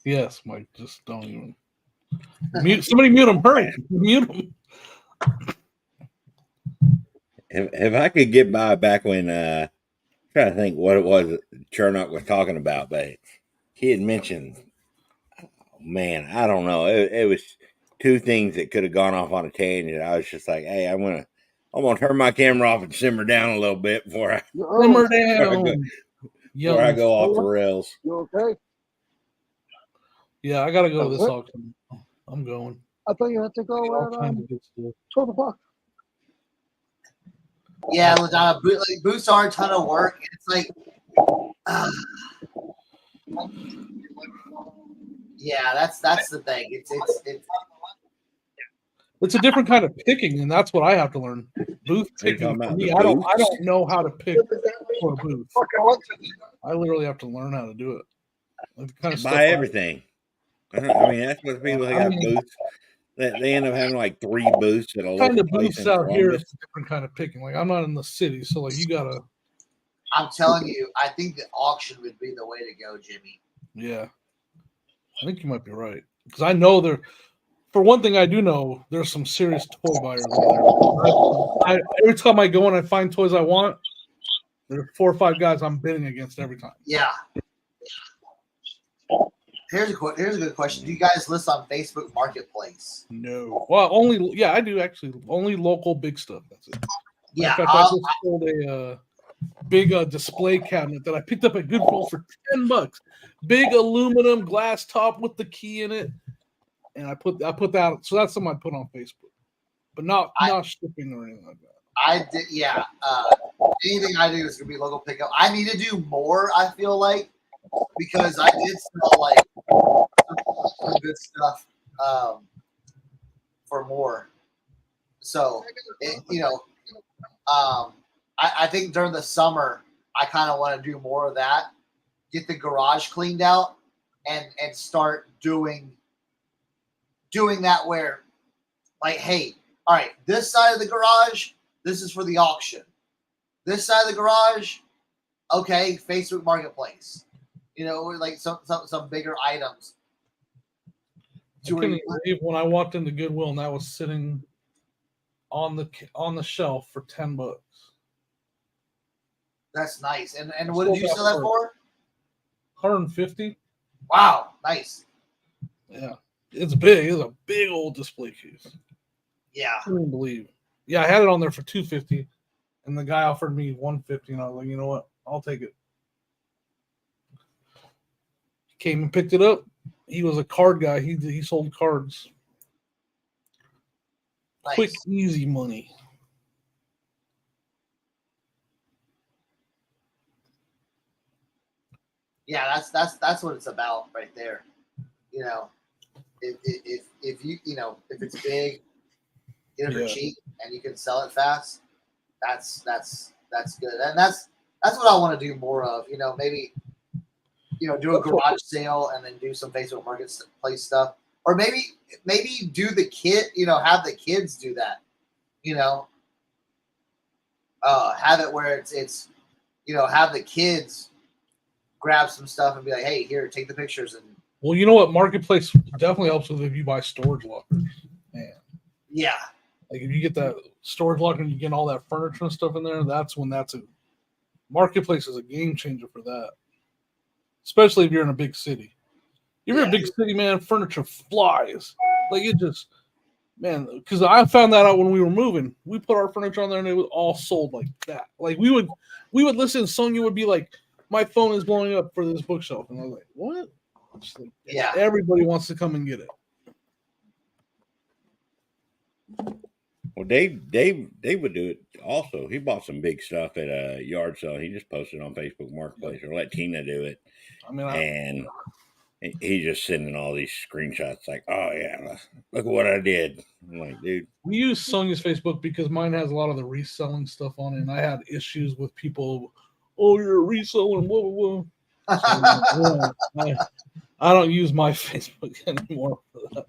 Yes, Mike. Just don't even. Somebody mute him. Hurry. Mute him. If I could get by back when trying to think what it was Chernock was talking about, but he had mentioned, man, I don't know. It was two things that could have gone off on a tangent. I was just like, hey, I'm gonna turn my camera off and simmer down a little bit before I Simmer down. before I go off the rails. You okay? Yeah, I gotta go to this What? auction. I'm going. I thought you had to go All at kinds of good stuff. 12 o'clock. Yeah, Ladonna, boots are a ton of work. It's like, yeah, that's the thing. It's a different kind of picking, and that's what I have to learn. Booth Are you picking talking for about me. the I don't booths? know how to pick for a booth. I literally have to learn how to do it. The kind of stuff Buy everything. I mean, that's what people that got booths. They end up having like 3 booths at a kind local of place booths in out here. Columbus. It's a different kind of picking. Like I'm not in the city, so like you gotta. I'm telling you, I think the auction would be the way to go, Jimmy. Yeah, I think you might be right because I know there. For one thing, I do know there's some serious toy buyers over there. Every time I go and I find toys I want, there are 4 or 5 guys I'm bidding against every time. Yeah. Here's a good question. Do you guys list on Facebook Marketplace? No. Well, I do actually. Only local big stuff. That's it. Yeah. In fact, I just sold a big display cabinet that I picked up at Goodwill for $10. Big aluminum glass top with the key in it. And I put that, so that's something I put on Facebook, but not shipping or anything like that. I did, yeah. Anything I do is gonna be local pickup. I need to do more. I feel like because I did smell like some good stuff for more. So I think during the summer I kind of want to do more of that. Get the garage cleaned out and start doing that where, like, hey, all right, this side of the garage, this is for the auction. This side of the garage, okay, Facebook Marketplace. Like some bigger items. I couldn't believe when I walked into Goodwill and that was sitting on the shelf for $10. That's nice. And what did you sell that for? $150. Wow, nice. Yeah. It's big. It's a big old display case. Yeah. I couldn't believe. Yeah, I had it on there for $250, and the guy offered me $150, and I was like, you know what? I'll take it. Came and picked it up. He was a card guy. He sold cards. Nice. Quick, easy money. Yeah, that's what it's about right there. If it's big, get it for cheap, and you can sell it fast. That's good, and that's what I want to do more of. Maybe do a garage sale and then do some Facebook Marketplace stuff. or maybe do the kid, have the kids do that, have it where it's have the kids grab some stuff and be like, hey, here, take the pictures. And well, you know what? Marketplace definitely helps with if you buy storage lockers. Man. Yeah. Like if you get that storage locker and you get all that furniture and stuff in there, that's a Marketplace is a game changer for that. Especially if you're in a big city. If you're in a big city, man, furniture flies. Like it just, man, because I found that out when we were moving. We put our furniture on there and it was all sold like that. Like we would listen, Sonia would be like, my phone is blowing up for this bookshelf. And I was like, what? Like, everybody wants to come and get it. Well, Dave would do it also. He bought some big stuff at a yard sale. He just posted on Facebook Marketplace or let Tina do it. And he's just sending all these screenshots like, oh, yeah, look at what I did. I'm like, dude. We use Sonia's Facebook because mine has a lot of the reselling stuff on it. And I had issues with people, oh, you're a reseller, blah, blah, blah. So, I don't use my Facebook anymore for that.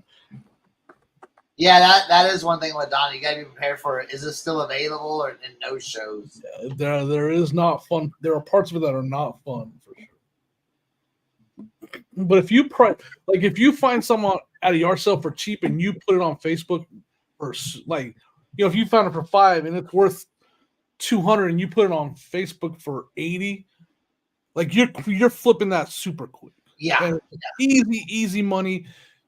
Yeah, that is one thing with Don. You got to be prepared for it. Is it still available or in no shows? Yeah, there is not fun. There are parts of it that are not fun for sure. But if you if you find someone at a yard sale for cheap and you put it on Facebook for if you found it for $5 and it's worth $200 and you put it on Facebook for $80, like you're flipping that super quick. Yeah. Easy money.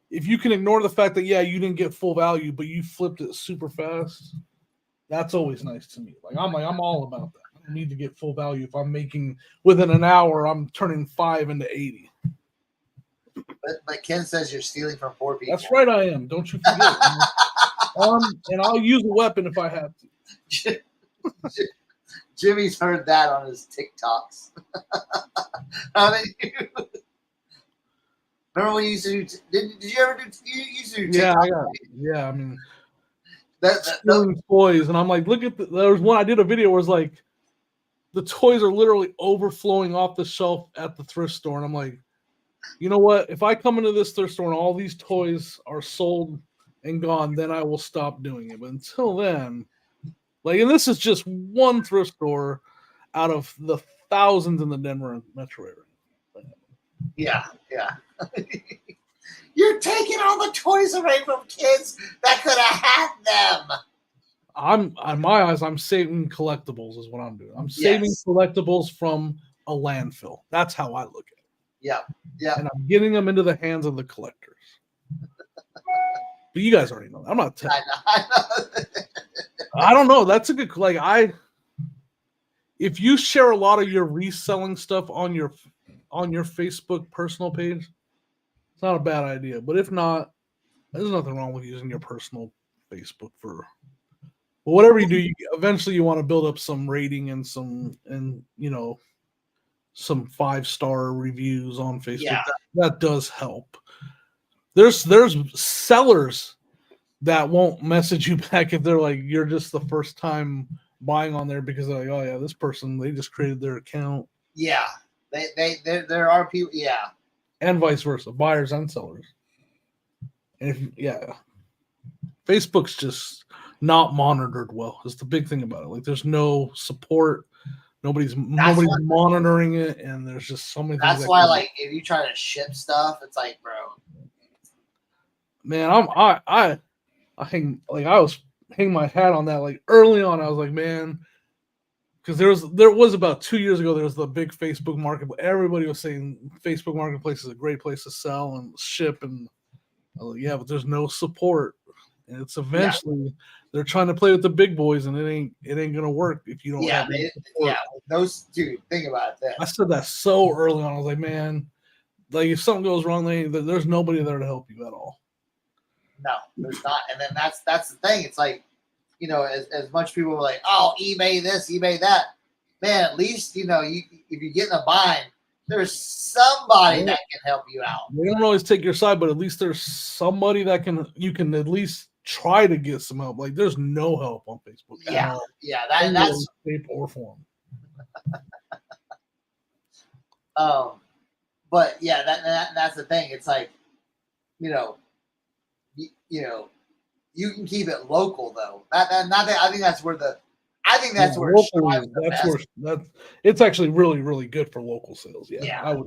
If you can ignore the fact that, you didn't get full value, but you flipped it super fast, that's always nice to me. I'm all about that. I don't need to get full value. If I'm making within an hour, I'm turning 5 into 80. But Ken says you're stealing from poor people. That's right, I am. Don't you forget. And I'll use a weapon if I have to. Jimmy's heard that on his TikToks. Remember when you used to do? Did you ever do? You used to do TikTok? Yeah. I mean, stealing toys, and I'm like, look at there was one I did a video where it's like, the toys are literally overflowing off the shelf at the thrift store, and I'm like, you know what? If I come into this thrift store and all these toys are sold and gone, then I will stop doing it. But until then, and this is just one thrift store out of the thousands in the Denver metro area. Yeah. You're taking all the toys away from kids that could have had them. On my eyes, I'm saving collectibles is what I'm doing. I'm saving collectibles from a landfill. That's how I look at it. Yeah. And I'm getting them into the hands of the collectors. But you guys already know that. I'm not telling. I know. I don't know. That's a good if you share a lot of your reselling stuff on your Facebook personal page, it's not a bad idea. But if not, there's nothing wrong with using your personal Facebook for whatever you do. Eventually, you want to build up some rating and some 5-star reviews on Facebook. Yeah. That does help. There's sellers that won't message you back if they're like, you're just the first time buying on there because they're like, oh yeah, this person, they just created their account. Yeah. There are people, and vice versa, buyers and sellers. And Facebook's just not monitored well. Is the big thing about it. There's no support, nobody's monitoring it, and there's just so many. That's why, if you try to ship stuff, it's like, bro, man, I was hanging my hat on that. Early on, I was like, man. Because there was about 2 years ago, there was the big Facebook marketplace. Everybody was saying Facebook Marketplace is a great place to sell and ship. And I was like, but there's no support. And it's eventually they're trying to play with the big boys, and it ain't gonna work if you don't have support. Those dude, think about that. I said that so early on. I was like, man, if something goes wrong, there's nobody there to help you at all. No, there's not. And then that's the thing. It's like, as much people were like, oh, eBay this, eBay that. Man, at least, if you get in a bind, there's somebody that can help you out. They don't always take your side, but at least there's somebody that you can at least try to get some help. There's no help on Facebook. That's shape or form. But that's the thing. It's like, you can keep it local though. I think that's where where it local, shines the that's best. where it's actually really, really good for local sales. Yeah, Yeah, I would.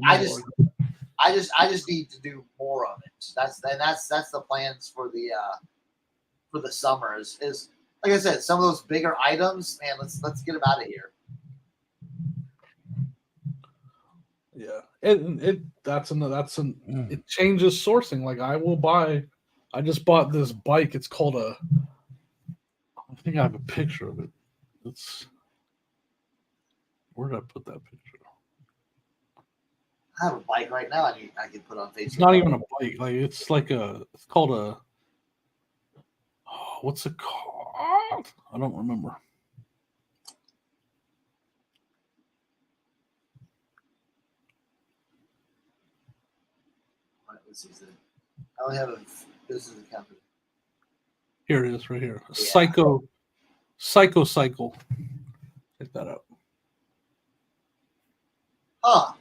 I just need to do more of it. That's the plans for the summer. Is like I said, some of those bigger items, man. Let's get them out of here. Yeah, it changes sourcing. Like I just bought this bike. It's called I think I have a picture of it. Where did I put that picture? I have a bike right now. I can put on Facebook. It's not even a bike. Like it's called a. Oh, what's it called? I don't remember. This is it. I only have a business account. Here it is, right here. Yeah. Psycho Cycle. Check that out. Huh.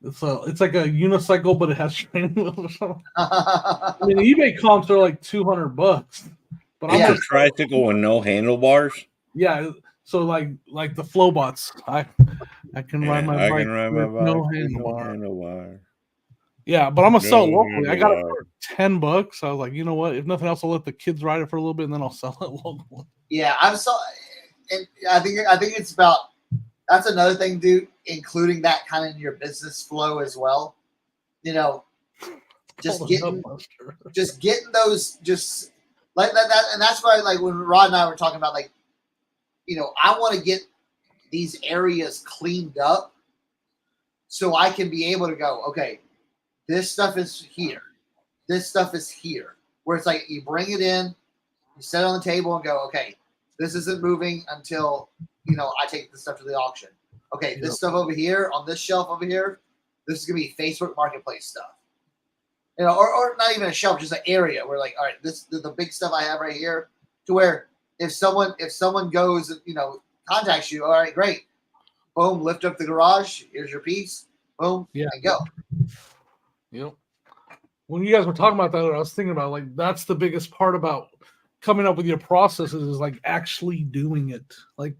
It's like a unicycle, but it has training wheels or something. I mean, eBay comps are like $200, but It's a tricycle with no handlebars. Yeah, so like the Flowbots, I can ride my bike. I can ride my bike. No handlebar. Yeah, but I'm gonna sell it locally. I got it for $10. I was like, you know what? If nothing else, I'll let the kids ride it for a little bit, and then I'll sell it locally. Yeah, and I think it's about. That's another thing, dude. Including that kind of in your business flow as well. Just getting those just like that, and that's why like when Rod and I were talking about like, I want to get these areas cleaned up so I can be able to go, okay, this stuff is here. This stuff is here. Where it's like you bring it in, you set it on the table and go, okay, this isn't moving until, I take this stuff to the auction. Okay, this stuff over here on this shelf over here, this is going to be Facebook Marketplace stuff. Or not even a shelf, just an area where like, all right, this the big stuff I have right here to where if someone goes, contacts you, all right, great. Boom, lift up the garage. Here's your piece. Boom, and go. Yep. When you guys were talking about that, I was thinking about like that's the biggest part about coming up with your processes is like actually doing it. Like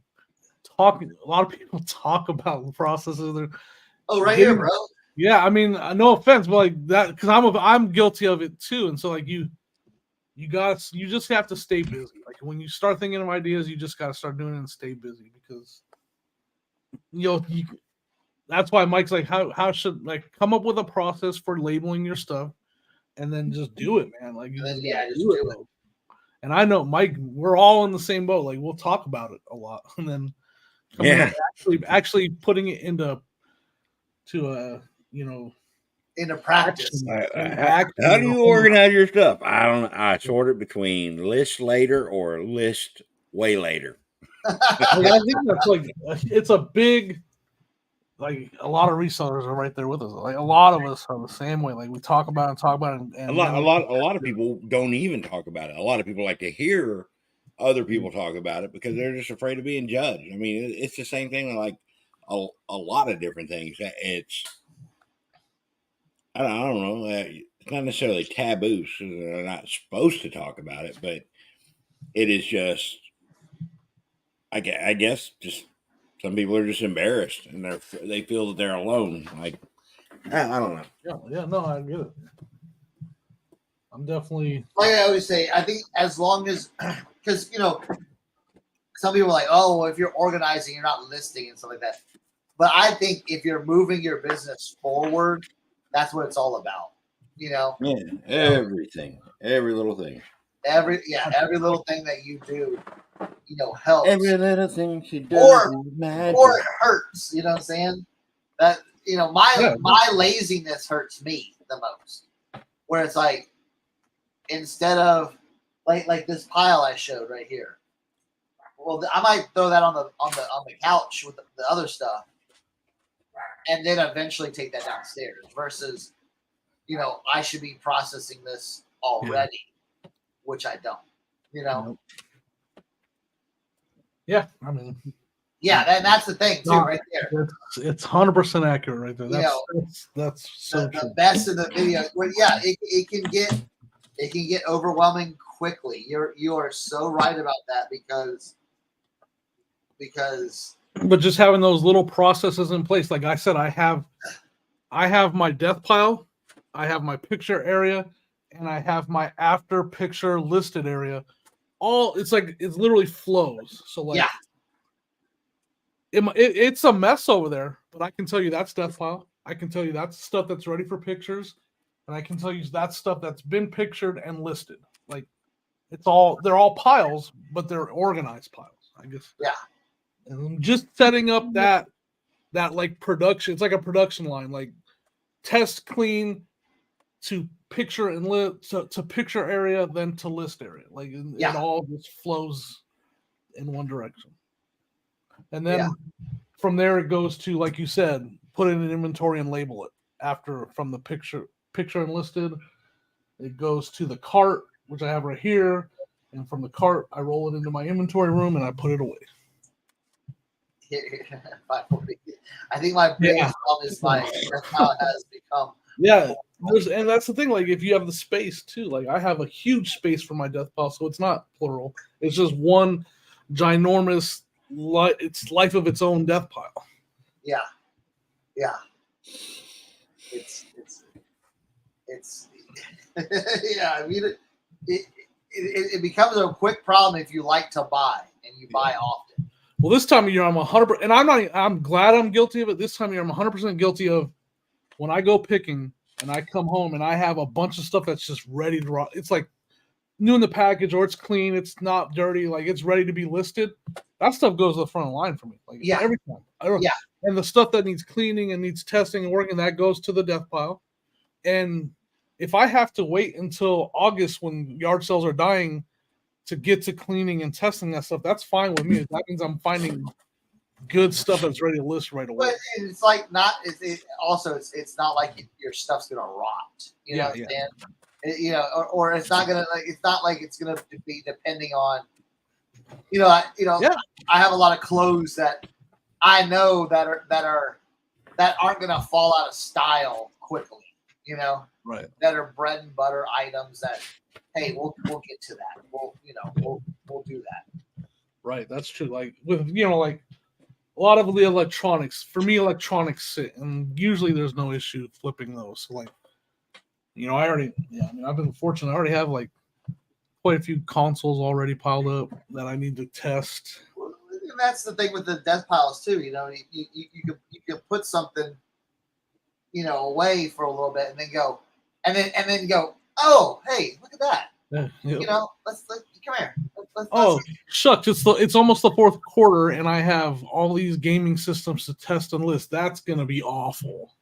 talking. A lot of people talk about the processes. Here, bro. Yeah, I mean, no offense, but like that because I'm guilty of it too. And so like you just have to stay busy. Like when you start thinking of ideas, you just got to start doing it and stay busy because that's why Mike's like, how should like come up with a process for labeling your stuff, and then just do it, man. Like, just do it. And I know Mike, we're all in the same boat. Like, we'll talk about it a lot, and then actually putting it into practice. How do you organize your stuff? I don't know. I sort it between list later or list way later. I think that's like it's a big. Like a lot of resellers are right there with us. Like a lot of us are the same way. Like we talk about it, and a lot of people don't even talk about it. A lot of people like to hear other people talk about it because they're just afraid of being judged. I mean, it's the same thing with like a lot of different things. I don't know. It's not necessarily taboo, so they're not supposed to talk about it, but it is just. I guess just. Some people are just embarrassed and they feel that they're alone. Like, I don't know. Yeah, no, I get it. I'm definitely like I always say. I think as long as, because some people are like, oh, well, if you're organizing, you're not listing and stuff like that. But I think if you're moving your business forward, that's what it's all about. Yeah, everything, every little thing, every little thing that you do. Helps. Every little thing she does, or it hurts. You know what I'm saying? That my laziness hurts me the most. Where it's like instead of like this pile I showed right here. Well, I might throw that on the couch with the other stuff, and then eventually take that downstairs. Versus, I should be processing this already, which I don't. Nope. Yeah, I mean, that's the thing too, right there. It's 100% accurate, right there. That's so the true. best of the video. Well, it can get overwhelming quickly. You are so right about that because But just having those little processes in place, like I said, I have my death pile, I have my picture area, and I have my after picture listed area. All it's literally flows. So like, yeah, it's a mess over there, but I can tell you that's death pile. I can tell you that's stuff that's ready for pictures, and I can tell you that's stuff that's been pictured and listed. Like they're all piles, but they're organized piles, I guess. yeah. And just setting up that like production, it's like a production line, like test clean to picture and to picture area, then to list area. Like it all just flows in one direction. And then from there it goes to, like you said, put it in inventory and label it. After from the picture and listed, it goes to the cart, which I have right here. And from the cart, I roll it into my inventory room and I put it away. I think my biggest problem is that's how it has become. Yeah, and that's the thing. Like, if you have the space too, like I have a huge space for my death pile, so it's not plural. It's just one ginormous, it's life of its own death pile. Yeah. It's yeah. I mean, it becomes a quick problem if you like to buy and you buy often. Well, this time of year, I'm 100%, and I'm glad I'm guilty of it. This time of year, I'm 100% guilty of when I go picking and I come home and I have a bunch of stuff that's just ready to rock. It's like new in the package, or it's clean, it's not dirty, like it's ready to be listed. That stuff goes to the front of the line for me. Like every time. And the stuff that needs cleaning and needs testing and working, that goes to the death pile. And if I have to wait until August when yard sales are dying to get to cleaning and testing that stuff, that's fine with me. That means I'm finding good stuff that's ready to list right away. But it's like not. It's not like your stuff's gonna rot. You know what I'm saying? Or it's not gonna like. It's not like it's gonna be depending on. I have a lot of clothes that I know that aren't gonna fall out of style quickly. Right. That are bread and butter items that, hey, we'll get to that. We'll do that. Right, that's true. Like with like a lot of the electronics, for me, electronics sit, and usually there's no issue flipping those. So like, I've been fortunate. I already have like quite a few consoles already piled up that I need to test. And that's the thing with the death piles too. You can put something, away for a little bit and then go. And then go, oh, hey, look at that. Yeah. Let's come here. Shucks, it's almost the fourth quarter, and I have all these gaming systems to test and list. That's gonna be awful.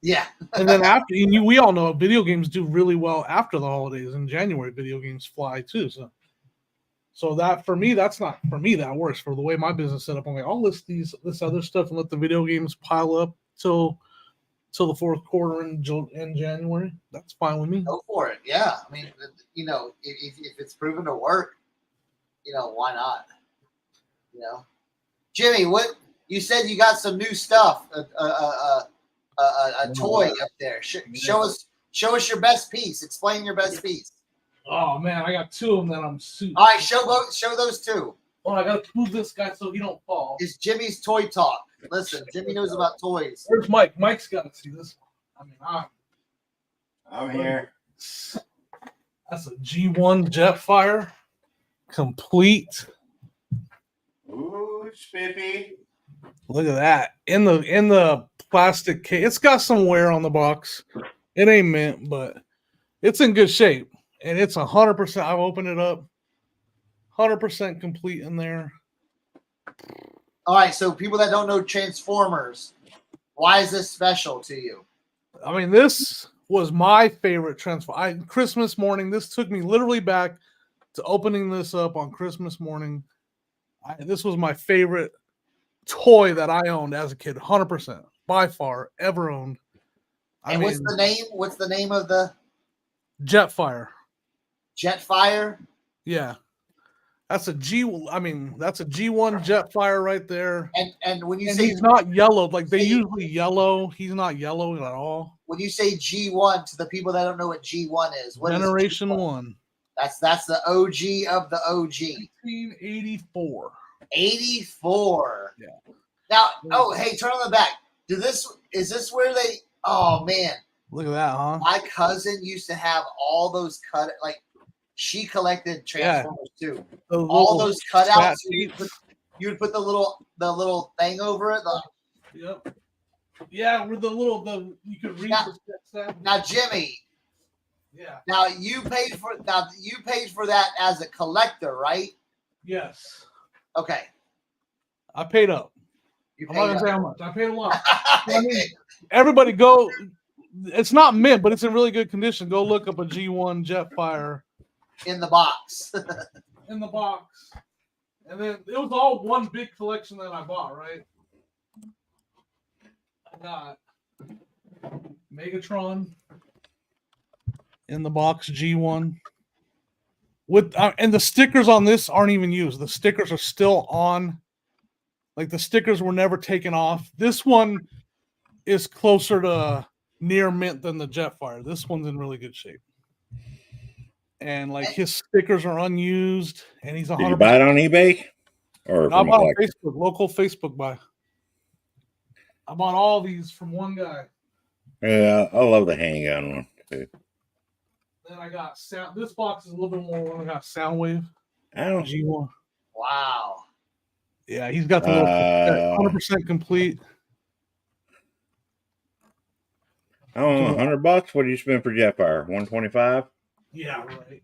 Yeah. And then after, we all know video games do really well after the holidays. In January, video games fly too. So that for me, that's not for me that works. For the way my business is set up, I'm like, I'll list this other stuff and let the video games pile up till the fourth quarter in January. That's fine with me. Go for it. Yeah. I mean, if it's proven to work, why not? Jimmy, what you said you got some new stuff, a toy up there. Show us your best piece. Explain your best piece. Oh man, I got two of them that I'm super. All right, show those two. Oh, I gotta move this guy so he don't fall. It's Jimmy's toy talk. Listen, Jimmy knows about toys. Where's Mike? Mike's got to see this one. I'm here. That's a G1 Jetfire, complete. Ooh, spiffy. Look at that in the plastic case. It's got some wear on the box. It ain't mint, but it's in good shape, and it's 100%. I've opened it up, 100% complete in there. All right, so people that don't know Transformers, why is this special to you? I mean, this was my favorite Transformer. Christmas morning, this took me literally back to opening this up on Christmas morning. This was my favorite toy that I owned as a kid, 100%, by far, ever owned. What's the name? What's the name of the Jetfire? Jetfire? Yeah. That's a G1 Jetfire right there. And when you say he's not yellow, like they usually yellow, he's not yellow at all. When you say G1, to the people that don't know what G1 is, what Generation is 1. That's the OG of the OG. 1984. 84. Yeah. Now, oh, hey, turn on the back. Is this where they? Oh man, Look at that, huh? my cousin used to have all those she collected Transformers too. All those cutouts. You would put the little thing over it. Yep. Yeah, with you could read the stuff. Now, Jimmy. Yeah. Now you paid for that as a collector, right? Yes. Okay. I paid up. I'm not gonna say how much. I paid a lot. I mean, everybody go. It's not mint, but it's in really good condition. Go look up a G1 Jetfire in the box. In the box, and then it was all one big collection that I bought. Right. I got Megatron in the box G1 with and the stickers on this aren't even used. The stickers are still on. Like the stickers were never taken off. This one is closer to near mint than the Jetfire. This one's in really good shape. And like his stickers are unused, and he's 100%. Did you buy it on eBay or I bought on Facebook, local Facebook buy. I bought all these from one guy. Yeah, I love the handgun one too. Then I got sound. This box is a little bit more. I got Soundwave. Oh, G1. Wow. Yeah, he's got the little 100% complete. I don't know, $100. What do you spend for Jetfire? $125. Yeah, right.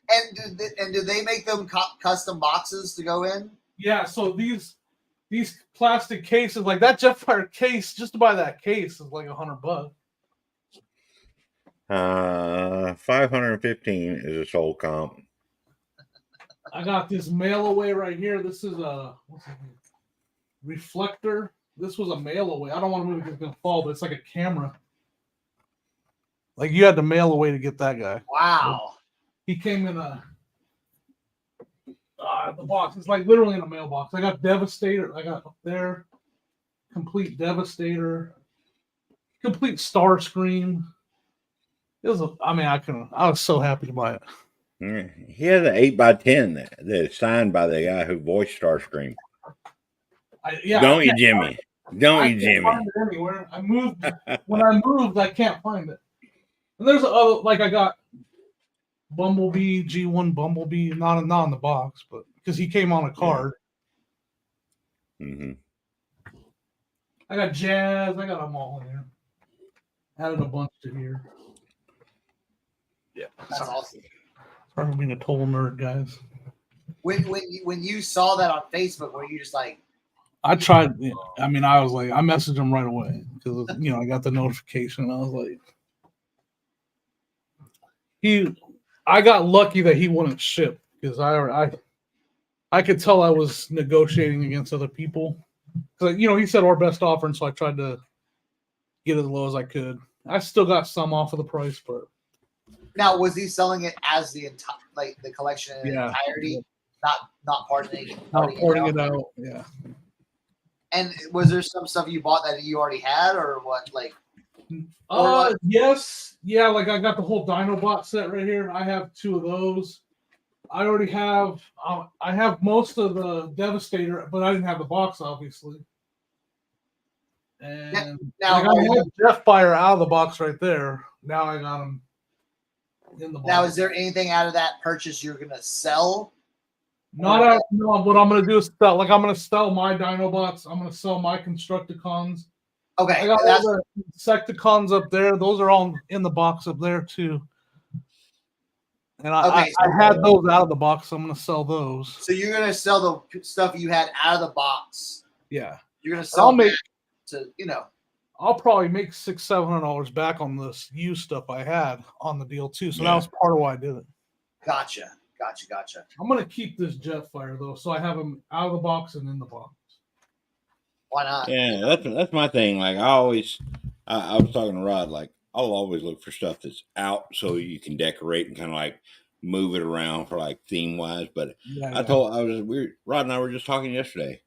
and do they make them custom boxes to go in? Yeah. So these plastic cases, like that Jetfire case, just to buy that case is like $100. 515 is a sold comp. I got this mail away right here. This is a reflector. This was a mail away. I don't want to move it because it's gonna fall, but it's like a camera. Like you had to mail away to get that guy. Wow. He came in the box. It's like literally in a mailbox. I got Devastator. I got up there. Complete Devastator. Complete Starscream. It was I was so happy to buy it. He has an 8x10 that's signed by the guy who voiced Starscream. Don't you, Jimmy? Don't you, Jimmy? Find it anywhere. I moved. When I moved, I can't find it. And there's other, like I got Bumblebee, G1 Bumblebee, not in the box, but because he came on a card. Yeah. Mm-hmm. I got Jazz. I got them all in here. Added a bunch to here. Yeah, that's awesome. Sorry for being a total nerd, guys. When you saw that on Facebook, were you just like? I tried. I was like, I messaged him right away because I got the notification. And I was like, I got lucky that he wouldn't ship because I could tell I was negotiating against other people. Because he said our best offer, and so I tried to get as low as I could. I still got some off of the price, but. Now, was he selling it as the collection in entirety, not parting it out? Yeah. And was there some stuff you bought that you already had, or what? Yes, yeah. Like I got the whole Dinobot set right here. I have 2 of those. I already have. I have most of the Devastator, but I didn't have the box, obviously. And now I had Jetfire out of the box right there. Now I got him. Now, is there anything out of that purchase you're gonna sell? No. What I'm gonna do is sell. Like I'm gonna sell my Dinobots. I'm gonna sell my Constructicons. Okay, I got all the Insecticons up there. Those are all in the box up there too. And I had those out of the box. So I'm gonna sell those. So you're gonna sell the stuff you had out of the box. Yeah. You're gonna sell I'll probably make $600-700 back on this used stuff I had on the deal too. So that was part of why I did it. Gotcha. I'm gonna keep this Jetfire though, so I have them out of the box and in the box. Why not? Yeah, that's my thing. Like I was talking to Rod. Like I'll always look for stuff that's out so you can decorate and kind of like move it around for like theme wise. But Rod and I were just talking yesterday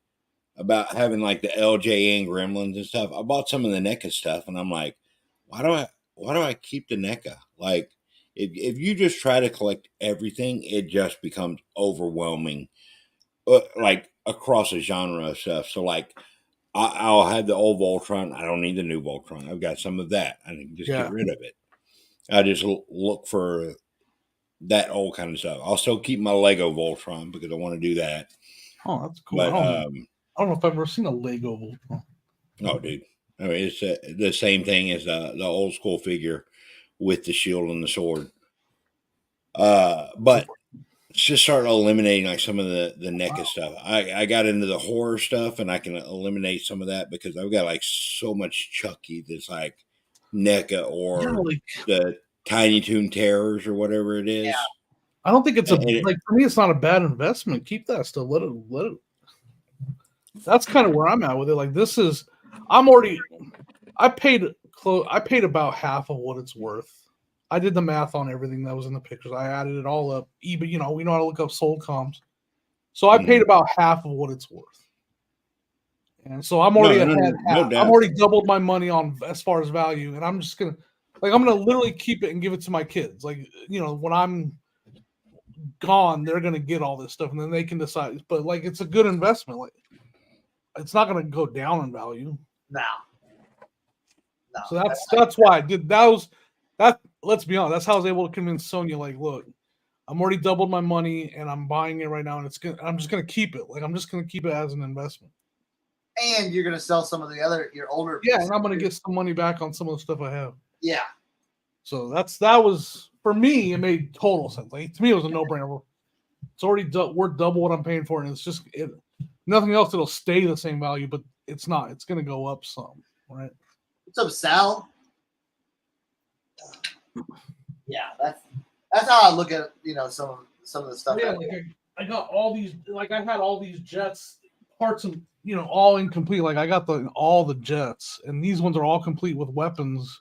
about having like the LJN Gremlins and stuff. I bought some of the NECA stuff, and I'm like, why do I keep the NECA? Like, If you just try to collect everything, it just becomes overwhelming, like across a genre of stuff. So like, I'll have the old Voltron. I don't need the new Voltron. I've got some of that. I can just get rid of it. I just look for that old kind of stuff. I'll still keep my Lego Voltron because I want to do that. Oh, that's cool. But I don't know if I've ever seen a Lego Voltron. Oh, dude, I mean, it's the same thing as the old school figure with the shield and the sword. But just start eliminating like some of the NECA stuff. I got into the horror stuff, and I can eliminate some of that because I've got like so much Chucky that's like NECA or the Tiny Toon Terrors or whatever it is. Yeah. I don't think it's like for me. It's not a bad investment. Keep that stuff. Let it. That's kind of where I'm at with it. Like this is, I paid about half of what it's worth. I did the math on everything that was in the pictures. I added it all up. eBay, we know how to look up sold comps. So I paid about half of what it's worth. And so I'm already ahead. I'm already doubled my money on as far as value. And I'm just gonna literally keep it and give it to my kids. Like, when I'm gone, they're gonna get all this stuff and then they can decide. But like it's a good investment. Like it's not gonna go down in value. No. So that's why I did that. Let's be honest, that's how I was able to convince Sonia, like, look, I'm already doubled my money and I'm buying it right now, and I'm just gonna keep it. Like I'm just gonna keep it as an investment. And you're gonna sell some of your older and I'm gonna get some money back on some of the stuff I have. Yeah. So that was for me, it made total sense. Like to me, it was a no-brainer. It's already worth double what I'm paying for, and it's just nothing else that'll stay the same value, but it's not. It's gonna go up some, right? What's up, Sal? Yeah, that's how I look at some of the stuff. Yeah, I got all these. Like I had all these jets parts and all incomplete. Like I got all the jets, and these ones are all complete with weapons.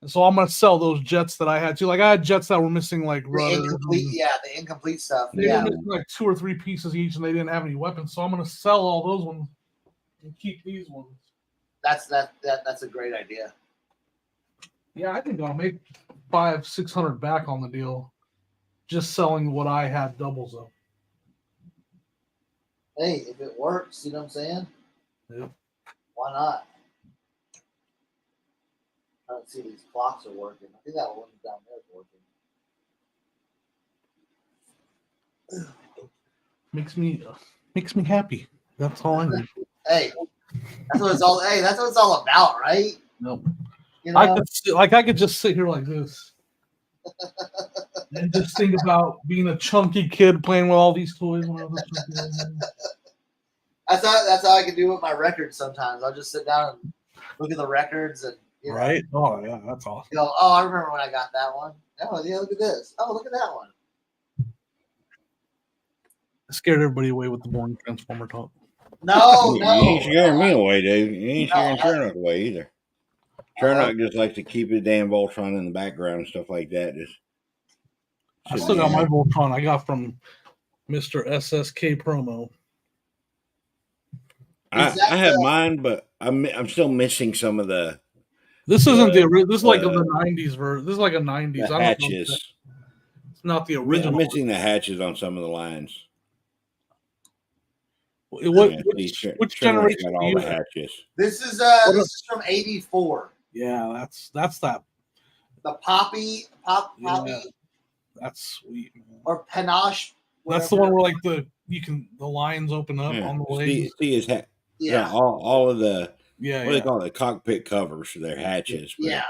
And so I'm gonna sell those jets that I had too. Like I had jets that were missing like rudders. The incomplete stuff. They were missing like 2 or 3 pieces each, and they didn't have any weapons. So I'm gonna sell all those ones and keep these ones. That's a great idea. Yeah, I think I'll make $500-600 back on the deal, just selling what I had doubles of. Hey, if it works, you know what I'm saying? Yep. Why not? I don't see these clocks are working. I think that one down there is working. Makes me happy. That's all I need. Hey, that's what it's all. Hey, that's what it's all about, right? Nope. I could just sit here like this and just think about being a chunky kid playing with all these toys. When I was that's how I can do with my records sometimes. I'll just sit down and look at the records and right. Oh yeah, that's awesome. Oh, I remember when I got that one. Oh yeah, look at this. Oh, look at that one. I scared everybody away with the boring Transformer talk. No. You ain't scaring me away, dude. You ain't scaring Chernock away either. Chernock just likes to keep his damn Voltron in the background and stuff like that. I still got my Voltron I got from Mr. SSK Promo. I have mine, but I'm still missing some of the. This isn't this is like the 90s version. This is like a 90s. The hatches. It's not the original. I'm missing the hatches on some of the lines. Which generation? Got all the hatches. This is from '84. Yeah, that's that. The Poppy. Yeah, that's sweet, man. Or Panache. That's the one where like the lines open up on the legs. See his hat. Yeah, all of the what do they call it? The cockpit covers. They're hatches. Yeah.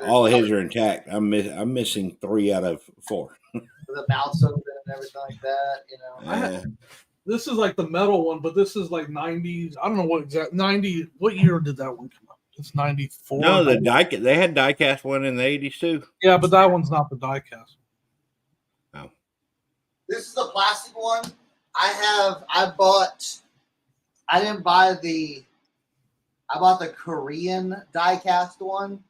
All of his are intact. I'm missing 3 out of 4. The mouth's open and everything like that. This is like the metal one, but this is like 90s. I don't know what exact 90. What year did that one come out? It's 94. No, they had die-cast one in the 80s too. Yeah, but that one's not the die-cast. Oh. This is the plastic one. I bought the Korean die-cast one.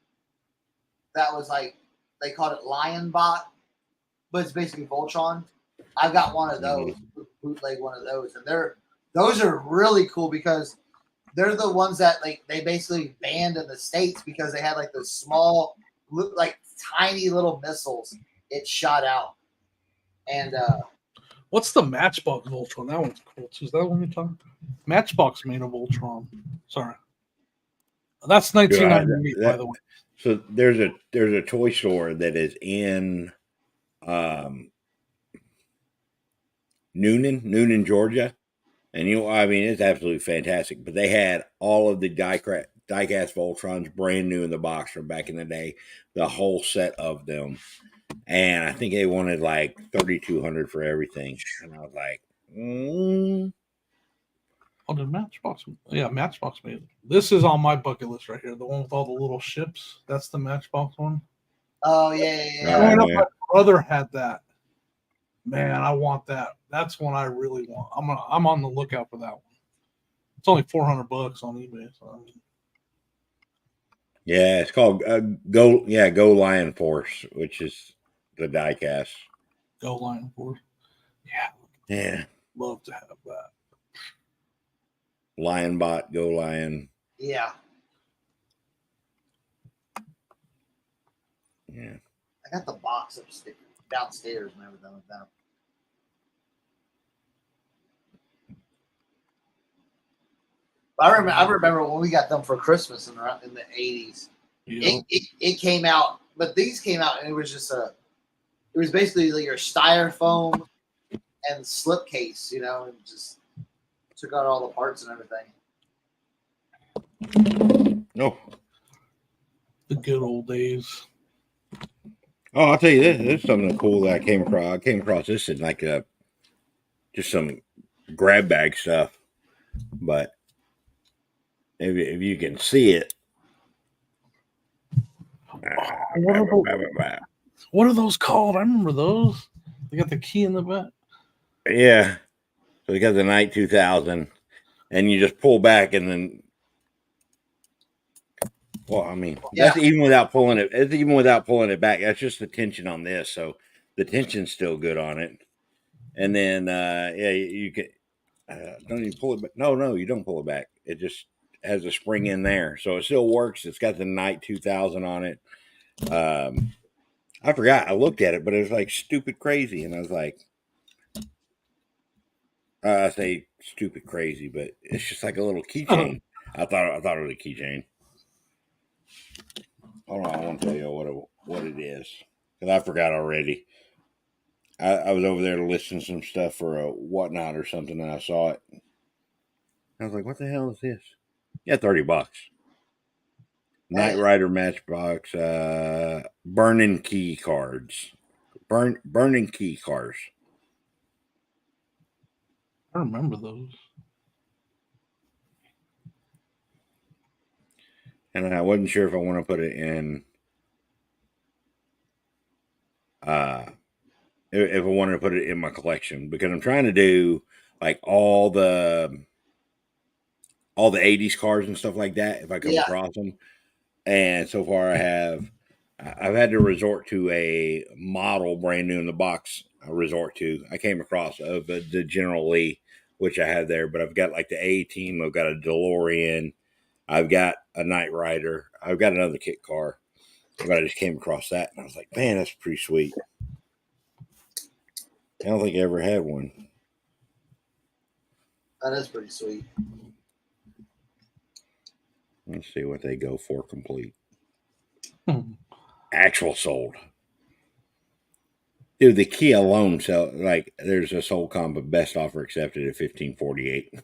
That was like, they called it Lion Bot, but it's basically Voltron. I've got one of those, bootleg one of those, and those are really cool because they're the ones that like they basically banned in the States because they had like the small like tiny little missiles. It shot out, and What's the Matchbox Voltron? That one's cool too. Is that one you're talking? Matchbox made a Voltron. Sorry, that's 1998, by the way. So there's a toy store that is in Noonan, Georgia, and I mean, it's absolutely fantastic. But they had all of the diecast Voltrons brand new in the box from back in the day, the whole set of them, and I think they wanted like $3,200 for everything, and I was like, Oh, did Matchbox? Yeah, Matchbox made it. This is on my bucket list right here. The one with all the little ships. That's the Matchbox one. oh yeah. Growing up, my brother had that. Man, I want that. That's one I really want. I'm on the lookout for that one. It's only $400 on eBay. So I mean, yeah, it's called Go Lion Force, which is the diecast. Go Lion Force. Yeah, Love to have that. Lionbot, Go Lion. Yeah. Yeah. I got the box downstairs and everything like that. I remember when we got them for Christmas in the 80s. Yeah. It came out, but these came out and it was basically like your styrofoam and slipcase, and just took out all the parts and everything. No. The good old days. Oh, I'll tell you this. This is something cool that I came across. I came across this in like just some grab bag stuff. But if you can see it. What are those called? I remember those. They got the key in the back. Yeah. So you got the Night 2000 and you just pull back and then. Well, I mean, that's even without pulling it. It's even without pulling it back. That's just the tension on this. So the tension's still good on it. And then, you can don't even pull it back. No, you don't pull it back. It just has a spring in there. So it still works. It's got the Night 2000 on it. I forgot. I looked at it, but it was like stupid crazy. And I was like, I say stupid crazy, but it's just like a little keychain. I thought it was a keychain. Hold on, I want to tell you what it is because I forgot already. I was over there listing some stuff for a whatnot or something, and I saw it. I was like, "What the hell is this?" Yeah, $30. Knight Rider Matchbox, burning key cards, burning key cars. I remember those. And I wasn't sure if I want to put it in. If I wanted to put it in my collection because I'm trying to do like all the 80s cars and stuff like that if I come across them. And so far I've had to resort to a model brand new in the box. I came across of the General Lee, which I have there, but I've got like the A-Team. I've got a DeLorean. I've got a Knight Rider. I've got another kit car. But I just came across that and I was like, man, that's pretty sweet. I don't think I ever had one. That is pretty sweet. Let's see what they go for complete. Actual sold. Dude, the key alone there's a sold comp of best offer accepted at $15.48.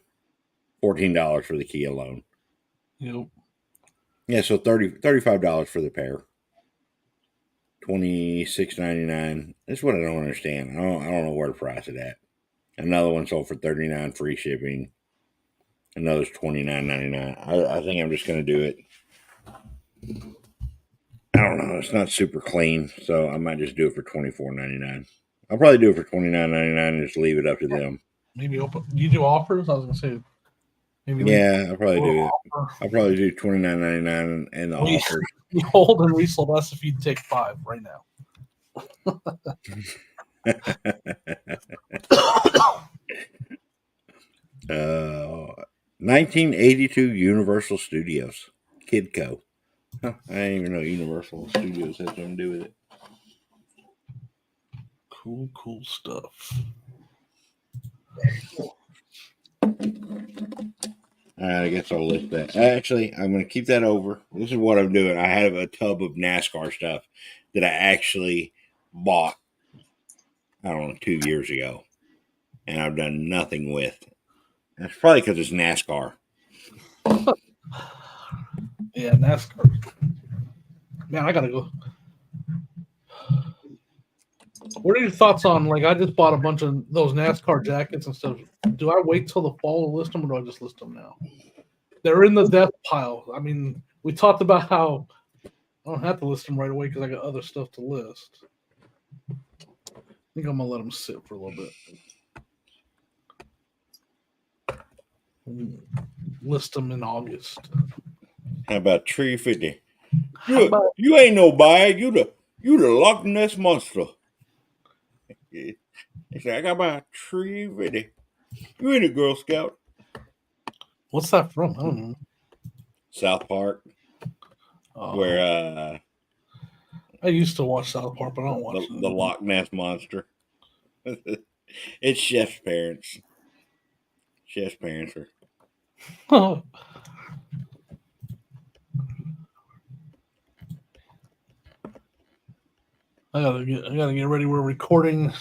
$14 for the key alone. Yep. Yeah, so $35 for the pair. $26.99. That's what I don't understand. I don't know where to price it at. Another one sold for $39 free shipping. Another's $29.99. I think I'm just gonna do it. I don't know. It's not super clean, so I might just do it for $24.99. I'll probably do it for $29.99 and just leave it up to them. Maybe you do offers? I was gonna say maybe. Yeah, I'll probably do it. I'll probably do $29.99 and the offers. You hold and resold us if you take 5 right now. 1982 Universal Studios Kidco. I didn't even know Universal Studios had something to do with it. Cool stuff. I guess I'll list that. Actually, I'm going to keep that over. This is what I'm doing. I have a tub of NASCAR stuff that I actually bought, I don't know, 2 years ago. And I've done nothing with. That's probably because it's NASCAR. Yeah, NASCAR. Man, I got to go. What are your thoughts on, like, I just bought a bunch of those NASCAR jackets and stuff. Do I wait till the fall to list them, or do I just list them now? They're in the death pile. I mean, we talked about how I don't have to list them right away because I got other stuff to list. I think I'm going to let them sit for a little bit. List them in August. How about Tree 50? You ain't no buyer. You the Loch Ness Monster. He said, I got my Tree 50. You ain't a Girl Scout. What's that from? I don't know. South Park. Where I used to watch South Park, but I don't watch the Loch Ness Monster. It's Chef's parents. Chef's parents are. I gotta get ready. We're recording.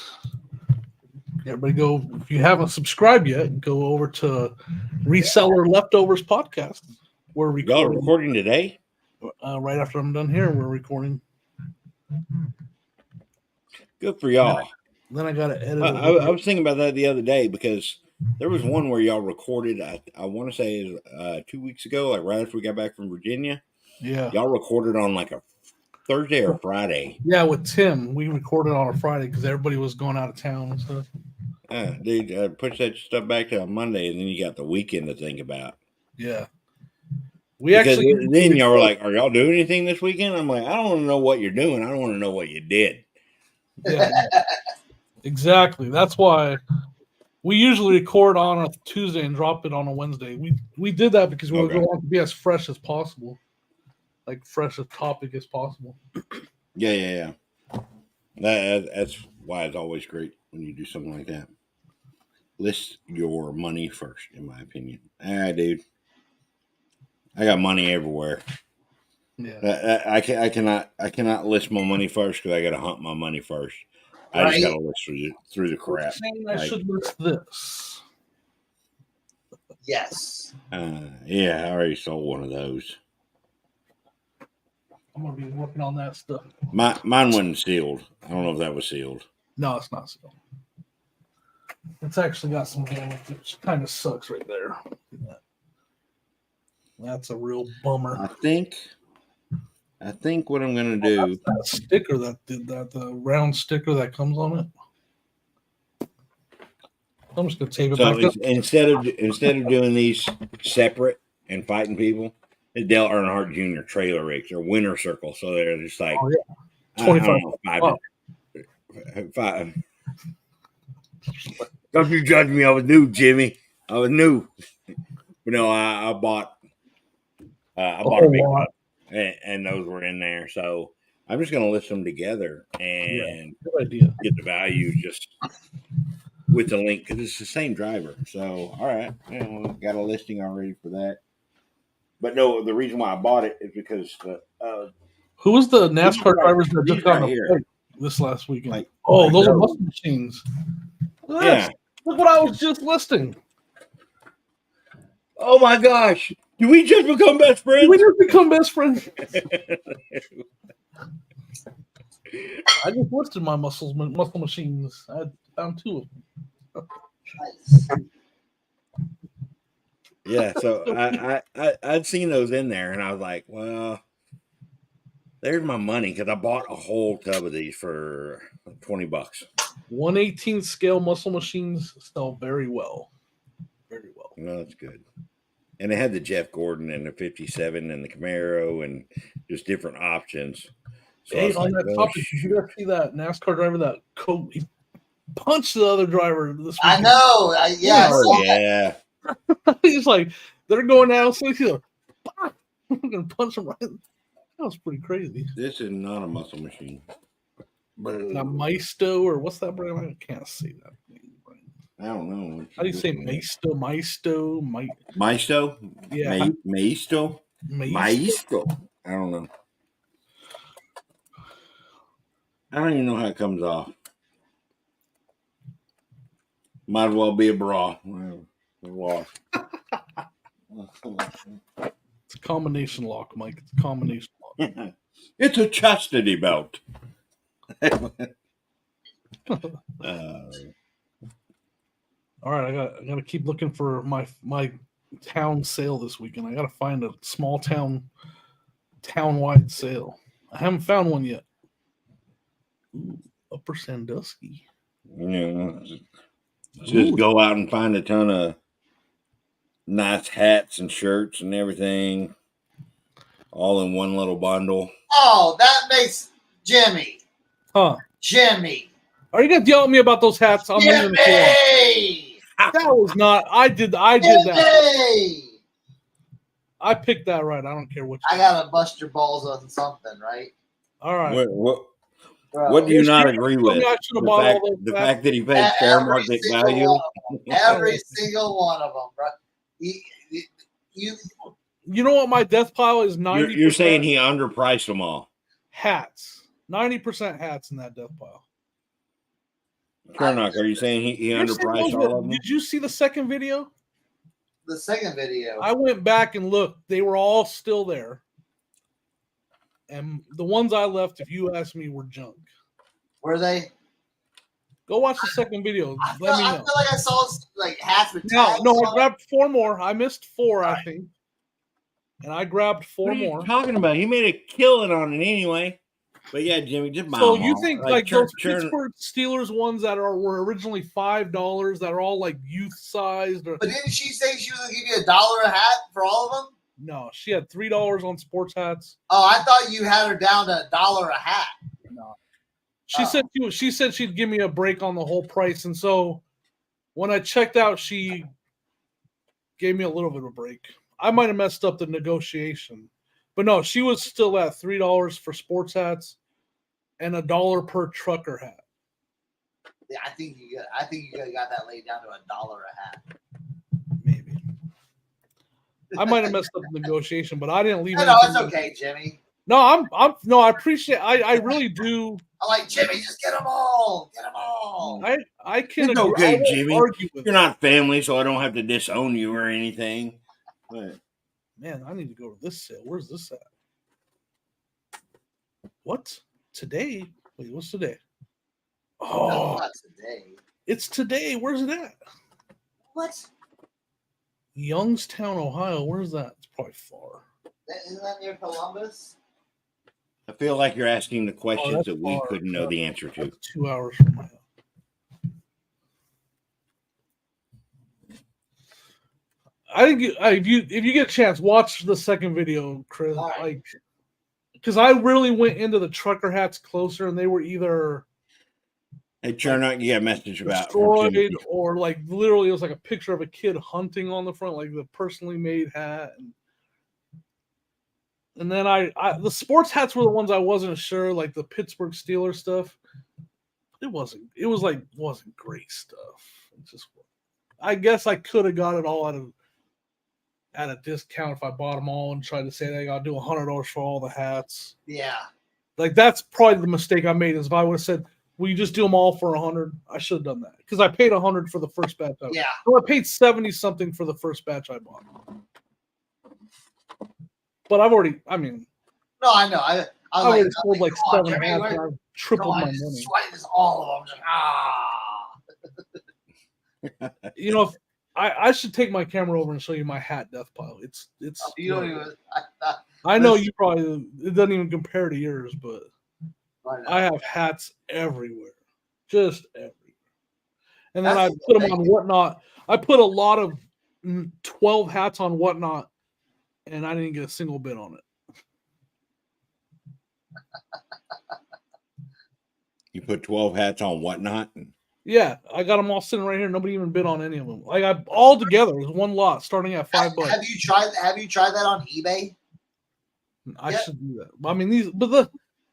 Everybody go. If you haven't subscribed yet, go over to Reseller Leftovers podcast. We're recording. Y'all recording today? Right after I'm done here, we're recording. Good for y'all. Then I gotta edit. I was thinking about that the other day because there was one where y'all recorded. I want to say 2 weeks ago, like right after we got back from Virginia. Yeah. Y'all recorded on like a Thursday or Friday. Yeah, with Tim, we recorded on a Friday because everybody was going out of town and stuff. Dude, push that stuff back to Monday, and then you got the weekend to think about. Yeah. Then y'all were like, "Are y'all doing anything this weekend?" I'm like, "I don't want to know what you're doing. I don't want to know what you did." Yeah. Exactly. That's why we usually record on a Tuesday and drop it on a Wednesday. We did that because we want to be as fresh as possible, like fresh a topic as possible. Yeah. That's why it's always great when you do something like that. List your money first, in my opinion. Dude, I got money everywhere. Yeah, I cannot list my money first because I got to hunt my money first. I just got to list through the crap. I should list this. Yes. Yeah, I already sold one of those. I'm gonna be working on that stuff. Mine wasn't sealed. I don't know if that was sealed. No, it's not sealed. It's actually got some damage, which kind of sucks right there. That's a real bummer. I think what I'm gonna do. That sticker the round sticker that comes on it. I'm just gonna tape it back up. Instead of doing these separate and fighting people, it's Dale Earnhardt Jr. trailer rigs or winter circle. So they're just like 25. Five. Don't you judge me? I was new, Jimmy. I was new. But no, I bought a big one, and those were in there. So I'm just gonna list them together and good idea. Get the value just with the link because it's the same driver. So all right, got a listing already for that. But no, the reason why I bought it is because who was the NASCAR drivers that just got here this last weekend? Those are muscle machines. Yeah, look what I was just listing. Oh my gosh! Did we just become best friends? Did we just become best friends? I just listed my muscle machines. I found 2 of them. Nice. Yeah, so I'd seen those in there, and I was like, well, there's my money because I bought a whole tub of these for $20. 1/18 scale muscle machines sell very well. Very well. Well, that's good. And they had the Jeff Gordon and the 57 and the Camaro and just different options. So hey, on that topic, did you ever see that NASCAR driver that he punched the other driver this weekend? I know. Yeah. He's like, they're going down. So he's like, I'm going to punch him right. That was pretty crazy. This is not a muscle machine. Now, Maisto, or what's that brand? I can't say that name. I don't know. How do you say Maisto? Maisto? Yeah. Maisto? Maisto. I don't know. I don't even know how it comes off. Might as well be a bra. Wash. It's a combination lock, Mike. It's a combination lock. It's a chastity belt. All right, I got to keep looking for my town sale this weekend. I got to find a small town-wide sale. I haven't found one yet. Ooh, Upper Sandusky. Yeah. Just go out and find a ton of nice hats and shirts and everything, all in one little bundle. Oh, that makes Jimmy. Huh? Jimmy. Are you gonna yell at me about those hats? I'm leaving the floor. Jimmy. That was not. I did that. Jimmy. I picked that right. I don't care what. I gotta bust your balls on something, right? All right. What do you not agree with? The fact that he paid fair market value? Every single one of them, bro. You know what my death pile is? 90%. You're saying he underpriced them all. Hats. 90% hats in that death pile. Chernock, are you saying he underpriced all of them? Did you see the second video? The second video. I went back and looked. They were all still there. And the ones I left, if you ask me, were junk. Were they? Go watch the second video. Let me know. I feel like I saw like hats with tags. No, I grabbed 4 more. I missed 4, I think. And I grabbed 4 more. What are you talking about? He made a killing on it anyway. But yeah, Jimmy, just buy so them you all. think like those Pittsburgh Steelers ones that were originally $5 that are all like youth sized? But didn't she say she was gonna give you $1 a hat for all of them? No, she had $3 on sports hats. Oh, I thought you had her down to $1 a hat. No, she said she'd give me a break on the whole price, and so when I checked out, she gave me a little bit of a break. I might have messed up the negotiation, but no, she was still at $3 for sports hats and $1 per trucker hat. Yeah, I think you got that laid down to $1 a hat. Maybe. I might have messed up the negotiation, but I didn't leave. No, it's okay, Jimmy. No, I appreciate. I really do. I'm like, Jimmy, just get them all. Get them all. I can. It's okay, Jimmy. You're not family, so I don't have to disown you or anything. But man, I need to go to this sale. Where's this at? What? Today? Wait, what's today? Oh, no, not today. It's today. Where's it at? What? Youngstown, Ohio. Where's that? It's probably far. Isn't that near Columbus? I feel like you're asking the questions that we couldn't know the answer to. That's 2 hours from my house. I think if you get a chance, watch the second video, Chris. Right. Like, because I really went into the trucker hats closer, and they were either Hey, Chernock, you got a message about destroyed or like literally it was like a picture of a kid hunting on the front, like the personally made hat. And then I the sports hats were the ones I wasn't sure, like the Pittsburgh Steelers stuff. It wasn't great stuff. It just, I guess I could have got it all at a discount if I bought them all and tried to say they got to do $100 for all the hats. Yeah. Like that's probably the mistake I made is if I would have said, will you just do them all for $100? I should have done that because I paid $100 for the first batch. Yeah. So I paid 70 something for the first batch I bought. But I've already, I mean. No, I know. I already sold like 7 hats and I've tripled my money. Just all of them. Just, You know, if I should take my camera over and show you my hat death pile. It's you don't even. I know you probably, it doesn't even compare to yours, but I have hats everywhere, just everywhere. And then I put them on Whatnot. I put a lot of 12 hats on Whatnot, and I didn't get a single bid on it. You put 12 hats on Whatnot? Yeah, I got them all sitting right here. Nobody even bid on any of them. Like all together, it was one lot starting at $5. Have you tried that on eBay? I Yeah. should do that. I mean,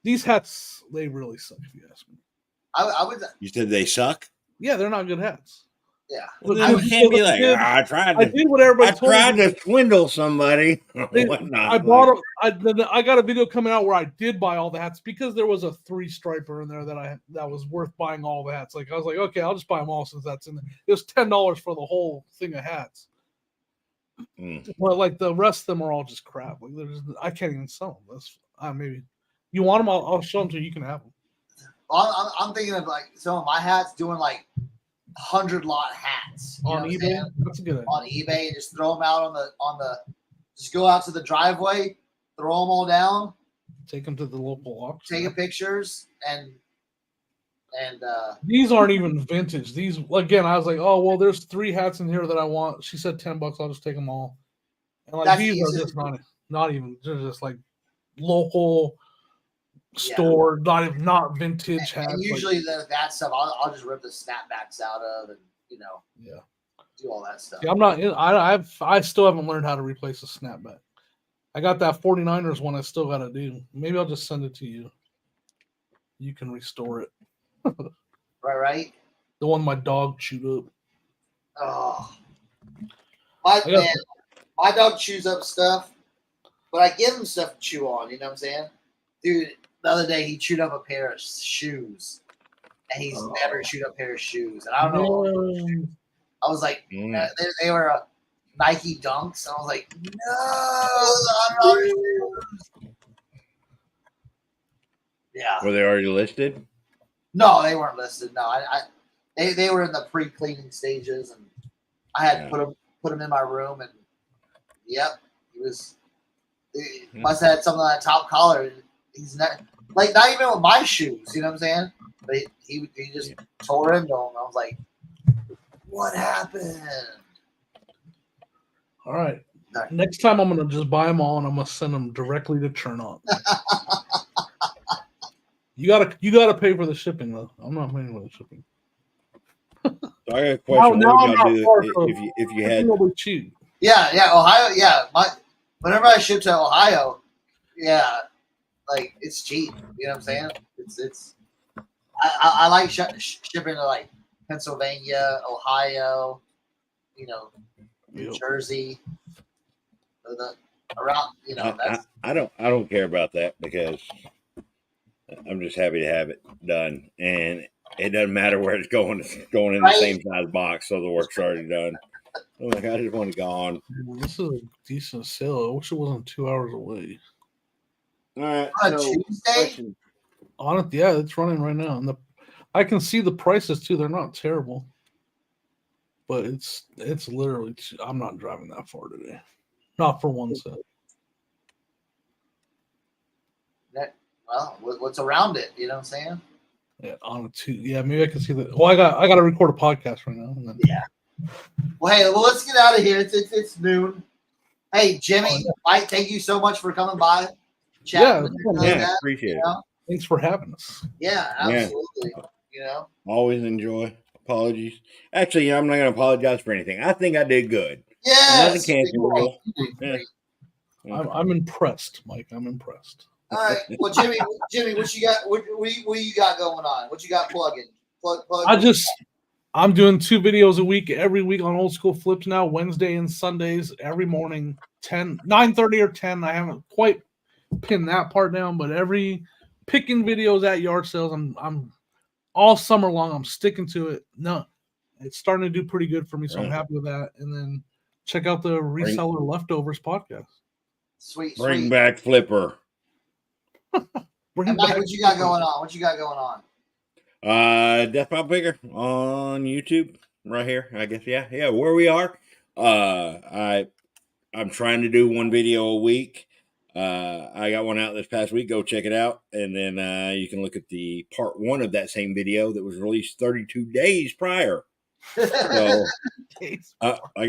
these hats, they really suck if you ask me. I would. You said they suck. Yeah, they're not good hats. Yeah. Well, then you can't be like, I tried I to. did what everybody I told tried me. to swindle somebody. They- Whatnot. I bought. I got a video coming out where I did buy all the hats because there was a 3-striper in there that was worth buying all the hats. Like I was like, okay, I'll just buy them all since that's in there. It was $10 for the whole thing of hats. Well, like the rest of them are all just crap. Like I can't even sell them. That's maybe you want them. I'll show them to you. You can have them. Well, I'm thinking of like some of my hats doing like 100 lot hats On eBay. That's a good idea. on eBay and just throw them out on the just go out to the driveway, throw them all down, Take them to the local auction. taking pictures, and These aren't even vintage. These again, I was like, oh well, there's 3 hats in here that I want. She said $10. I'll just take them all. And like That's these easy. are just not even. They're just like local Yeah. store, not vintage hats. and usually that stuff I'll just rip the snapbacks out of and yeah. do all that stuff. I'm not. I still haven't learned how to replace a snapback. I got that 49ers one. I still got to do. Maybe I'll just send it to you. You can restore it. Right. The one my dog chewed up. Oh, got- my dog chews up stuff, but I give him stuff to chew on. You know what I'm saying, dude? The other day he chewed up a pair of shoes, and he's never chewed up a pair of shoes. And I don't know. I was like, they were Nike Dunks, and I was like, no, I'm not. Yeah. Were they already listed? No, they weren't listed. No, they were in the pre-cleaning stages, and I had to put them in my room, and yep, he must have had something on that top collar. He's not even with my shoes. You know what I'm saying? But he just tore into them. I was like, what happened? All right. Next time I'm gonna just buy them all and I'm gonna send them directly to Turn On. You gotta pay for the shipping though. I'm not paying for the shipping. So I got a question. Now What I'm would y'all not do part if you had? Nobody cheat. Yeah, Ohio. Yeah, whenever I ship to Ohio, yeah, like it's cheap. You know what I'm saying? It's. I like shipping to like Pennsylvania, Ohio, New Jersey, around. That's, I don't care about that because I'm just happy to have it done, and it doesn't matter where it's going. It's going in the same size box, so the work's already done. I'm like, I just want it gone. This is a decent sale. I wish it wasn't 2 hours away. All right. on a So, Tuesday. question. On it, yeah, it's running right now, and I can see the prices too. They're not terrible, but it's literally. I'm not driving that far today, not for one set. Well, what's around it? You know what I'm saying? Yeah, on a yeah, maybe I can see that. Well, I got to record a podcast right now. And then, Yeah. Well, hey, let's get out of here. It's noon. Hey, Jimmy, Mike, thank you so much for coming by. Yeah, Appreciate it. Thanks for having us. Yeah, absolutely. Always enjoy. Apologies. Actually, I'm not going to apologize for anything. I think I did good. Yeah. Nothing cancelable. Yeah. I'm impressed, Mike. I'm impressed. All right. Well, Jimmy, what you got? What you got going on? What you got plugging? Plug. I'm doing 2 videos a week, every week on Old School Flips now, Wednesday and Sundays, every morning, 9:30 or 10. I haven't quite pinned that part down, but picking videos at yard sales. I'm all summer long. I'm sticking to it. No, it's starting to do pretty good for me, so I'm happy with that. And then check out the Reseller Leftovers podcast. Sweet. Bring back Flipper. And Mike, what you got going on? Death Pop Picker on YouTube right here. I guess yeah. Where we are. I'm trying to do 1 video a week. I got one out this past week. Go check it out, and then you can look at the part 1 of that same video that was released 32 days prior. So, like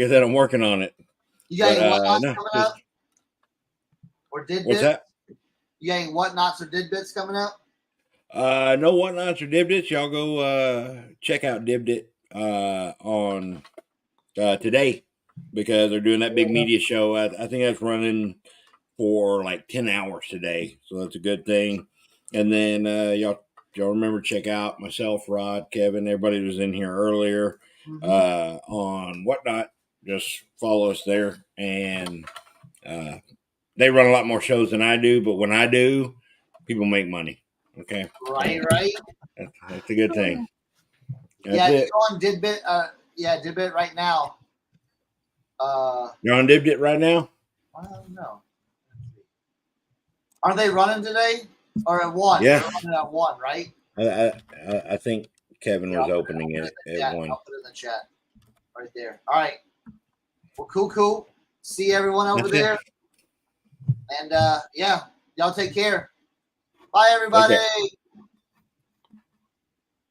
I said, I'm working on it. You got any whatnots coming out? Or did what's bits? that? You got any whatnots or did bits coming out? No whatnots or dibdits. Y'all go check out Dibdit on today because they're doing that big media show. I think that's running for like 10 hours today. So that's a good thing. And then y'all remember, check out myself, Rod, Kevin, everybody was in here earlier on Whatnot. Just follow us there. And they run a lot more shows than I do, but when I do, people make money. Okay. Right. That's a good thing. That's Yeah, it. you're on Didbit. Didbit right now. You're on Dibdit right now? I don't know. Aren't they running today? Or at 1? Yeah. They're running at 1, right? I think Kevin was opening it at 1. I'll put it in the chat right there. All right. Well, cool. See everyone over there. And y'all take care. Bye, everybody. Okay.